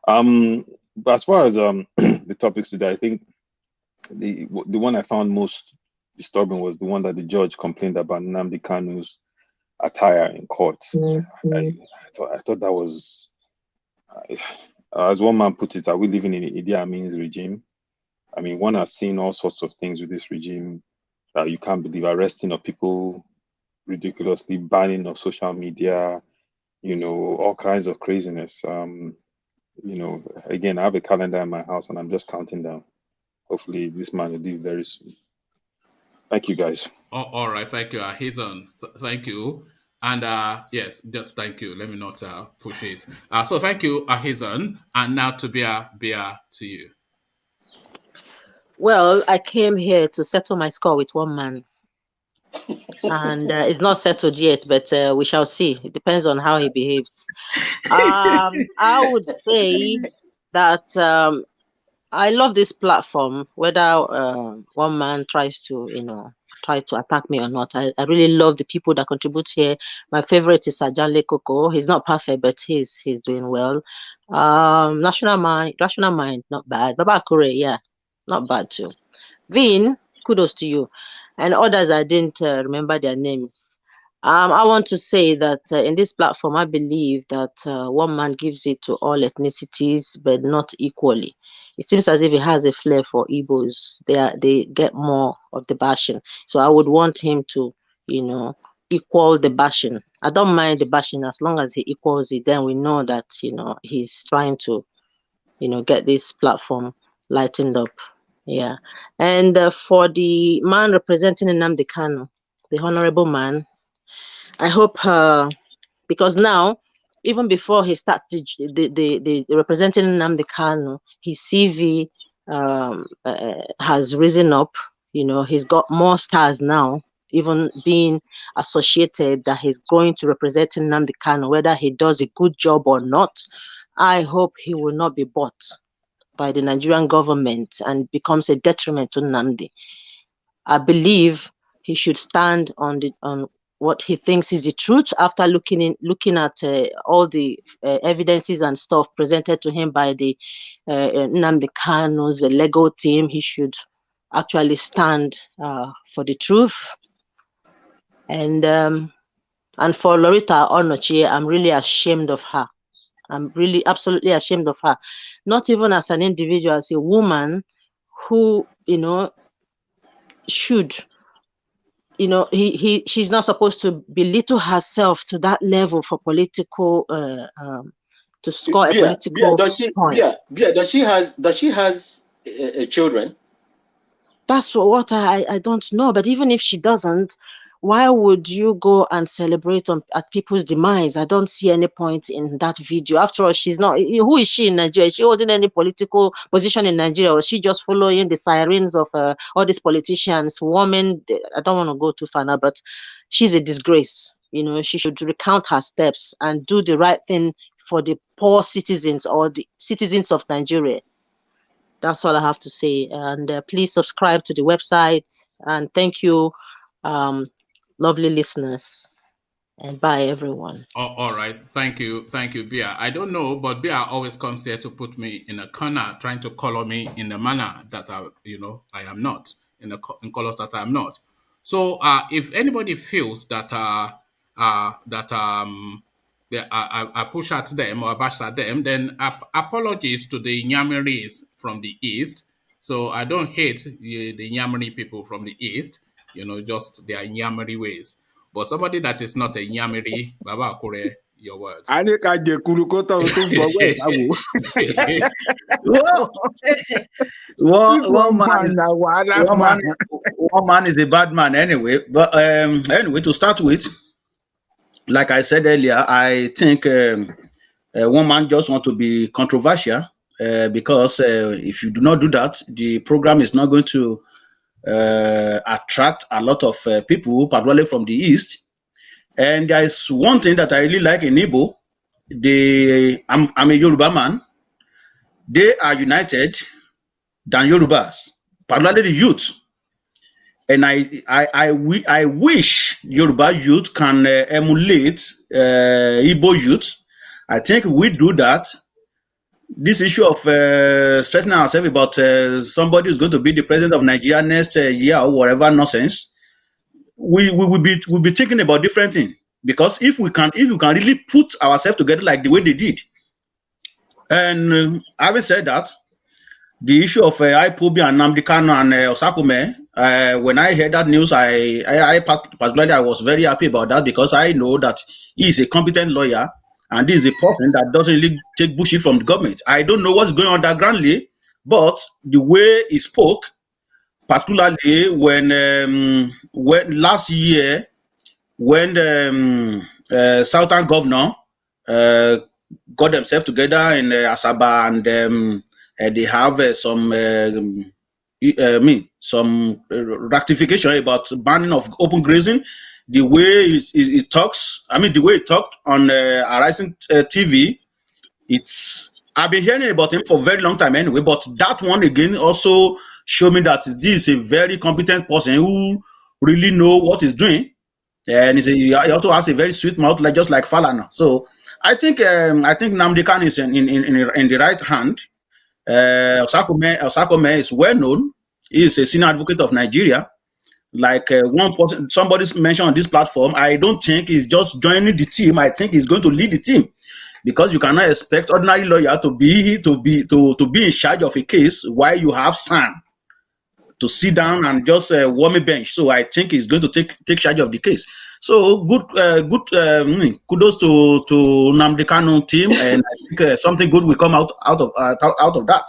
But as far as the topics today, I think the one I found most disturbing was the one that the judge complained about Nnamdi Kanu's attire in court. I thought that was, as one man put it, are we living in the Idi Amin's regime? I mean, one has seen all sorts of things with this regime that you can't believe, arresting of people ridiculously, banning of social media, all kinds of craziness. Again, I have a calendar in my house and I'm just counting down. Hopefully this man will leave very soon. Thank you, guys. All right, thank you, Ahizan. Thank you. And yes, just thank you. Let me not push it. So thank you, Ahizan. And now to Bia to you. Well, I came here to settle my score with one man. And it's not settled yet, but we shall see. It depends on how he behaves. I would say that I love this platform, whether one man tries to, try to attack me or not. I really love the people that contribute here. My favorite is Ajanle Koko. He's not perfect, but he's doing well. Rational Mind, not bad. Baba Kure, yeah, not bad too. Vin, kudos to you. And others, I didn't remember their names. I want to say that in this platform, I believe that one man gives it to all ethnicities, but not equally. It seems as if he has a flair for Igbos. They get more of the bashing. So I would want him to, equal the bashing. I don't mind the bashing as long as he equals it. Then we know that, he's trying to, get this platform lightened up. Yeah. And for the man representing Nnamdi Kanu, the honorable man, I hope, because now, even before he starts the representing Nnamdi Kanu, his CV has risen up. He's got more stars now, even being associated that he's going to represent Nnamdi Kanu, whether he does a good job or not. I hope he will not be bought by the Nigerian government and becomes a detriment to Nnamdi. I believe he should stand on what he thinks is the truth after looking at all the evidences and stuff presented to him by the Nnamdi Kanu's legal team. He should actually stand for the truth. And for Loretta Onochie, I'm really ashamed of her. I'm really absolutely ashamed of her. Not even as an individual, as a woman who, should, she's not supposed to belittle herself to that level for political, to score a political point. Does she has children? That's what I don't know. But even if she doesn't, why would you go and celebrate at people's demise? I don't see any point in that video. After all, she's not. Who is she in Nigeria? Is she holding any political position in Nigeria, or is she just following the sirens of all these politicians? Women, I don't want to go too far now, but she's a disgrace. She should recount her steps and do the right thing for the poor citizens or the citizens of Nigeria. That's all I have to say. And please subscribe to the website. And thank you, lovely listeners. And bye, everyone. All right. Thank you, Bia. I don't know, but Bia always comes here to put me in a corner, trying to color me in a manner that I am not, in colors that I am not. So if anybody feels that I push at them or bash at them, then apologies to the Nyamiris from the East. So I don't hate the Nyamiri people from the East, just their Nyamiri ways. But somebody that is not a Nyamiri, Baba Akure, your words. One man is a bad man anyway. But anyway, to start with, like I said earlier, I think one man just want to be controversial because if you do not do that, the program is not going to attract a lot of people, particularly from the East. And there is one thing that I really like in Igbo. I'm a Yoruba man. They are united than Yorubas, particularly the youth. And I wish Yoruba youth can emulate Igbo youth. I think we do that. This issue of stressing ourselves about somebody who's going to be the president of Nigeria next year or whatever nonsense, we will be thinking about different things. Because if we can really put ourselves together like the way they did, and having said that, the issue of IPOB and Nnamdi Kanu and Ozekhome, when I heard that news, I particularly I was very happy about that because I know that he is a competent lawyer and this is a person that doesn't really take bullshit from the government. I don't know what's going on undergroundly, but the way he spoke, particularly when last year when the Southern governor got themselves together in Asaba, and they have some some rectification about banning of open grazing. The way it talks, the way it talked on Arising TV, I've been hearing about him for a very long time anyway, but that one again also showed me that this is a very competent person who really know what he's doing, and he also has a very sweet mouth, just like Falana. So I think Nnamdi Kanu is in the right hand. Ozekhome is well known. He is a senior advocate of Nigeria. Like one person, somebody mentioned on this platform, I don't think he's just joining the team. I think he's going to lead the team, because you cannot expect ordinary lawyer to be in charge of a case while you have Sam to sit down and just warm a bench. So I think he's going to take charge of the case. So good kudos to Nnamdi Kanu team, and I think something good will come out of that.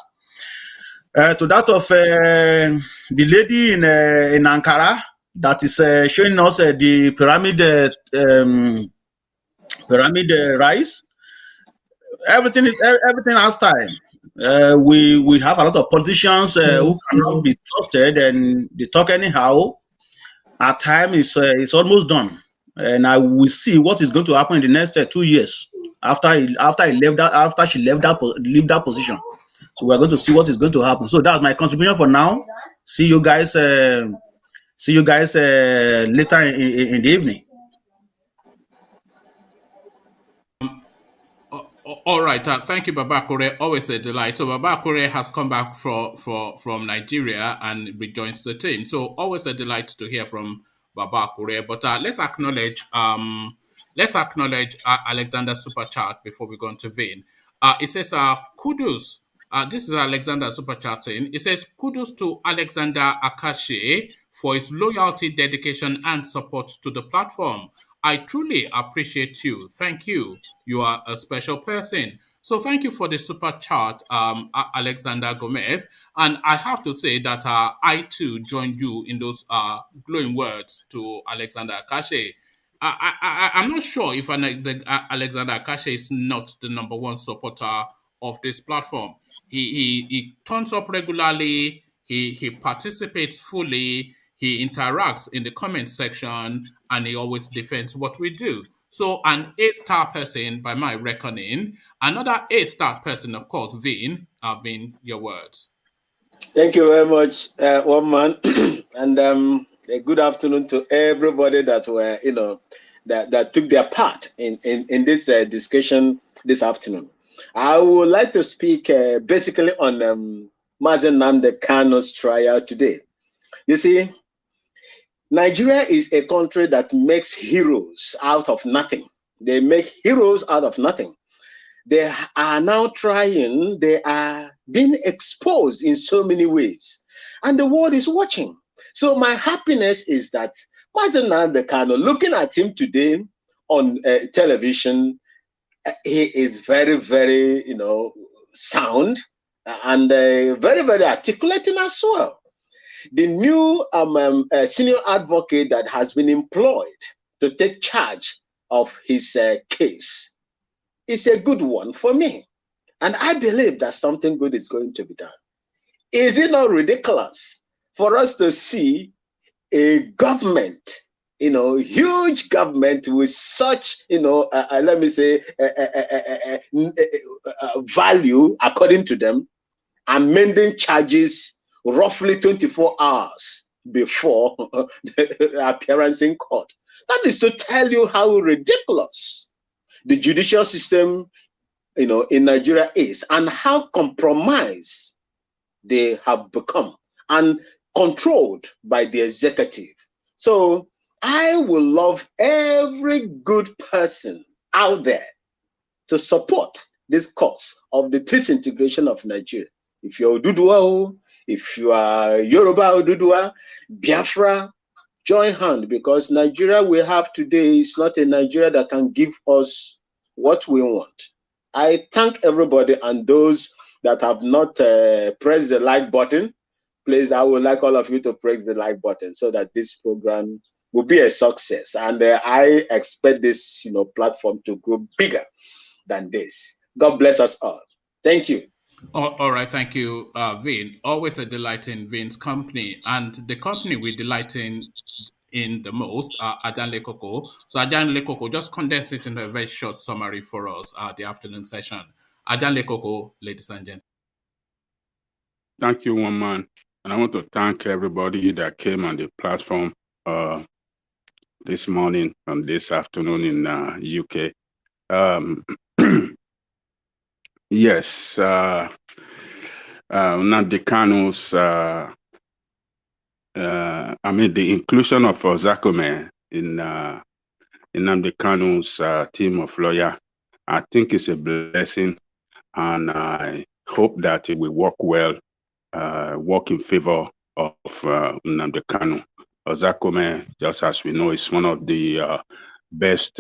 To that of the lady in Ankara that is showing us the pyramid rise. Everything has time. We have a lot of politicians who cannot be trusted, and they talk anyhow. Our time is almost done, and I will see what is going to happen in the next 2 years after she left that position. So we're going to see what is going to happen. So that's my contribution for now. See you guys. Later in the evening. All right, thank you, Baba Kure. Always a delight. So Baba Kure has come back from Nigeria and rejoins the team. So always a delight to hear from Baba Kure. But let's acknowledge Alexander Super Chat before we go into Vin. It says kudos. This is Alexander Super Chatting. It says kudos to Alexander Akashe for his loyalty, dedication, and support to the platform. I truly appreciate you. Thank you. You are a special person. So thank you for the super chat, Alexander Gomez. And I have to say that I too joined you in those glowing words to Alexander Akashe. I'm not sure if Alexander Akashe is not the number one supporter of this platform. He turns up regularly. He participates fully. He interacts in the comment section, and he always defends what we do. So an 8-star person by my reckoning. Another 8-star person, of course, Vin. Vin, your words. Thank you very much, one man. And a good afternoon to everybody that were, that took their part in this discussion this afternoon. I would like to speak basically on Mazi Nnamdi Kanu's trial today. You see, Nigeria is a country that makes heroes out of nothing. They make heroes out of nothing. They are now trying, they are being exposed in so many ways. And the world is watching. So my happiness is that Mazi Nnamdi Kanu, looking at him today on television, he is very, very, sound and very, very articulating as well. The new senior advocate that has been employed to take charge of his case is a good one for me. And I believe that something good is going to be done. Is it not ridiculous for us to see a government, huge government with such, let me say, value according to them, amending charges roughly 24 hours before the appearance in court? That is to tell you how ridiculous the judicial system, in Nigeria is, and how compromised they have become and controlled by the executive. So I will love every good person out there to support this cause of the disintegration of Nigeria. If you're Oduduwa, if you are Yoruba Oduduwa, Biafra, join hand, because Nigeria we have today is not a Nigeria that can give us what we want. I thank everybody, and those that have not pressed the like button, please, I would like all of you to press the like button so that this program will be a success. And I expect this, platform to grow bigger than this. God bless us all. Thank you. All right, thank you, Vin. Always a delight in Vin's company, and the company we delight in the most, Ajan Lekoko. So Ajan Lekoko, just condense it into a very short summary for us, the afternoon session. Ajan Lekoko, ladies and gentlemen. Thank you, one man. And I want to thank everybody that came on the platform this morning and this afternoon in UK. Yes, Nnamdi Kanu'S, the inclusion of Ozekhome in Nnamdi Kanu'S team of lawyers, I think is a blessing, and I hope that it will work well, work in favor of Nnamdi Kanu. Ozekhome, just as we know, is one of the best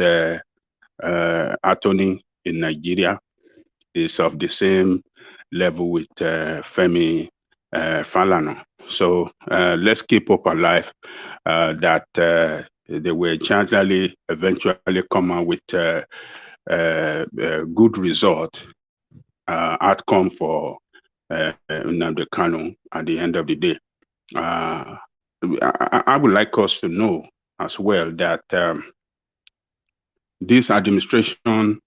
attorney in Nigeria. Is of the same level with Femi Falana. So let's keep hope alive that they will eventually come out with a good result, outcome for Nnamdi Kanu at the end of the day. I would like us to know as well that this administration,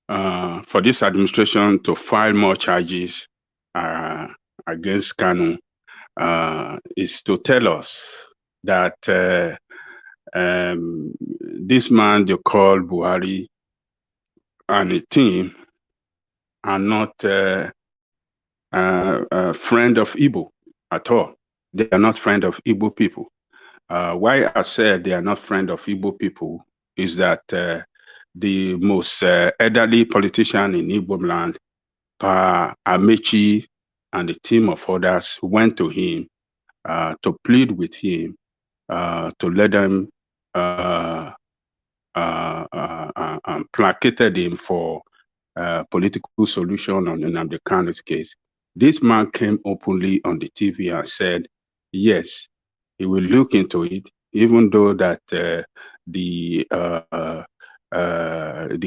for this administration to file more charges against Kanu is to tell us that this man they call Buhari and a team are not a friend of Igbo at all. They are not friend of Igbo people. Why I said they are not friend of Igbo people is that the most elderly politician in Igbo land, Pa Amechi, and a team of others went to him to plead with him to let them placated him for political solution on Nnamdi Kanu's case. This man came openly on the TV and said, yes, he will look into it, even though that the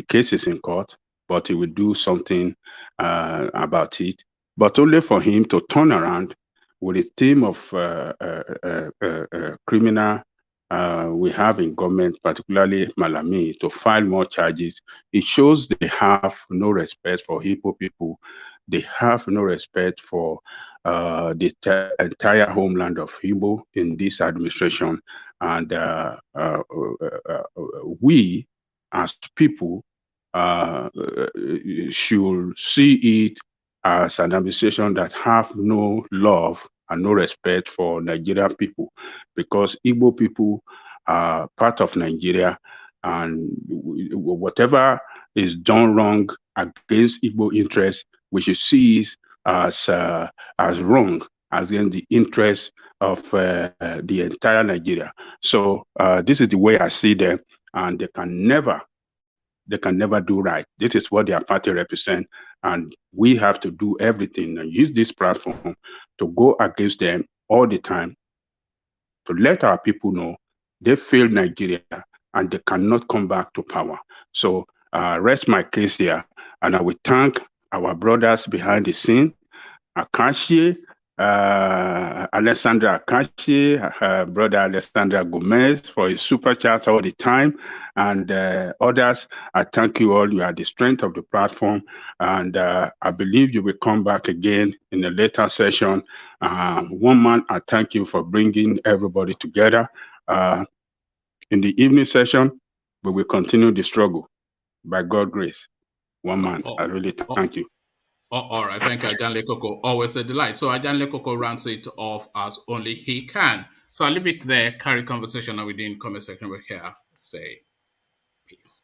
case is in court, but he will do something about it. But only for him to turn around with a team of criminal we have in government, particularly Malami, to file more charges. It shows they have no respect for Igbo people. They have no respect for the entire homeland of Igbo in this administration. And we, as people, should see it as an administration that have no love and no respect for Nigerian people, because Igbo people are part of Nigeria, and whatever is done wrong against Igbo interests, we should see it as wrong against the interests of the entire Nigeria. So this is the way I see them, and they can never do right. This is what their party represent, and we have to do everything and use this platform to go against them all the time, to let our people know they failed Nigeria and they cannot come back to power. So rest my case here, and I will thank our brothers behind the scene, Akashi, Alessandra Akachi, brother Alessandra Gomez for his super chat all the time, and others. I thank you all. You are the strength of the platform, and I believe you will come back again in a later session. One man, I thank you for bringing everybody together. In the evening session, we will continue the struggle by God's grace. One man, I really thank you. All right, thank you, Ajan Lekoko. Always a delight. So Ajan Lekoko rounds it off as only he can. So I'll leave it there, carry conversation, and within comment section we here say peace.